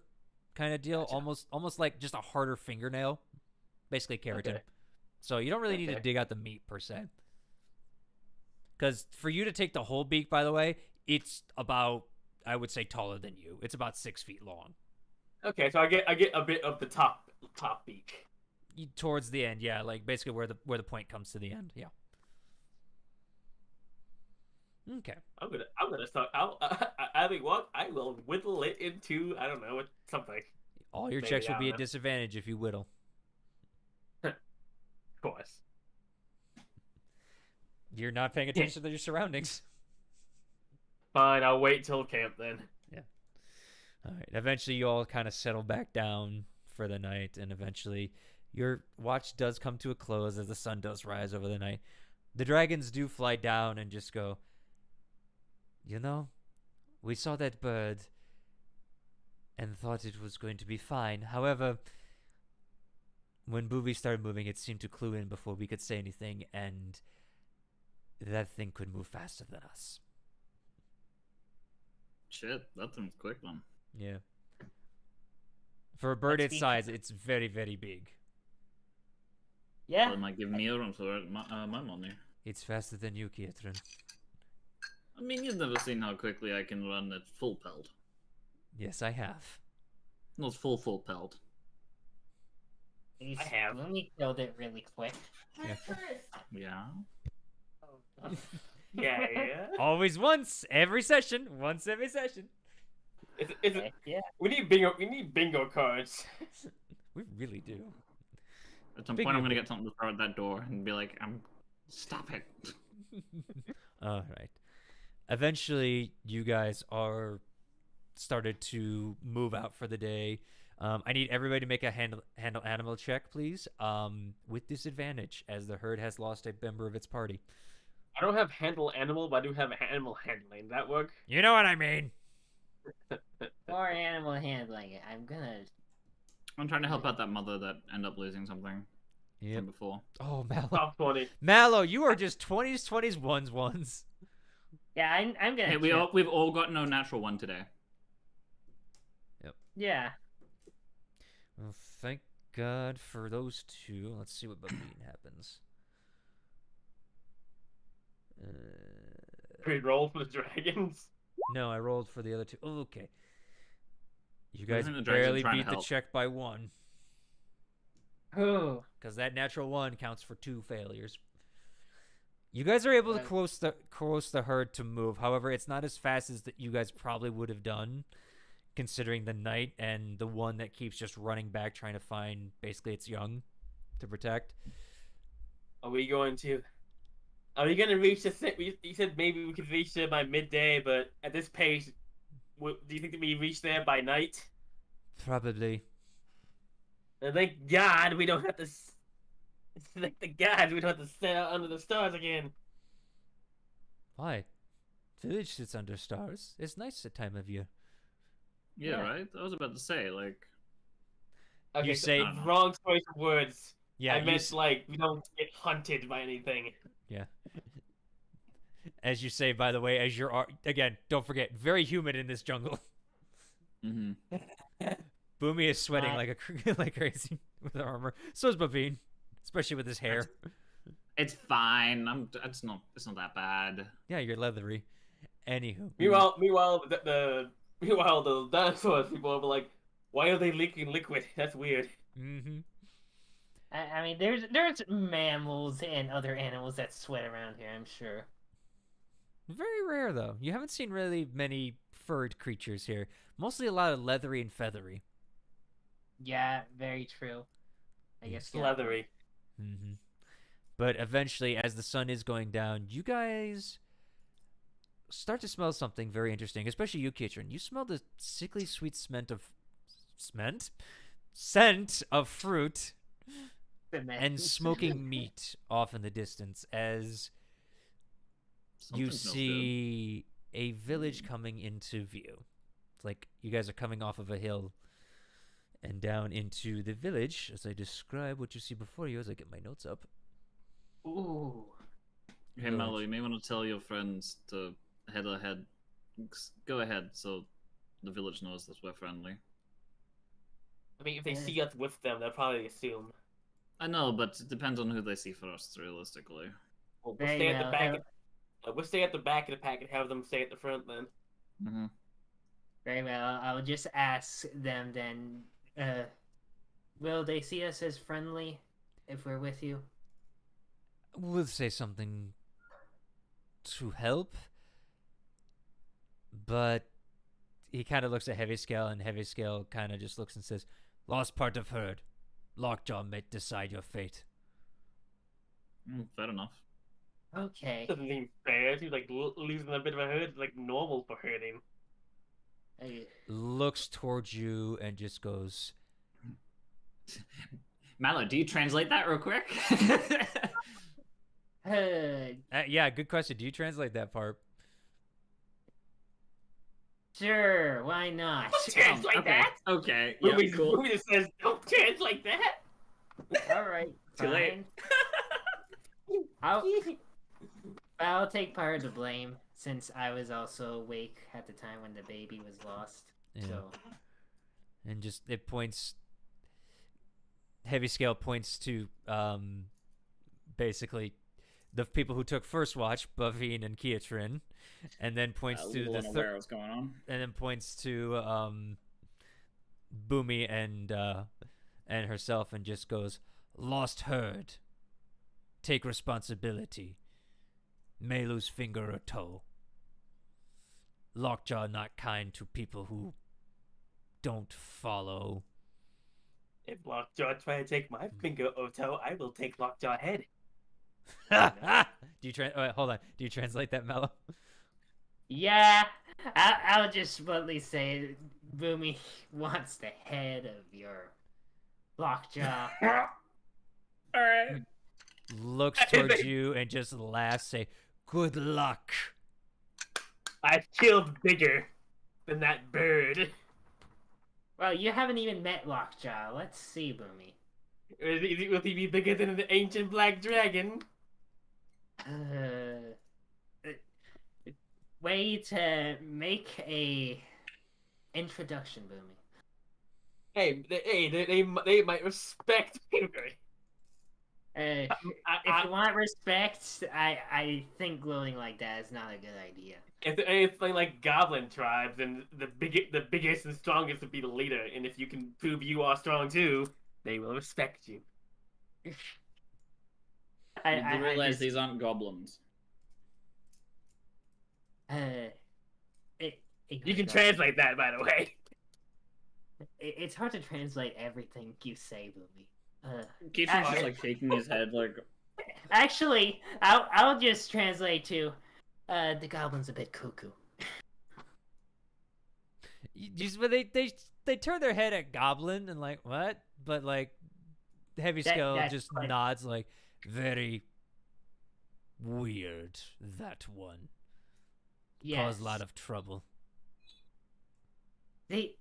kind of deal. Gotcha. Almost like just a harder fingernail. Basically keratin. Okay. So you don't really need to dig out the meat per se. Because for you to take the whole beak, by the way, it's about, I would say, taller than you. It's about 6 feet long. Okay, so I get a bit of the top beak. Towards the end, yeah, basically where the point comes to the end, yeah. Okay. I'm gonna start. I think what I will whittle it into, I don't know, something. All your Maybe, checks will I be don't at know. disadvantage if you whittle. Of course. You're not paying attention to your surroundings. Fine, I'll wait till camp then. All right. Eventually, you all kind of settle back down for the night, and eventually, your watch does come to a close as the sun does rise over the night. The dragons do fly down and just go, we saw that bird and thought it was going to be fine. However, when Booby started moving, it seemed to clue in before we could say anything, and that thing could move faster than us. Shit, that thing's quick one. Yeah. For a bird Let's its be- size, it's very, very big. Yeah. That might give me a room to earn my money. It's faster than you, Kietran. I mean, you've never seen how quickly I can run at full pelt. Yes, I have. Not full pelt. You I have. only killed it really quick. Yeah. Yeah. Always once every session. Once every session. It's Yeah. We need bingo cards. We really do. At some Big point, I'm number. gonna get something to throw at that door and be like, stop it. All right. Eventually, you guys are started to move out for the day. I need everybody to make a handle animal check, please. With disadvantage, as the herd has lost a member of its party. I don't have handle animal, but I do have animal handling. That work? You know what I mean. Or animal handling it. I'm trying to help out that mother that ended up losing something Yep. from before. Oh, Mallow. Top 20. Mallow, you are just 20s, 1s. Yeah, I'm gonna. Hey, we've all got no natural one today. Yeah. Well, thank God for those two. Let's see what Bavine happens. Great roll for the dragons. No, I rolled for the other two. Oh, okay. You I guys think the dragons are barely trying to beat the help. check by one. Oh. Because that natural one counts for 2 failures. You guys are able to Right. coerce the herd to move. However, it's not as fast as that you guys probably would have done, considering the knight and the one that keeps just running back trying to find basically its young to protect. Are we going to? Are we gonna reach the? You said maybe we could reach there by midday, but at this pace, do you think that we reach there by night? Probably. And thank God we don't have to. Thank the gods we don't have to set out under the stars again. Why? Village sits under stars. It's nice at time of year. Yeah, Yeah. right. I was about to say like. Okay, You so say- wrong choice of words. Yeah, I you meant like we don't get hunted by anything. yeah. As you say, by the way, as you're again, don't forget, very humid in this jungle. Mm-hmm. Boomy is sweating What? like crazy with her armor. So is Bavine, especially with his hair. It's fine. It's not that bad. Yeah, you're leathery. Anywho, Meanwhile, the dinosaurs people will be like, why are they leaking liquid? That's weird. mm-hmm. I mean, there's mammals and other animals that sweat around here. I'm sure. Very rare though. You haven't seen really many furred creatures here. Mostly a lot of leathery and feathery. Yeah, very true. I guess. It's leathery. Mm-hmm. But eventually, as the sun is going down, you guys start to smell something very interesting, especially you, Kitrin. You smell the sickly sweet scent of fruit and smoking meat off in the distance as Something you smells see a village coming into view. It's like you guys are coming off of a hill and down into the village as I describe what you see before you as I get my notes up. Ooh. good. Hey, Mallow, you may want to tell your friends to head ahead. Go ahead, so the village knows that we're friendly. I mean, if they see us with them, they'll probably assume. I know, but it depends on who they see first, realistically. Well, we'll Very stay at the well. back. We'll stay at the back of the pack and have them stay at the front then. Mm-hmm. Very well. I'll just ask them then. Will they see us as friendly if we're with you? We'll say something to help, but he kind of looks at Heavy Scale, and Heavy Scale kind of just looks and says, "Lost part of herd. Lockjaw may decide your fate." Fair enough. Okay. Doesn't seem fair. He's like losing a bit of a herd. It's like normal for herding. Looks towards you and just goes, Mallow, do you translate that real quick? yeah, good question. Do you translate that part? Sure, why not? Translate okay. that? Okay. Yeah, Movie, cool. movie just says, don't translate that. All right, Too late. fine. I'll take part of the blame since I was also awake at the time when the baby was lost. Yeah. So And just it points. Heavy Scale points to basically the people who took first watch, Bavine and Kiatrin, and then points to the third. What's going on? And then points to Boomy and herself, and just goes, "Lost herd. Take responsibility. May lose finger or toe. Lockjaw not kind to people who don't follow." If Lockjaw try to take my finger or toe, I will take Lockjaw head. Do you hold on? Do you translate that, Mello? yeah, I'll just bluntly say, Boomy wants the head of your lockjaw. All right. Looks towards you and just laughs. Say, "Good luck." I've killed bigger than that bird. Well, you haven't even met Lockjaw. Let's see, Boomy. Will he be bigger than the ancient black dragon? Way to make a introduction, Boomy. They might respect me. If you want respect, I think gloating like that is not a good idea. If they're anything like goblin tribes, then the biggest and strongest would be the leader, and if you can prove you are strong too, they will respect you. You do realize just, these aren't goblins. it, You can translate that, by the way. It's hard to translate everything you say, Boomy. Keaton's just like shaking his head, like. Actually, I'll just translate to, the goblin's a bit cuckoo. But they turn their head at Goblin and like what? But like Heavy Skull that's just funny. nods like very weird. That one Yes. caused a lot of trouble. She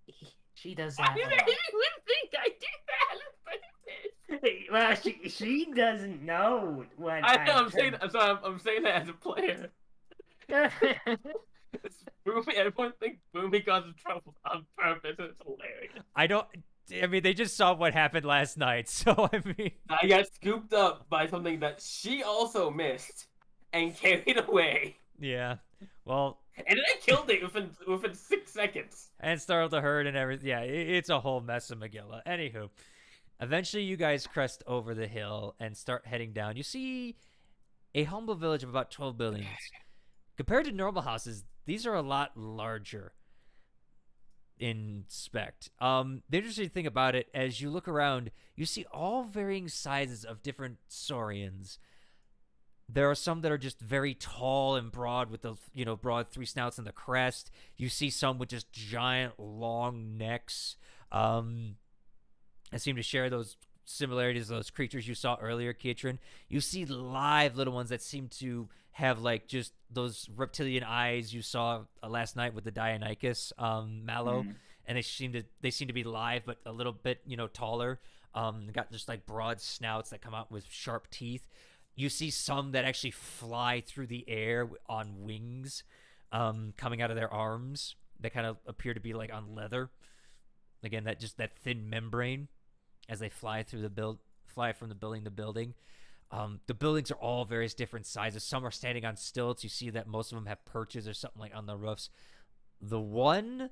does I that. didn't A lot. even think I did that. Well, she doesn't know what I know. I'm saying that as a player. It's Boomy. Everyone thinks Boomy causes trouble on purpose. It's hilarious. I mean, they just saw what happened last night, so I mean. I got scooped up by something that she also missed and carried away. Yeah. Well. And then I killed it within 6 seconds. And startled the herd and everything. Yeah, it's a whole mess of Megillah. Anywho, eventually you guys crest over the hill and start heading down. You see a humble village of about 12 buildings. Compared to normal houses, these are a lot larger in spec. The interesting thing about it, as you look around, you see all varying sizes of different saurians. There are some that are just very tall and broad with the, broad 3 snouts and the crest. You see some with just giant long necks. I seem to share those similarities of those creatures you saw earlier, Kietran. You see live little ones that seem to have like just those reptilian eyes you saw last night with the Dionychus mallow, and they seem to be live but a little bit taller. Got just like broad snouts that come out with sharp teeth. You see some that actually fly through the air on wings, coming out of their arms. That kind of appear to be like on leather. Again, that thin membrane as they fly from the building to building. The buildings are all various different sizes. Some are standing on stilts. You see that most of them have perches or something like on the roofs. The one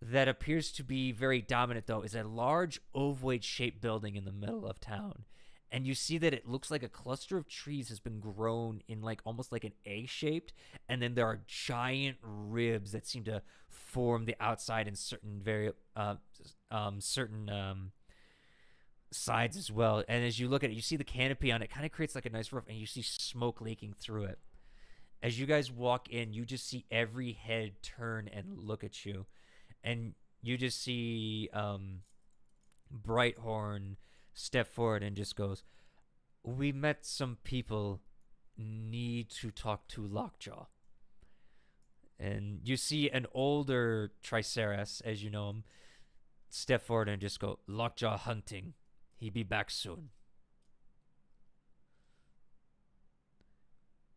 that appears to be very dominant, though, is a large ovoid-shaped building in the middle of town. And you see that it looks like a cluster of trees has been grown in like almost like an egg-shaped, and then there are giant ribs that seem to form the outside in certain sides as well. And as you look at it, you see the canopy on it kind of creates like a nice roof, and you see smoke leaking through it. As you guys walk in, you just see every head turn and look at you, and you just see Brighthorn step forward and just goes, "We met some people, need to talk to Lockjaw." And you see an older Triceras, as you know him, step forward and just go, "Lockjaw hunting. He be back soon."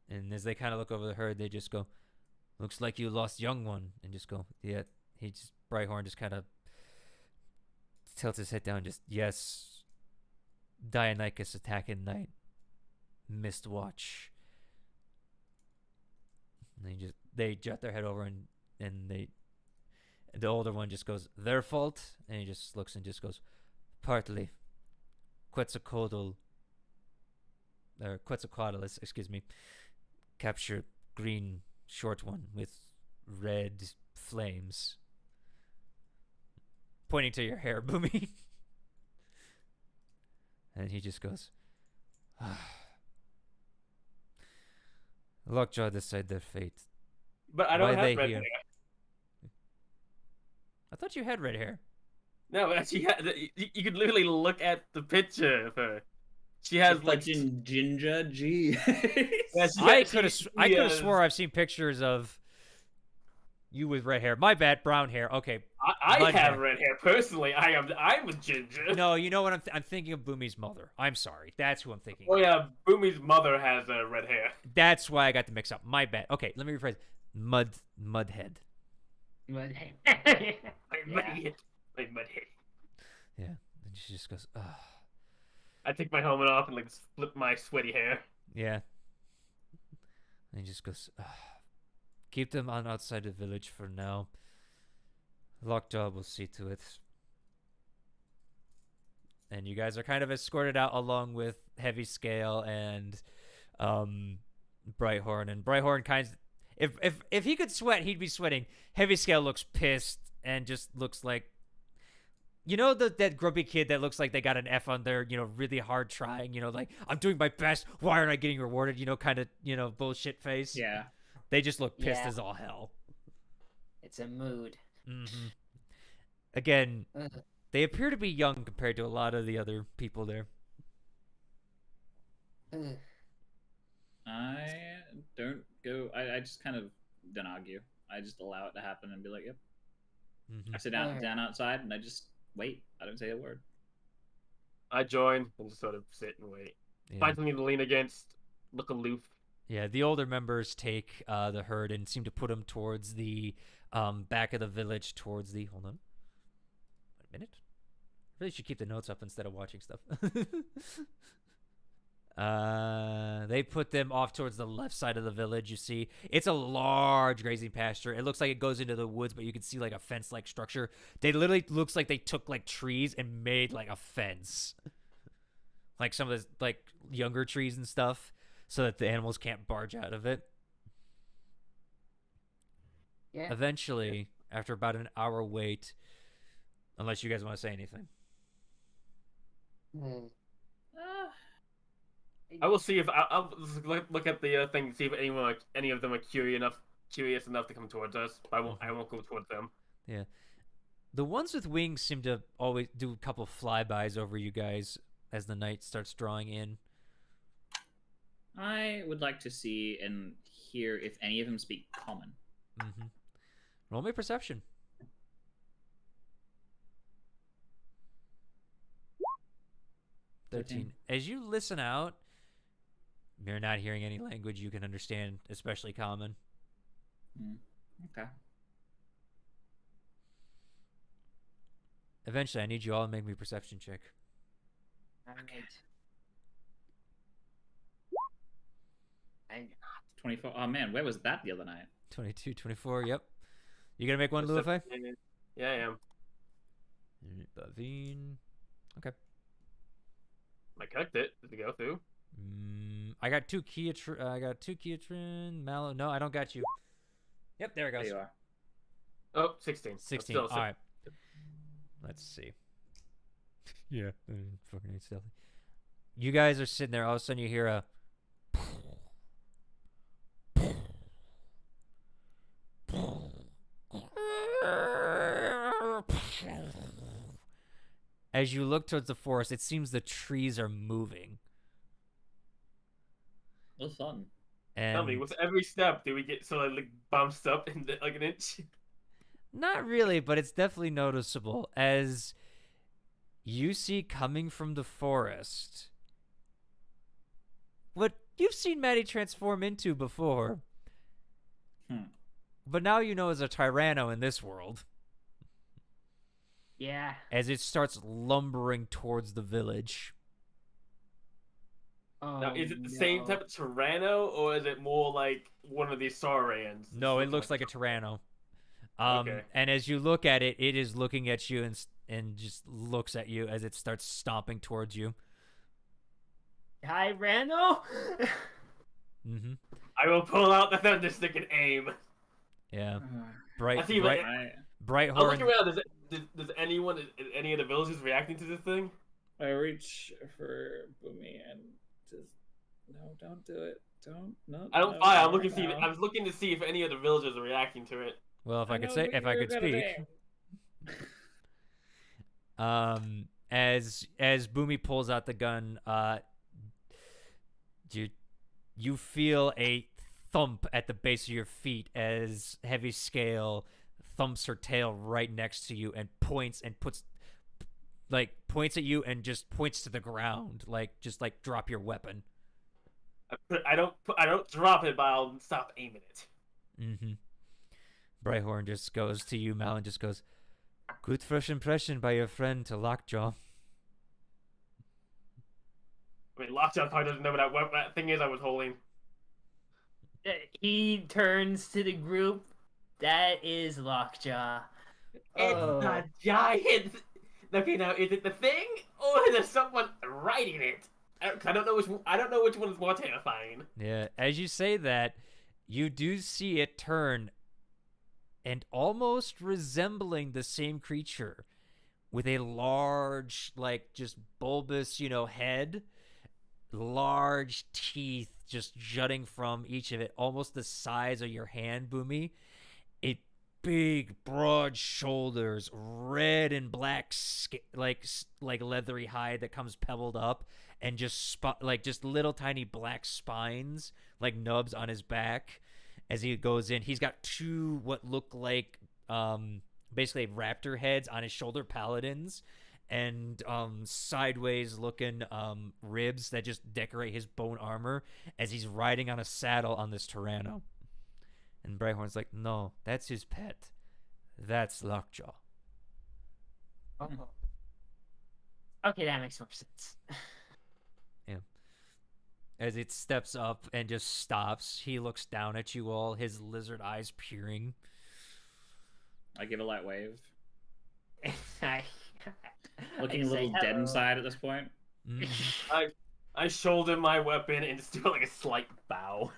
And as they kind of look over the herd, they just go, "Looks like you lost young one." And just go, "Yeah." Brighthorn just kind of tilts his head down, just, "Yes. Dionychus attack at night. Missed watch." And they jut their head over and the older one just goes, "Their fault?" And he just looks and just goes, "Partly. Quetzalcoatl, excuse me, capture green short one with red flames." Pointing to your hair, Boomy. And he just goes, "Lockjaw decide their fate." But I don't Why they have red here? hair. I thought you had red hair. No, but you could literally look at the picture of her. She has like Fucking ginger. Gee. yeah, I could have swore I've seen pictures of you with red hair. My bad, brown hair. Okay. I mud have hair. red hair personally. I'm a ginger. No, you know what? I'm thinking of Boomy's mother. I'm sorry. That's who I'm thinking. Oh of. yeah, Boomy's mother has red hair. That's why I got the mix up. My bad. Okay, let me rephrase. Mudhead. But Like mudhead. Yeah. And she just goes, "Ugh." I take my helmet off and like flip my sweaty hair. Yeah. And he just goes, "Ugh. Keep them on outside the village for now. Lockjaw will see to it." and you guys are kind of escorted out along with Heavy Scale and Brighthorn. And Brighthorn kind of, if he could sweat, he'd be sweating. Heavy Scale looks pissed and just looks like, you know, that grumpy kid that looks like they got an F on their, really hard trying, like, I'm doing my best, why aren't I getting rewarded, kind of, bullshit face. Yeah. They just look pissed Yeah. as all hell. It's a mood. Mm-hmm. Again, Ugh. they appear to be young compared to a lot of the other people there. Ugh. I don't go. I just kind of don't argue. I just allow it to happen and be like, yep. Mm-hmm. I sit down Alright. outside and I just wait. I don't say a word. I join and just sort of sit and wait. Yeah. Find something to lean against. Look aloof. Yeah, the older members take the herd and seem to put them towards the back of the village, towards the... Hold on. Wait a minute. Really should keep the notes up instead of watching stuff. They put them off towards the left side of the village, you see. It's a large grazing pasture. It looks like it goes into the woods, but you can see like a fence-like structure. They literally looks like they took like trees and made like a fence. Like some of the like younger trees and stuff, so that the animals can't barge out of it. Yeah. Eventually, after about an hour wait, unless you guys want to say anything. Hmm. I will see if I'll just look at the thing, see if any of them are curious enough to come towards us. But I won't go towards them. Yeah. The ones with wings seem to always do a couple flybys over you guys as the night starts drawing in. I would like to see and hear if any of them speak common. Mm-hmm. Roll me perception. 13. As you listen out, you're not hearing any language you can understand, especially common. Okay. Eventually, I need you all to make me a perception check. Alright. 24. Oh man, where was that the other night? 22, 24, yep. You gonna make one, Just Luafy? Yeah, I am. Bavine. Okay. I clicked it. Did it go through? I got two Keatrin, Mallow. No, I don't got you. Yep, there it goes. There you are. Oh, 16. 16. Still All right. Let's see. Yeah, fucking ain't stealthy. You guys are sitting there. All of a sudden, you hear a. As you look towards the forest, it seems the trees are moving. Well, fun. And Tell me, with every step, do we get sort of like bumps up in like an inch? not really, but it's definitely noticeable as you see coming from the forest what you've seen Maddie transform into before. But now you know as a Tyranno in this world. Yeah. As it starts lumbering towards the village. Oh, Now, is it the same type of Tyranno, or is it more like one of these Saurians? No, it looks like a Tyranno. Okay. And as you look at it, it is looking at you and just looks at you as it starts stomping towards you. Tyranno? Mm-hmm. I will pull out the thunder stick and aim. Yeah. I see, like, Bright I'll look Horn. around. Does anyone, any of the villagers reacting to this thing? I reach for Boomy and just no, don't do it. Don't no. I don't. no, I'm no, looking to see. no. I was looking to see if any of the villagers are reacting to it. Well, if I could know, say, but if I you're could good at speak. aim. As Boomy pulls out the gun, you feel a thump at the base of your feet as Heavy Scale thumps her tail right next to you and points at you and just points to the ground, just drop your weapon. I don't drop it, but I'll stop aiming it. Mm-hmm. Brighthorn just goes to you, Mal, and just goes, "Good first impression by your friend to Lockjaw." I mean, Lockjaw probably doesn't know what that thing is I was holding. He turns to the group. That is Lockjaw. It's Oh. the giant. Okay, now is it the thing or there's someone riding it. I don't know which. I don't know which one is more terrifying. Yeah, as you say that, you do see it turn and almost resembling the same creature with a large, like, just bulbous, head, large teeth just jutting from each of it, almost the size of your hand, Boomy. A big, broad shoulders, red and black, like leathery hide that comes pebbled up, and just just little tiny black spines, like nubs on his back. As he goes in, he's got two what look like basically raptor heads on his shoulder paladins, and sideways looking ribs that just decorate his bone armor as he's riding on a saddle on this Tyranno. And Brighthorn's like, no, that's his pet. That's Lockjaw. Oh. Okay, that makes more sense. Yeah. As it steps up and just stops, he looks down at you all, his lizard eyes peering. I give a light wave. I Looking a say little dead hello. inside at this point. I shoulder my weapon and just do like a slight bow.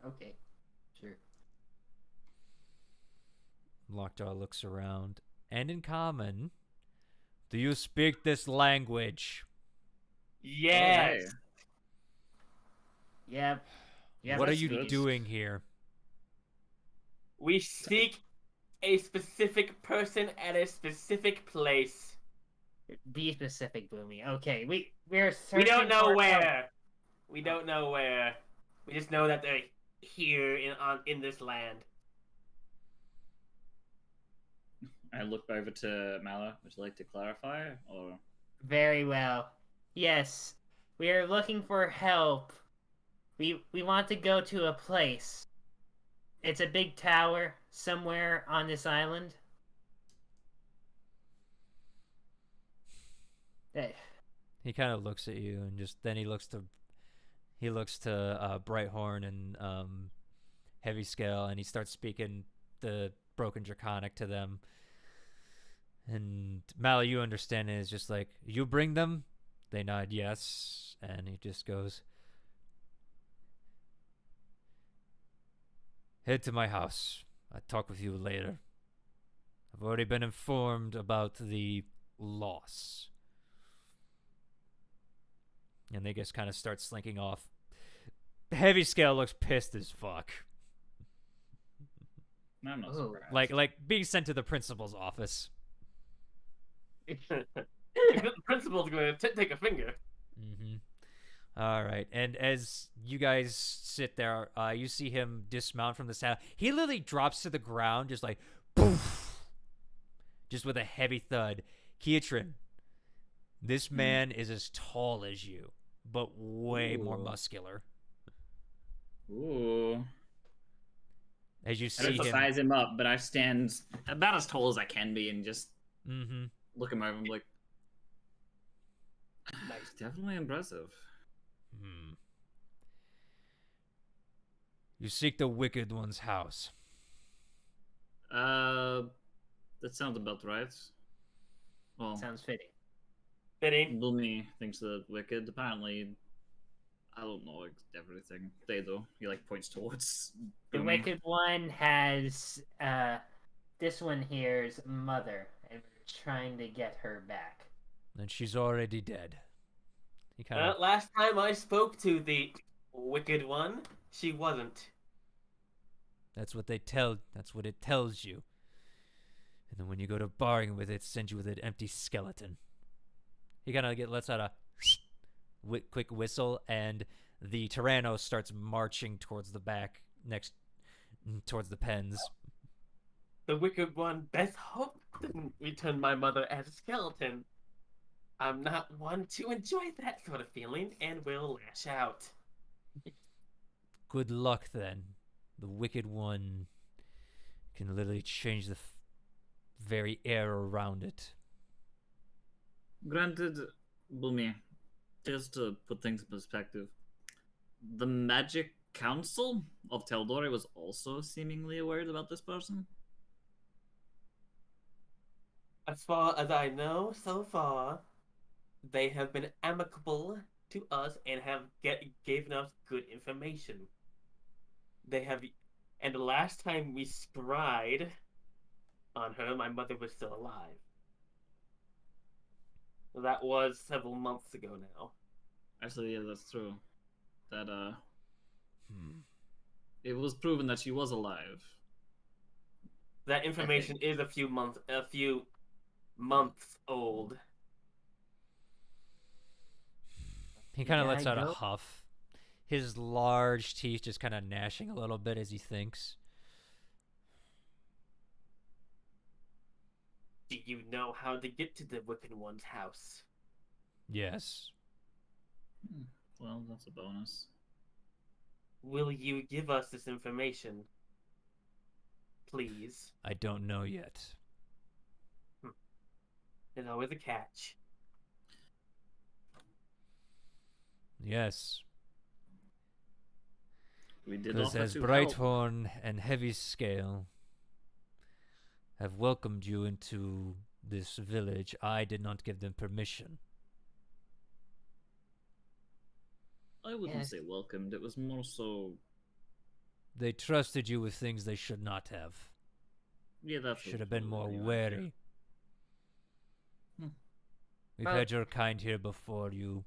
Okay, sure. Lockjaw looks around. And in common, do you speak this language? Yes. Oh, Yep. Yep, What are that's you good. doing here? We seek a specific person at a specific place. Be specific, Boomy. Okay, we're We searching don't know for where. help. We don't know where. We just know that they're here in this land. I look over to Mala. Would you like to clarify? Or Very well. Yes, we are looking for help. We want to go to a place. It's a big tower somewhere on this island. Eh, He kind of looks at you, and then he looks to Brighthorn and Heavy Scale, and he starts speaking the broken Draconic to them. And Mala, you understand it is just like, you bring them? They nod yes, and he just goes, head to my house. I'll talk with you later. I've already been informed about the loss. And they just kind of start slinking off. Heavy Scale looks pissed as fuck. I'm not Oh. surprised. Like being sent to the principal's office. The principal's going to take a finger. Mm-hmm. All right. And as you guys sit there, you see him dismount from the saddle. He literally drops to the ground, just like, poof, just with a heavy thud. Keatrin, this man is as tall as you, but way more Ooh. muscular. Ooh. As you I see don't him. size him up, but I stand about as tall as I can be and just Mm-hmm. look him over and be like, Nice. definitely impressive. Hmm. You seek the Wicked One's house. That sounds about right. Well, sounds fitting. Fitting. Lumi thinks that Wicked. Apparently, I don't know everything. They do. He like points towards The Boomy. Wicked One has this one here's mother, and we're trying to get her back. And she's already dead. He kind of. Last time I spoke to the Wicked One, she wasn't. That's what it tells you. And then when you go to bargain with it, it sends you with an empty skeleton. He kind of lets out a quick whistle, and the Tyranno starts marching towards the back, towards the pens. The Wicked One best hope didn't return my mother as a skeleton. I'm not one to enjoy that sort of feeling and will lash out. Good luck, then. The Wicked One can literally change the very air around it. Granted, Boomy, just to put things in perspective, the Magic Council of tal'dorei was also seemingly worried about this person. As far as I know, so far, they have been amicable to us and have given us good information. They have, and the last time we scryed on her, my mother was still alive. That was several months ago now. Actually, yeah, that's true. That Hmm. it was proven that she was alive. That information is a few months old. He kind of Yeah, lets I out a go- huff. His large teeth just kind of gnashing a little bit as he thinks. Do you know how to get to the Wicked One's house? Yes. Well, that's a bonus. Will you give us this information? Please. I don't know yet. There's always a catch. Yes. We did Because offer as to help. Brighthorn and Heavy Scale have welcomed you into this village, I did not give them permission. I wouldn't Yes. say welcomed. It was more so. They trusted you with things they should not have. Yeah, that Should have been more anyway. wary. Hmm. We've Well- had your kind here before, you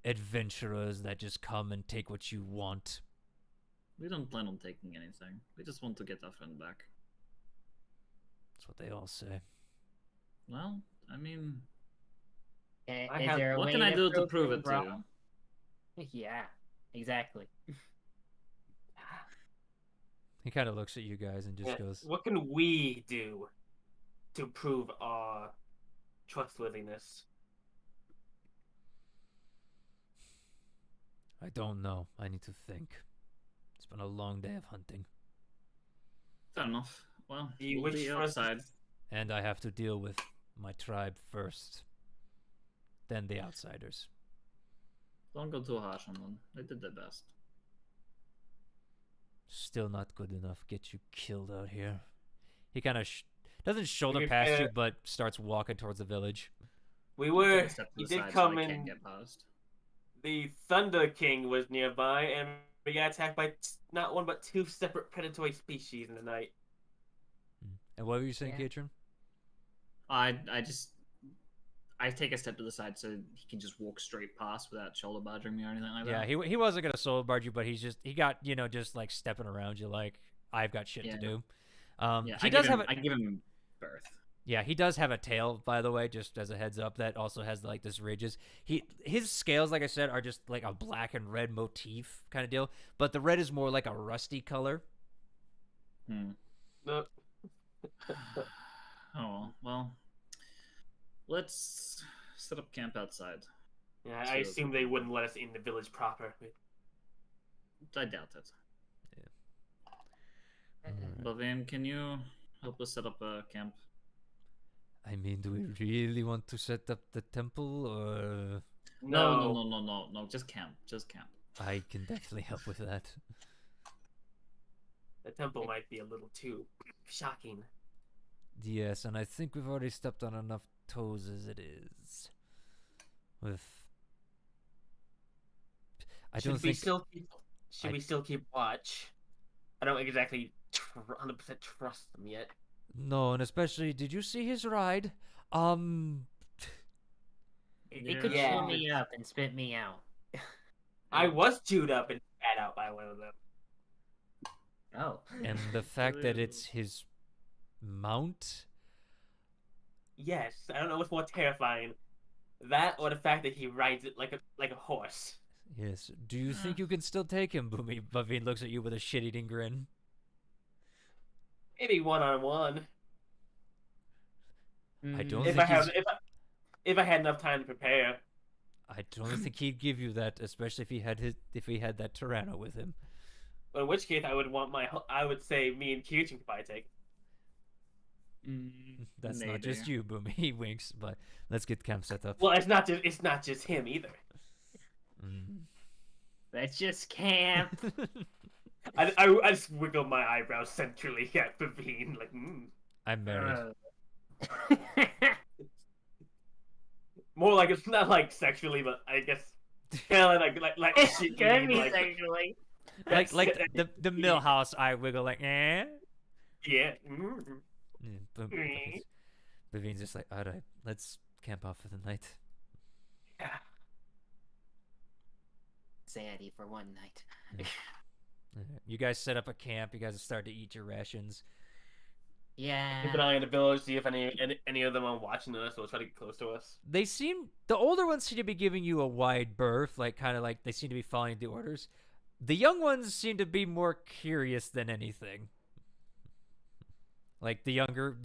adventurers that just come and take what you want. We don't plan on taking anything. We just want to get our friend back. That's what they all say. Well, I mean, I Is have- there a what way can I do to prove your it to problem? you? Yeah, exactly. He kind of looks at you guys and just Yeah, goes, what can we do to prove our trustworthiness? I don't know. I need to think. It's been a long day of hunting. Fair enough. Well, Do you we'll wish be for us to- outside. And I have to deal with my tribe first. Then the outsiders. Don't go too harsh on them. They did their best. Still not good enough. Get you killed out here. He kind of doesn't shoulder be past fair- you, but starts walking towards the village. We Take were. a step to He the did side come so I can't in. get past. The Thunder King was nearby, and we got attacked by not one but two separate predatory species in the night. And what were you saying, Yeah. Katrin? I take a step to the side so he can just walk straight past without shoulder barging me or anything like Yeah, that. he wasn't gonna soul barge you, but he got just like stepping around you like I've got shit to Yeah. do. Yeah, He does have I give him birth. Yeah, he does have a tail, by the way, just as a heads up, that also has like this ridges. His scales, like I said, are just like a black and red motif kind of deal, but the red is more like a rusty color. No, Oh well. Let's set up camp outside. yeah, So- I assume they wouldn't let us in the village proper. I doubt it. Alright. Bavin, can you help us set up a camp? I mean, do we really want to set up the temple, or No. Just camp. Just camp. I can definitely help with that. The temple might be a little too shocking. Yes, and I think we've already stepped on enough toes as it is. I Should don't we think still keep? Should I- we still keep watch? I don't exactly 100% trust them yet. No, and especially, did you see his ride? It could Yeah. chew me up and spit me out. I was chewed up and spat out by one of them. Oh. And the fact that it's his mount. Yes, I don't know what's more terrifying, that or the fact that he rides it like a horse. Yes. Do you think you can still take him, Boomy? Bavine looks at you with a shit-eating grin. Maybe 1-on-1. I don't If think I have he's- if I had enough time to prepare. I don't think he'd give you that, especially if he had that Tyranno with him. But in which case, I would say me and Kirchen could probably take. That's not Maybe. just you, Boomy. He winks, but let's get camp set up. Well, it's not just him either. Mm. That's just camp. I just wiggle my eyebrows centrally at Bavine, like, I'm married. more like it's not like sexually, but I guess kind of like shit Could eating, be like sexually. Like the Millhouse eye wiggle, like eh. yeah. Bavine's just like, all right, let's camp out for the night. Yeah. Sanity for one night. You guys set up a camp. You guys start to eat your rations. Yeah. Keep an eye on the village, see if any of them are watching us or try to get close to us. The older ones seem to be giving you a wide berth, like kind of like they seem to be following the orders. The young ones seem to be more curious than anything. Like the younger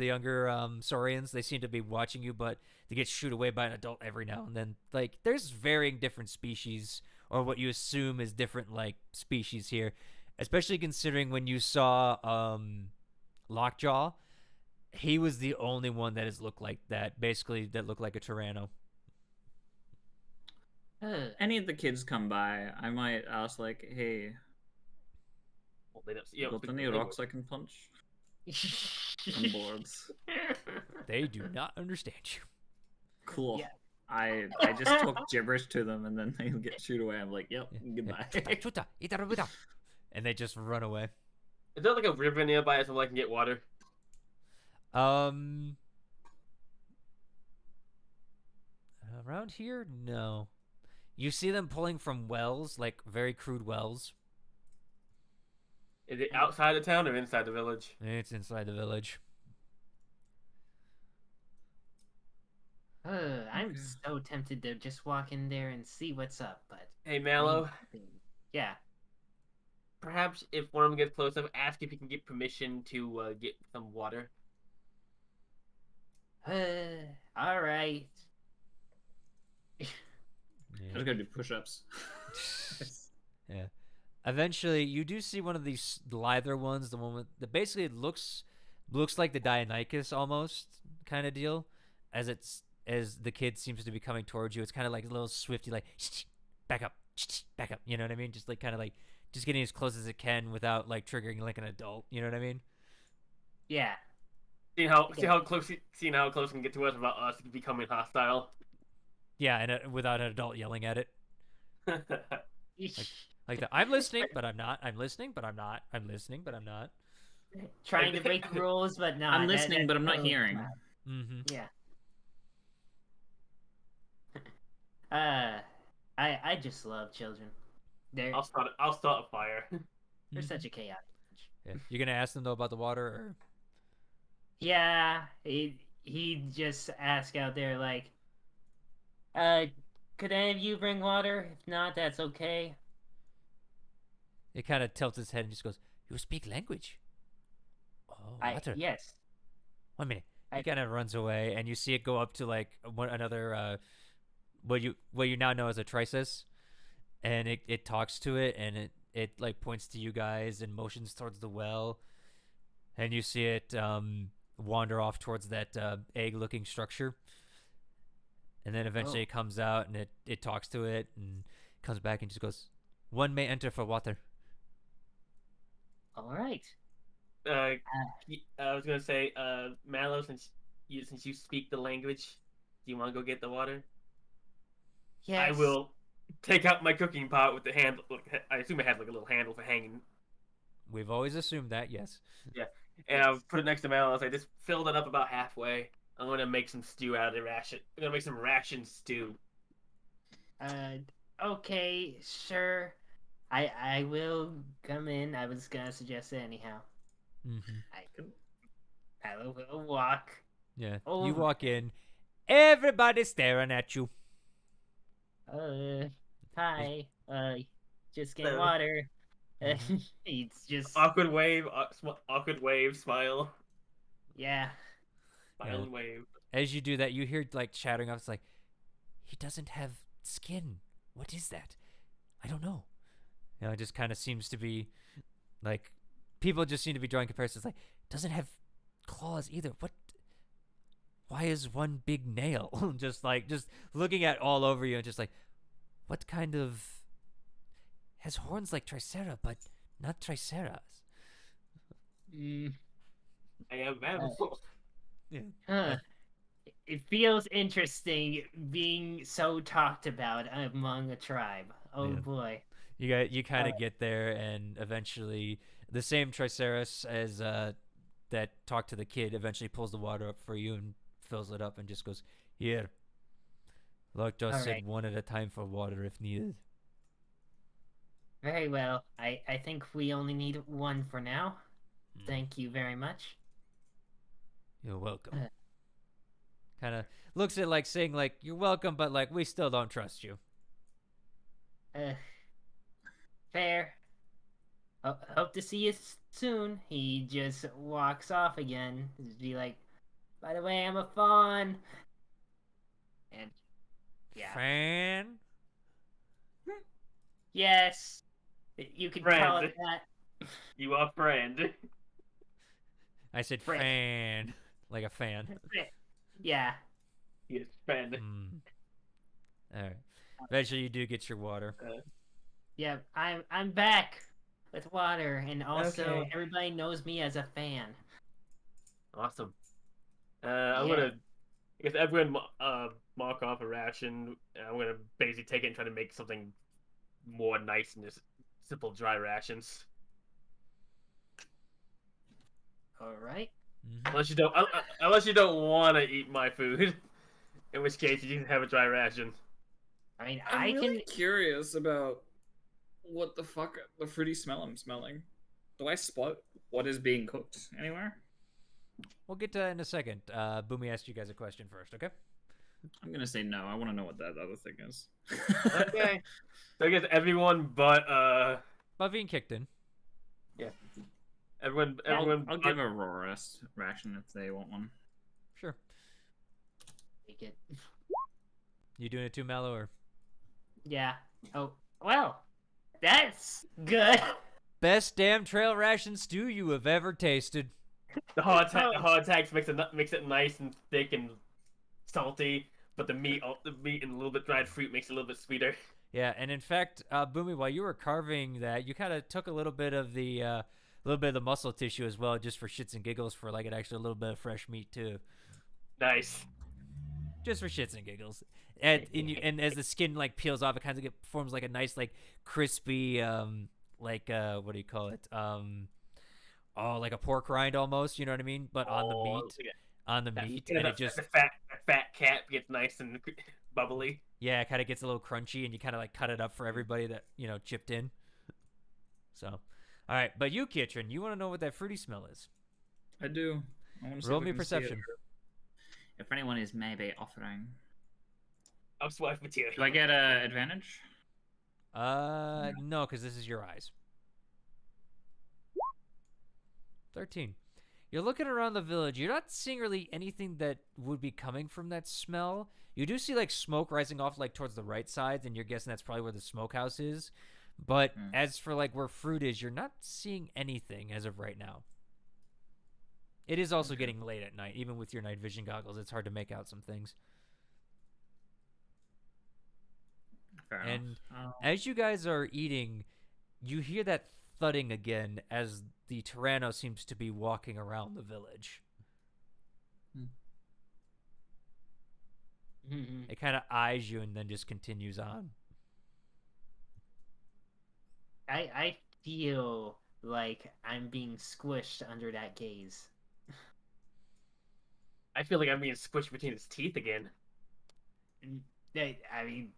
Saurians, they seem to be watching you, but they get shooed away by an adult every now and then. Like there's varying different species, or what you assume is different like species here, especially considering when you saw Lockjaw, he was the only one that has looked like that. Basically, that looked like a Tyranno. Any of the kids come by, I might ask like, "Hey, Well, they don't see, got any rocks I can punch?" And boards. They do not understand you. Cool. Yeah. I just talk gibberish to them, and then they get shooed away. I'm like, "Yep, goodbye." And they just run away. Is there like a river nearby so I can get water? Around here, no. You see them pulling from wells, like very crude wells. Is it outside the town or inside the village? It's inside the village. I'm so tempted to just walk in there and see what's up, but Hey, Mallow. yeah. Perhaps if one of them gets close enough, ask if you can get permission to get some water. All right. I just gotta do push-ups. Yeah. Eventually, you do see one of these lither ones, the one that basically looks like the Dionychus almost kind of deal, as the kid seems to be coming towards you. It's kind of like a little swifty, like back up, back up. You know what I mean? Just like kind of like just getting as close as it can without like triggering like an adult. You know what I mean? Yeah. Seeing how close it can get to us without us becoming hostile. Yeah, and without an adult yelling at it. Like that. I'm listening, but I'm not. I'm listening, but I'm not. I'm listening, but I'm not. Trying to break the rules, but not. I'm listening, but I'm not hearing. Mm-hmm. Yeah. I just love children. I'll start a fire. They're such a chaotic bunch. Yeah. You gonna ask them though about the water, or? Yeah, he just asked out there like, could any of you bring water? If not, that's okay. It kind of tilts its head and just goes, "You speak language." Oh, water. Yes. 1 minute. He kind of runs away, and you see it go up to like another what you now know as a trisus, and it talks to it, and it like points to you guys and motions towards the well, and you see it wander off towards that egg-looking structure, and then eventually it comes out and it talks to it and comes back and just goes, "One may enter for water." All right. I was gonna say, Mallow, since you speak the language, do you want to go get the water? Yes. I will take out my cooking pot with the handle. I assume it has like a little handle for hanging. We've always assumed that, yes. Yeah, and I'll put it next to Mallow's. I just filled it up about halfway. I'm gonna make some stew out of the ration. I'm gonna make some ration stew. Okay, sure. I will come in. I was gonna suggest it anyhow. Mm-hmm. I will walk. Yeah. Oh. You walk in, everybody's staring at you. Hi. Just get Hello. water. It's just Awkward wave, smile, yeah. smile and wave. As you do that, you hear like chattering up. It's like, he doesn't have skin. What is that? I don't know. You know, it just kind of seems to be like people just seem to be drawing comparisons. Like, doesn't have claws either. What? Why is one big nail? just looking at all over you and just like, what kind of has horns like Tricera, but not Triceras? I am mammal. Yeah. Huh. it feels interesting being so talked about among a tribe. Oh Yeah. boy. You kind of get there, and eventually the same Triceras as that talked to the kid eventually pulls the water up for you and fills it up and just goes, "Here, Lockjaw said Alright. one at a time for water if needed." Very well. I think we only need one for now. Mm. Thank you very much. You're welcome. Uh. Kind of looks at like saying like you're welcome, but like we still don't trust you. Fair. Hope to see you soon. He just walks off again. Just be like, by the way, I'm a fawn. And yeah. Fan. Yes. You could call it that. You are friend. I said Frick. fan, like a fan. Yeah. Yes, friend. All right. Eventually, you do get your water. Yeah, I'm back with water, and also Okay. everybody knows me as a fan. Awesome. I'm Yeah. gonna. I guess everyone mark off a ration. And I'm gonna basically take it and try to make something more nice than just simple dry rations. All right. Unless you don't, want to eat my food, in which case you can have a dry ration. I mean, I'm I really can. curious about what the fuck the fruity smell I'm smelling. Do I spot what is being cooked anywhere? We'll get to that in a second. Boomy asked you guys a question first, okay? I'm gonna say no. I want to know what that other thing is. Okay. So I guess everyone but Buffy and kicked in. everyone I'll give Aurora a ration if they want one. Sure. Take it. You doing it too, Mallow, or Yeah. Oh, well, that's good. best damn trail ration stew you have ever tasted? the hardtacks makes it nice and thick and salty, but the meat and a little bit dried fruit makes it a little bit sweeter. Yeah, and in fact, Boomy, while you were carving that, you kind of took a little bit of the muscle tissue as well, just for shits and giggles, for like actually a little bit of fresh meat too, Nice. just for shits and giggles. And as the skin like peels off, it kind of forms like a nice like crispy what do you call it? Like a pork rind almost. You know what I mean? But on the meat, and it just the fat cat gets nice and bubbly. yeah, it kind of gets a little crunchy, and you kind of like cut it up for everybody that chipped in. So, all right, but you, Kitchen, you want to know what that fruity smell is? I do. I want to Roll me perception. If anyone is maybe offering, I'm swipe material. do I get an advantage? No, because this is your eyes. 13. You're looking around the village. You're not seeing really anything that would be coming from that smell. You do see like smoke rising off like towards the right side, and you're guessing that's probably where the smokehouse is. But as for like where fruit is, you're not seeing anything as of right now. It is also getting late at night. Even with your night vision goggles, it's hard to make out some things. Fair And enough. as you guys are eating, you hear that thudding again as the Tyranno seems to be walking around the village. It kind of eyes you and then just continues on. I feel like I'm being squished under that gaze. I feel like I'm being squished between his teeth again. I mean,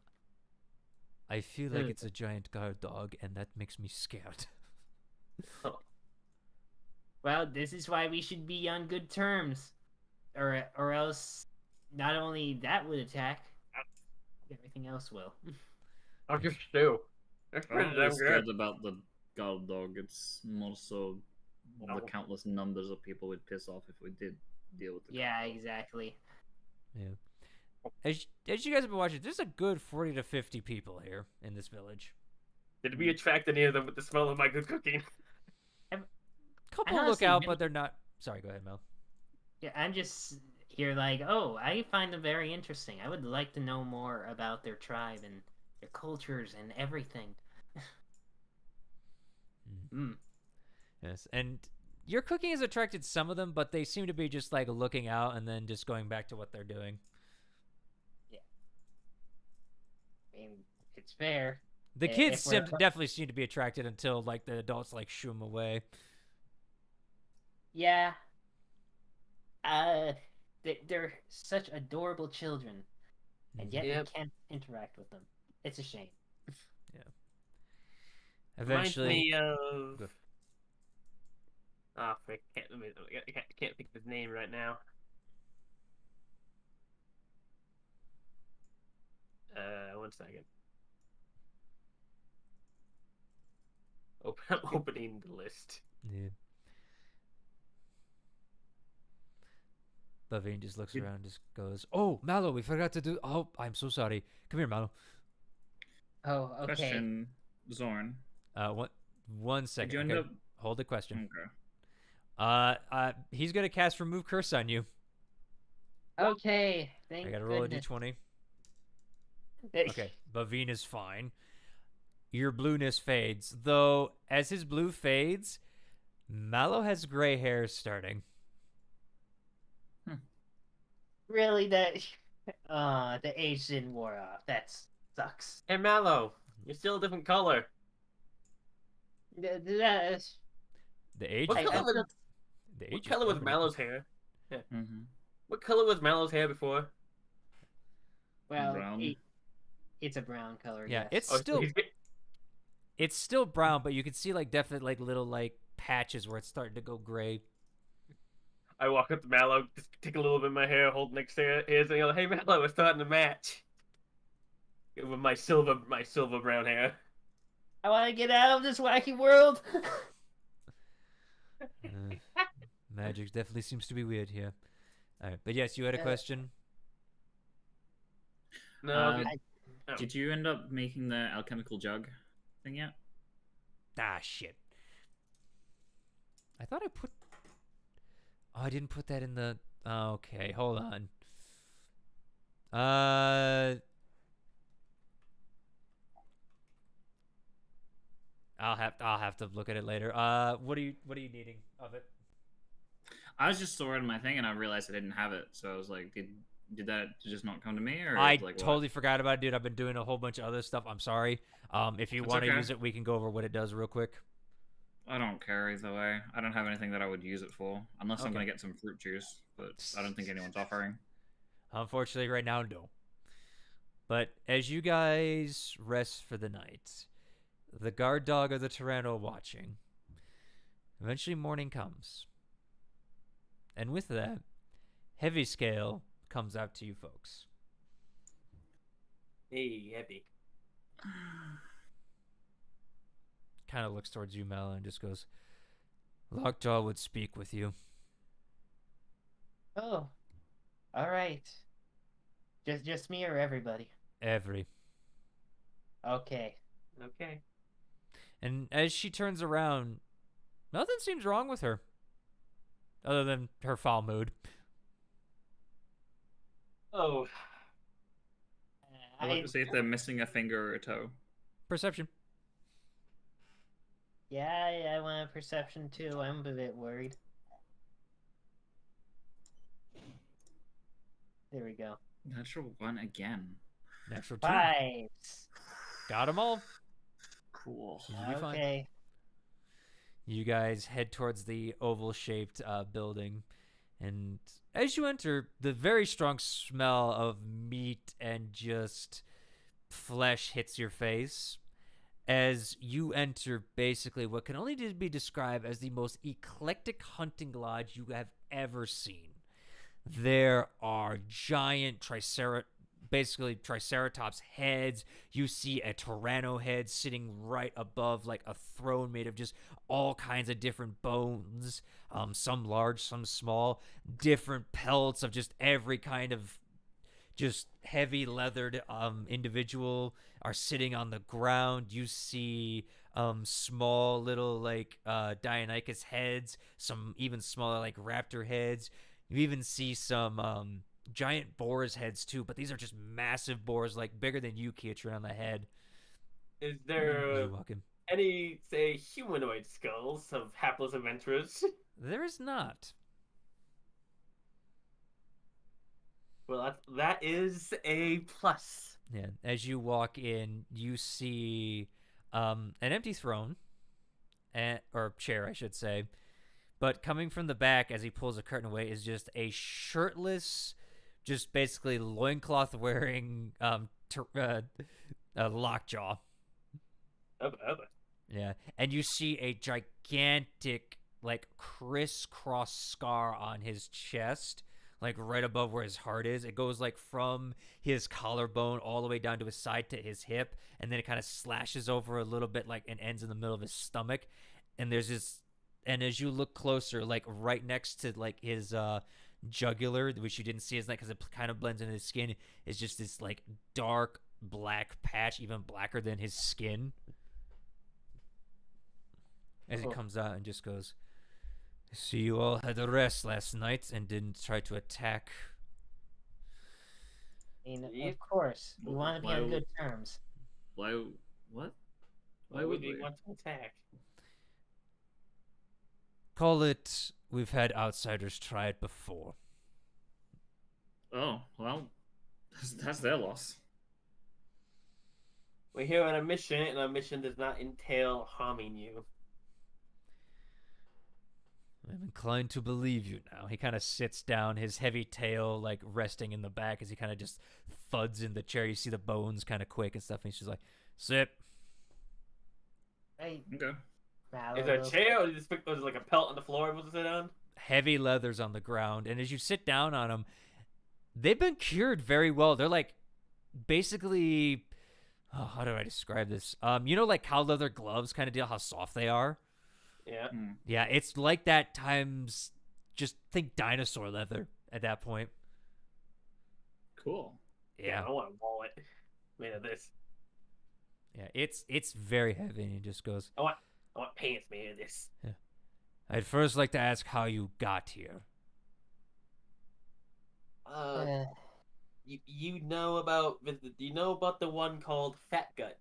I feel like it's a giant guard dog, and that makes me scared. well, this is why we should be on good terms, or else not only that would attack, everything else will. I'm just stew. I'm not scared about the guard dog. It's more so of the countless numbers of people we'd piss off if we did deal with the Yeah, guard dog. exactly. Yeah. As you guys have been watching, there's a good 40 to 50 people here in this village. Did we attract any of them with the smell of my good cooking? Couple I look honestly out, didn't- but they're not. Sorry, go ahead, Mel. Yeah, I'm just here like, oh, I find them very interesting. I would like to know more about their tribe and their cultures and everything. Yes, and Your cooking has attracted some of them, but they seem to be just like looking out and then just going back to what they're doing. I mean, it's fair. The If kids we're- definitely seem to be attracted until like the adults like shoo them away. Yeah. They're such adorable children, and yet Yep. we can't interact with them. It's a shame. Eventually, Reminds me of. Go. Oh, frick! Can't think of his name right now. One second. I'm opening the list. yeah. Bavine just looks around, and just goes, "Oh, Mallow, we forgot to do. Oh, I'm so sorry. Come here, Mallow. Oh, okay. Question, Zorn. One second. Did you end Okay, up? hold the question. Okay. He's gonna cast Remove Curse on you. Okay. Thank I gotta roll goodness. a d20. Okay, Bavine is fine. Your blueness fades, though. As his blue fades, Mallow has gray hair starting. Really, the age didn't wear off. That sucks. Hey, Mallow, you're still a different color. That's The age. What I- color I'm was still- The age. what is color was permanent. Mallow's hair? Mm-hmm. What color was Mallow's hair before? well, Brown. it's a brown color. Yeah, yes. it's Oh, so still he's it's still brown, but you can see like definite like little like patches where it's starting to go gray. I walk up to Mallow, just take a little bit of my hair, hold next to his, and go, "Hey, Mallow, we're starting to match." With my silver brown hair. I want to get out of this wacky world. Uh, magic definitely seems to be weird here. All right, but yes, you had a question. No, Uh, Oh. Did you end up making the alchemical jug thing yet? Ah, shit. I thought I put. Oh, I didn't put that in the. Oh, okay, hold on. I'll have to look at it later. What are you needing of it? I was just storing my thing and I realized I didn't have it, so I was like, did that just not come to me, or I like what? totally forgot about it, dude. I've been doing a whole bunch of other stuff. I'm sorry. If you It's want to okay. use it, we can go over what it does real quick. I don't care either way. I don't have anything that I would use it for, unless I'm Okay. gonna get some fruit juice, but I don't think anyone's offering. Unfortunately, right now, no. But as you guys rest for the night, the guard dog of the Tyranno watching, eventually morning comes. And with that, Heavy Scale comes out to you folks. Hey, happy. Kind of looks towards you, Mel, and just goes, Lockjaw would speak with you. Oh, all right. Just me or everybody? Every. Okay. Okay. And as she turns around, nothing seems wrong with her. Other than her foul mood. Oh, I'd like to see if they're missing a finger or a toe. Perception. Yeah, I want a perception too. I'm a bit worried. There we go. Natural one again. Natural 2. Fives. Got them all. Cool. You'll be fine. Okay. You guys head towards the oval-shaped building, and as you enter, the very strong smell of meat and just flesh hits your face as you enter basically what can only be described as the most eclectic hunting lodge you have ever seen. There are giant triceratops heads. You see a tyranno head sitting right above like a throne made of just all kinds of different bones, some large, some small, different pelts of just every kind of just heavy leathered individual are sitting on the ground. You see small little like Deinonychus heads, some even smaller like raptor heads. You even see some giant boar's heads too, but these are just massive boars, like bigger than you, Keatron, on the head. is As there you walk in. any, say, humanoid skulls of hapless adventurers? There is not. Well, that is a plus. Yeah. As you walk in, you see an empty throne, or chair, I should say. But coming from the back, as he pulls the curtain away, is just a shirtless, just basically loincloth wearing lockjaw. Yeah. And you see a gigantic, like, crisscross scar on his chest, like right above where his heart is. It goes like from his collarbone all the way down to his side to his hip, and then it kind of slashes over a little bit, like, and ends in the middle of his stomach. And there's this, and as you look closer, like right next to like his jugular, which you didn't see his neck because it kind of blends into his skin, is just this like dark black patch, even blacker than his skin. As he comes out and just goes, I see you all had a rest last night and didn't try to attack. I mean, of course, we want to be on good terms. Why? What? Why would we want to attack? Call it, we've had outsiders try it before. Oh, well, that's their loss. We're here on a mission, and our mission does not entail harming you. I'm inclined to believe you now. He kind of sits down, his heavy tail like resting in the back as he kind of just thuds in the chair. You see the bones kind of quick and stuff, and he's just like, sit. Hey, Okay. Is there a chair, or is there like a pelt on the floor to sit on? Heavy leathers on the ground, and as you sit down on them, they've been cured very well. They're like basically, oh, how do I describe this? You know, like cow leather gloves kind of deal, how soft they are. Yeah. Yeah, it's like that times, just think dinosaur leather at that point. Cool. Yeah. I want a wallet made of this. Yeah, it's very heavy, and he just goes, I want pants made of this. I'd first like to ask how you got here. You know about the one called Fat Gut?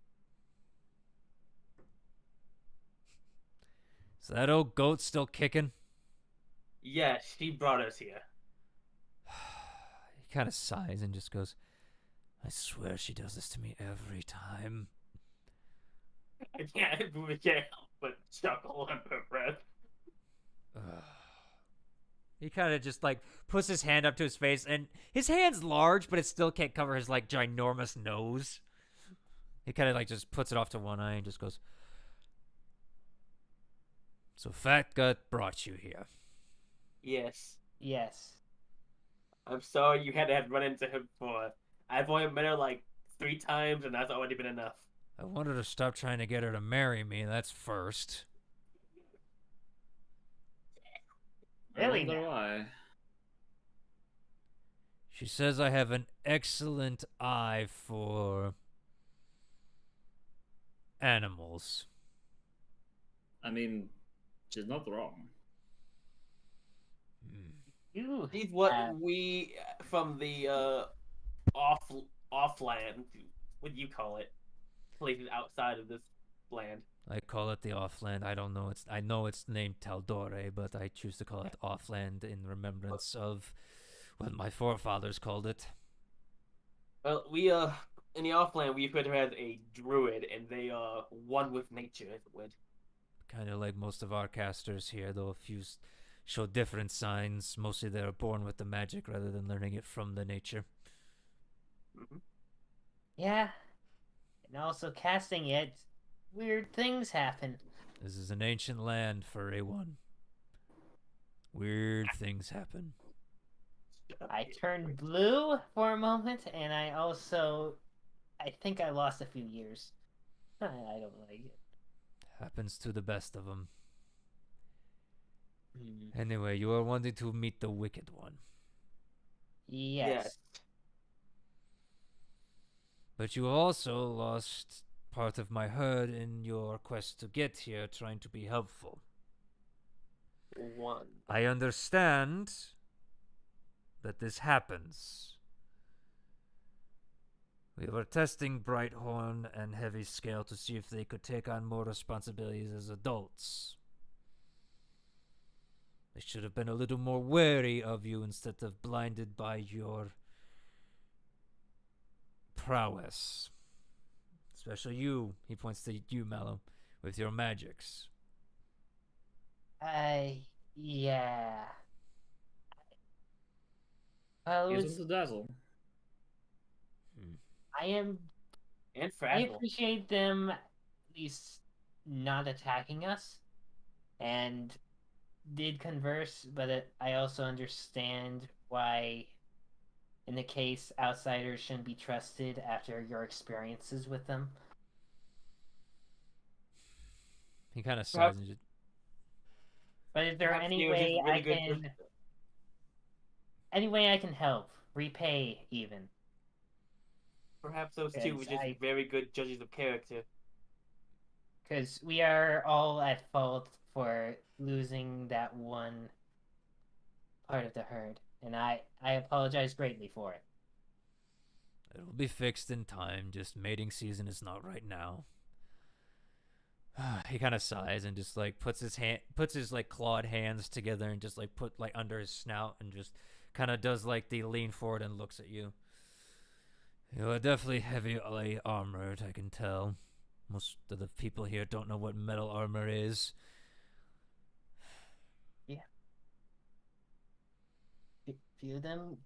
Is that old goat still kicking? Yeah, she brought us here. He kind of sighs and just goes, I swear she does this to me every time. I can't help but chuckle under her breath. He kind of just like puts his hand up to his face, and his hand's large, but it still can't cover his like ginormous nose. He kind of like just puts it off to one eye and just goes, so Fat Gut brought you here. Yes. yes. I'm sorry you had to have run into him before. I've only met her like 3 times, and that's already been enough. I wanted to stop trying to get her to marry me, that's first. Really I wonder now? why. She says I have an excellent eye for animals. I mean, she's not wrong. You He's what we from the offland. What do you call it? Places outside of this land. I call it the offland. I know it's named tal'dorei, but I choose to call it offland in remembrance of what my forefathers called it. Well, we in the offland we refer to her as a druid, and they are one with nature, as it would. Kind of like most of our casters here, though a few show different signs. Mostly they're born with the magic rather than learning it from the nature. Mm-hmm. Yeah. And also casting it, weird things happen. This is an ancient land for A1. Weird things happen. I turned blue for a moment, and I think I lost a few years. I don't like it. Happens to the best of them. Mm. Anyway, you are wanting to meet the Wicked One. Yes. But you also lost part of my herd in your quest to get here, trying to be helpful. One. I understand that this happens. We were testing Brighthorn and Heavy Scale to see if they could take on more responsibilities as adults. I should have been a little more wary of you instead of blinded by your prowess. Especially you, he points to you, Mallow, with your magics. Yeah. Well, it Use was, them to dazzle. I am. And I fragile. appreciate them at least not attacking us, and did converse, but I also understand why, in the case, outsiders shouldn't be trusted after your experiences with them. He kind of sighs Perhaps- and just, But is there Perhaps any he was just way really I good can, any way I can help, repay even? Perhaps those two Yes, were just I- very good judges of character. Because we are all at fault for losing that one part of the herd, and I apologize greatly for it. it'll be fixed in time. Just mating season is not right now. He kind of sighs and just like puts his like clawed hands together and just like put like under his snout and just kind of does like the lean forward and looks at you. You are definitely heavily armored, I can tell. Most of the people here don't know what metal armor is. Few of them,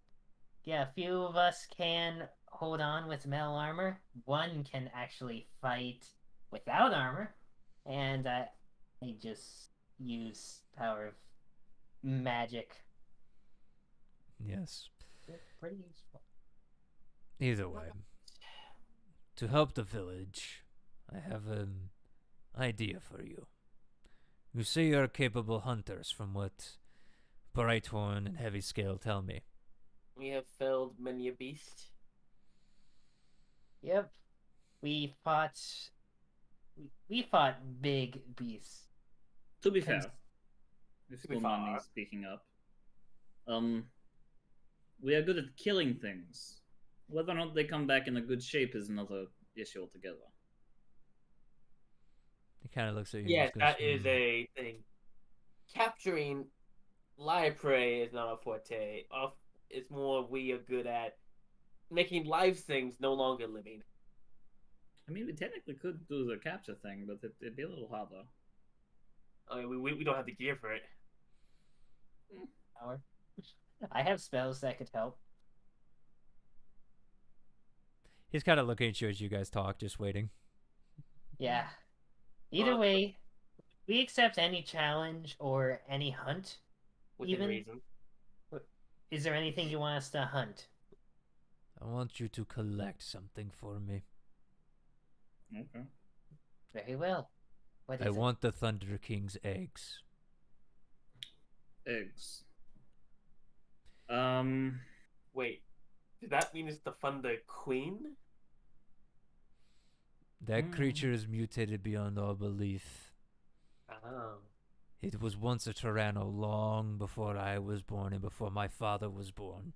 yeah, a few of us can hold on with metal armor. One can actually fight without armor, and I just use power of magic. Yes. They're pretty useful. Either way, to help the village, I have an idea for you. You say you're capable hunters from what Brighthorn and Heavy Scale tell me. We have felled many a beast. Yep, we fought. We fought big beasts. To be Cons- fair, if To be you don't mind me fair. speaking up, we are good at killing things. Whether or not they come back in a good shape is another issue altogether. He kind of looks at you. Yes, and just that goes, is a thing. Capturing live prey is not our forte. It's more we are good at making live things no longer living. I mean, we technically could do the capture thing, but it'd be a little harder. I mean, we don't have the gear for it. Power. I have spells that could help. He's kind of looking at you as you guys talk, just waiting. Yeah. Either way, we accept any challenge or any hunt. Within Even- reason. Is there anything you want us to hunt? I want you to collect something for me. Okay. Very well. What I is it? want the Thunder King's eggs. Eggs. Wait, does that mean it's the Thunder Queen? That creature is mutated beyond all belief. Oh. It was once a Tyranno long before I was born and before my father was born.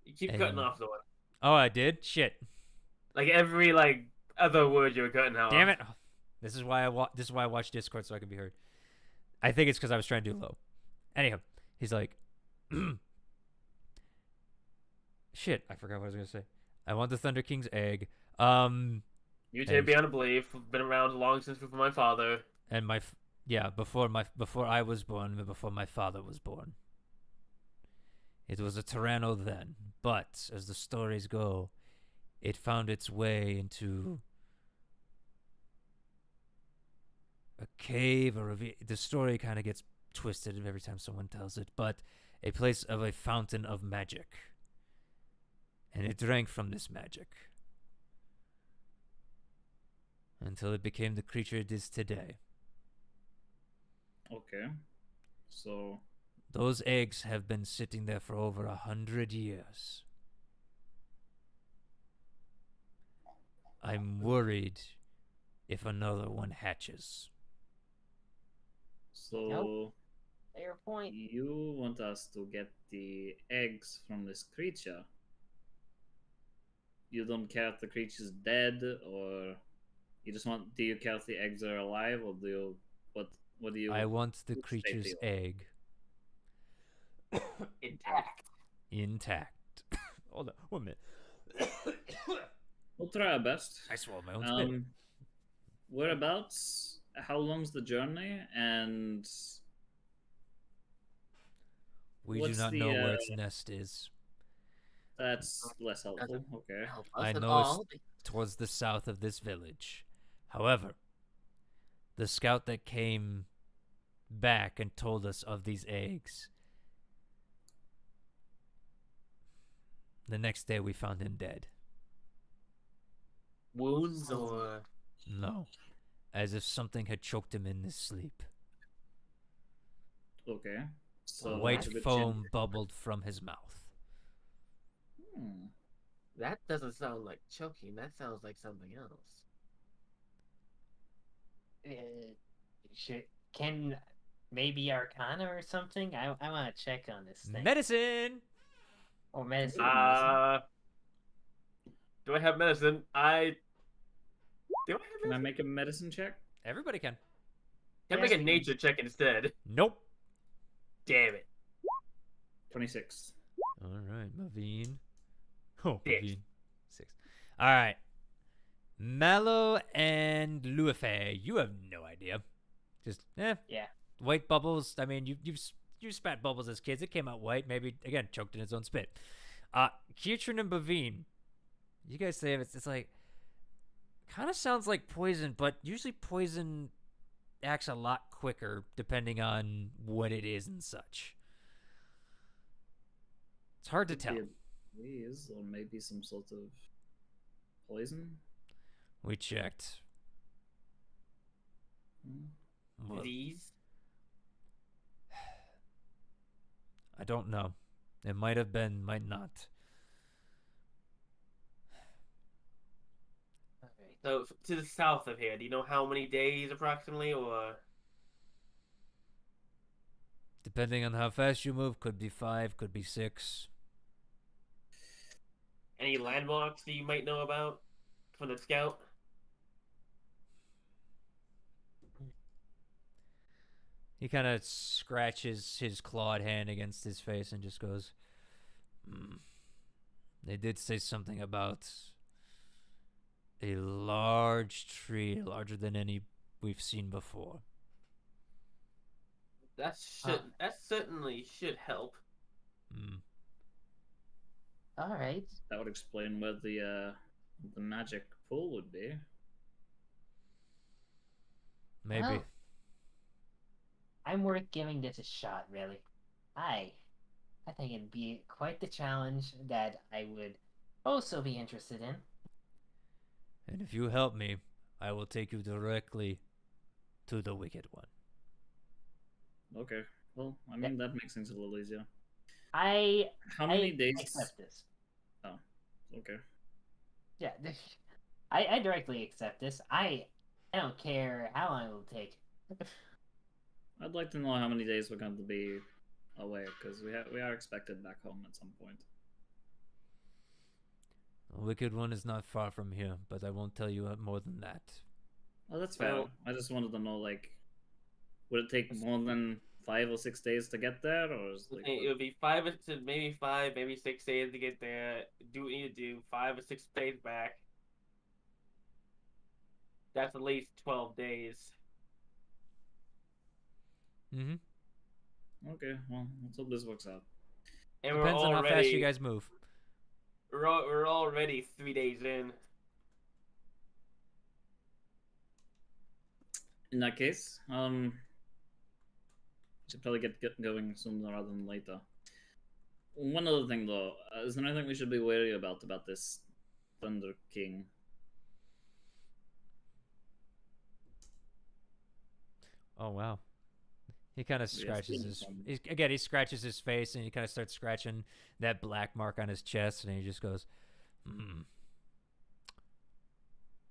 You keep And- cutting off the one. Oh, I did? Shit. Like every other word you were cutting out. Damn it. This is why I watch Discord so I can be heard. I think it's because I was trying to do low. Anyhow, he's like, shit, I forgot what I was gonna say. I want the Thunder King's egg. Mutated beyond belief. Been around long since before my father. And before I was born, and before my father was born. It was a Tyranno then, but as the stories go, it found its way into a cave or the story kind of gets twisted every time someone tells it, but a place of a fountain of magic. And it drank from this magic until it became the creature it is today. Okay. So, Those eggs have been sitting there for over 100 years. I'm worried if another one hatches. Fair point. you want us to get the eggs from this creature? You don't care if the creature's dead, or you just want? Do you care if the eggs are alive, or do you? What? What do you? I want the which state do creature's you want? egg Intact. intact. Hold on, 1 minute. We'll try our best. I swallowed my own spit. Whereabouts? How long's the journey? And We do what's not the, know where its nest is. that's less helpful. Okay. Help I us at know it's all. towards the south of this village. However, the scout that came back and told us of these eggs, the next day we found him dead. Wounds or No. As if something had choked him in his sleep. Okay. So White there's a good foam chance- bubbled from his mouth. Hmm. that doesn't sound like choking. That sounds like something else. Can maybe Arcana or something? I want to check on this thing. Medicine! Or medicine. Do I have medicine? Do I have Can I medicine? make a medicine check? Everybody can. Can I make a nature check instead? Nope. Damn it. 26. Alright, Mavine. Oh, Six. Mavine. 6. Alright. Mallow and Luife, you have no idea. Just, Yeah. white bubbles. I mean, you spat bubbles as kids. It came out white. Maybe, again, choked in its own spit. Kietrin and Bavine. You guys say it's like, kind of sounds like poison, but usually poison acts a lot quicker depending on what it is and such. It's hard to Could tell. be a breeze or maybe some sort of poison. We checked. Hmm. Well, These? I don't know. It might have been, might not. Alright. So to the south of here, do you know how many days approximately, or Depending on how fast you move, could be 5, could be 6. any landmarks that you might know about from the scout? He kind of scratches his clawed hand against his face and just goes, They did say something about a large tree, larger than any we've seen before. That certainly should help. Hmm. Alright. That would explain where the magic pool would be. Maybe. Well, I'm worth giving this a shot, really. I think it'd be quite the challenge that I would also be interested in. And if you help me, I will take you directly to the Wicked One. Okay. Well, I mean that makes things a little easier. I How many I days? accept this. Oh, okay. Yeah, I directly accept this. I don't care how long it will take. I'd like to know how many days we're going to be away because we are expected back home at some point. The Wicked One is not far from here, but I won't tell you more than that. Oh, that's fair. Well- I just wanted to know, like, would it take more than 5 or 6 days to get there, or is like, It would be 5, maybe 6 days to get there. Do what you need to do. 5 or 6 days back. That's at least 12 days. Mm-hmm. okay? Well, let's hope this works out. And Depends we're on already, how fast you guys move. We're already 3 days in. In that case, should probably get going sooner rather than later. One other thing, though, is there anything we should be wary about this Thunder King? Oh wow. He kind of Yes, scratches yeah, his. He scratches his face, and he kind of starts scratching that black mark on his chest, and he just goes,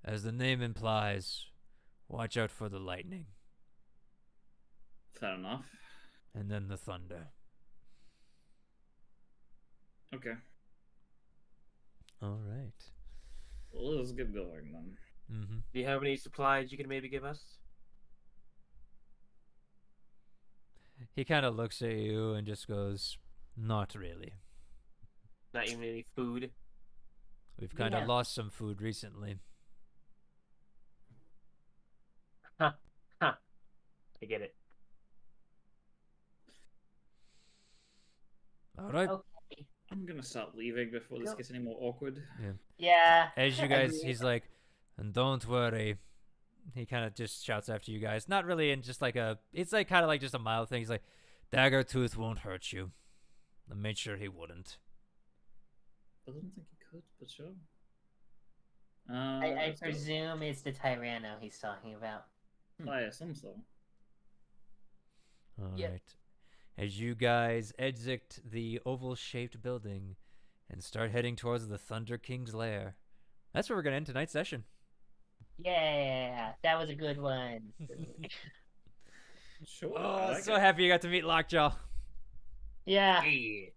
As the name implies, watch out for the lightning, Fair enough. and then the thunder. Okay. All right. Well, let's get going then. Mm-hmm. Do you have any supplies you can maybe give us? He kind of looks at you and just goes, "Not really. Not even any food. We've kind of Yeah. lost some food recently." Huh. I get it. All right. Okay. I'm gonna start leaving before this Go. gets any more awkward. Yeah. As you guys, Agreed. he's like, "And don't worry." He kind of just shouts after you guys. Not really in just like a, it's like kind of like just a mild thing. He's like, "Daggertooth won't hurt you." I made sure he wouldn't. I don't think he could, but sure. I Let's go. presume it's the Tyranno he's talking about. I assume so. All right. Yep. As you guys exit the oval-shaped building and start heading towards the Thunder King's lair, that's where we're gonna end tonight's session. Yeah, that was a good one. Sure. I Oh, like so it. happy you got to meet Lockjaw. Yeah, Hey.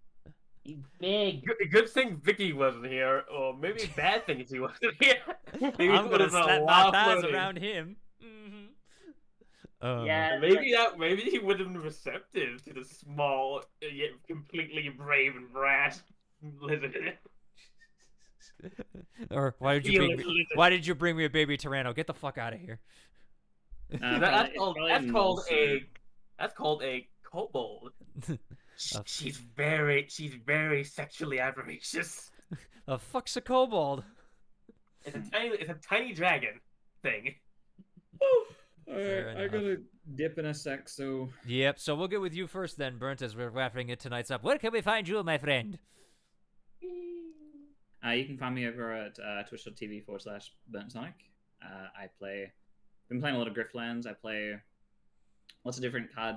you big. Good thing Vicky wasn't here, or maybe bad thing is he wasn't here. Maybe I'm it gonna would've been a slap my lot of thighs flirting. around him. Yeah, Maybe he would have been receptive to the small yet completely brave and brash lizard. Or why did you Feel bring it, me? lizard. Why did you bring me a baby Tyranno? Get the fuck out of here. That's probably called mostly- a kobold. She's very sexually avaricious. The fuck's a kobold? It's a tiny dragon thing. Fair Alright, I enough. gotta dip in a sec, so Yep. So we'll get with you first, then, Burnt, as we're wrapping it tonight's up. Where can we find you, my friend? you can find me over at twitch.tv/BurntSonic. Been playing a lot of Griftlands. I play lots of different card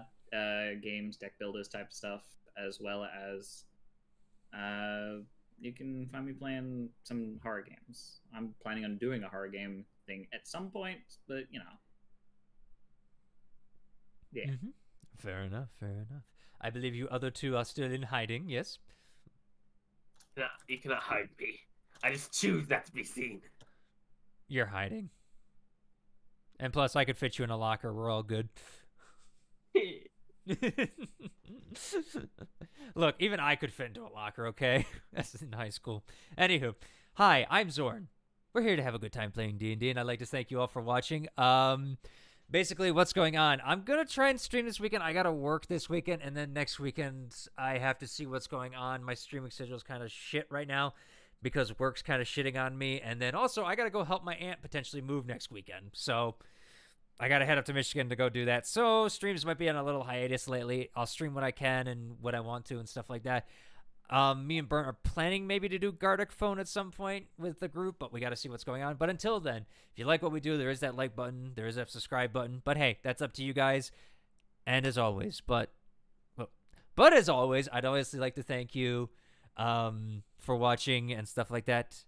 games, deck builders type stuff, as well as you can find me playing some horror games. I'm planning on doing a horror game thing at some point, but you know. Yeah. Mhm. Fair enough. Fair enough. I believe you other two are still in hiding. Yes. Nah, you cannot hide me. I just choose not to be seen. You're hiding. And plus, I could fit you in a locker. We're all good. Look, even I could fit into a locker, okay? That's in high school. Anywho, hi, I'm Zorn. We're here to have a good time playing D&D, and I'd like to thank you all for watching. Basically, what's going on? I'm going to try and stream this weekend. I got to work this weekend, and then next weekend, I have to see what's going on. My streaming schedule is kind of shit right now because work's kind of shitting on me. And then also, I got to go help my aunt potentially move next weekend. So I got to head up to Michigan to go do that. So streams might be on a little hiatus lately. I'll stream what I can and what I want to and stuff like that. Me and Burnt are planning maybe to do Gardic Phone at some point with the group, but we got to see what's going on. But until then, if you like what we do, there is that like button, there is that subscribe button. But hey, that's up to you guys. And as always, but as always, I'd obviously like to thank you for watching and stuff like that.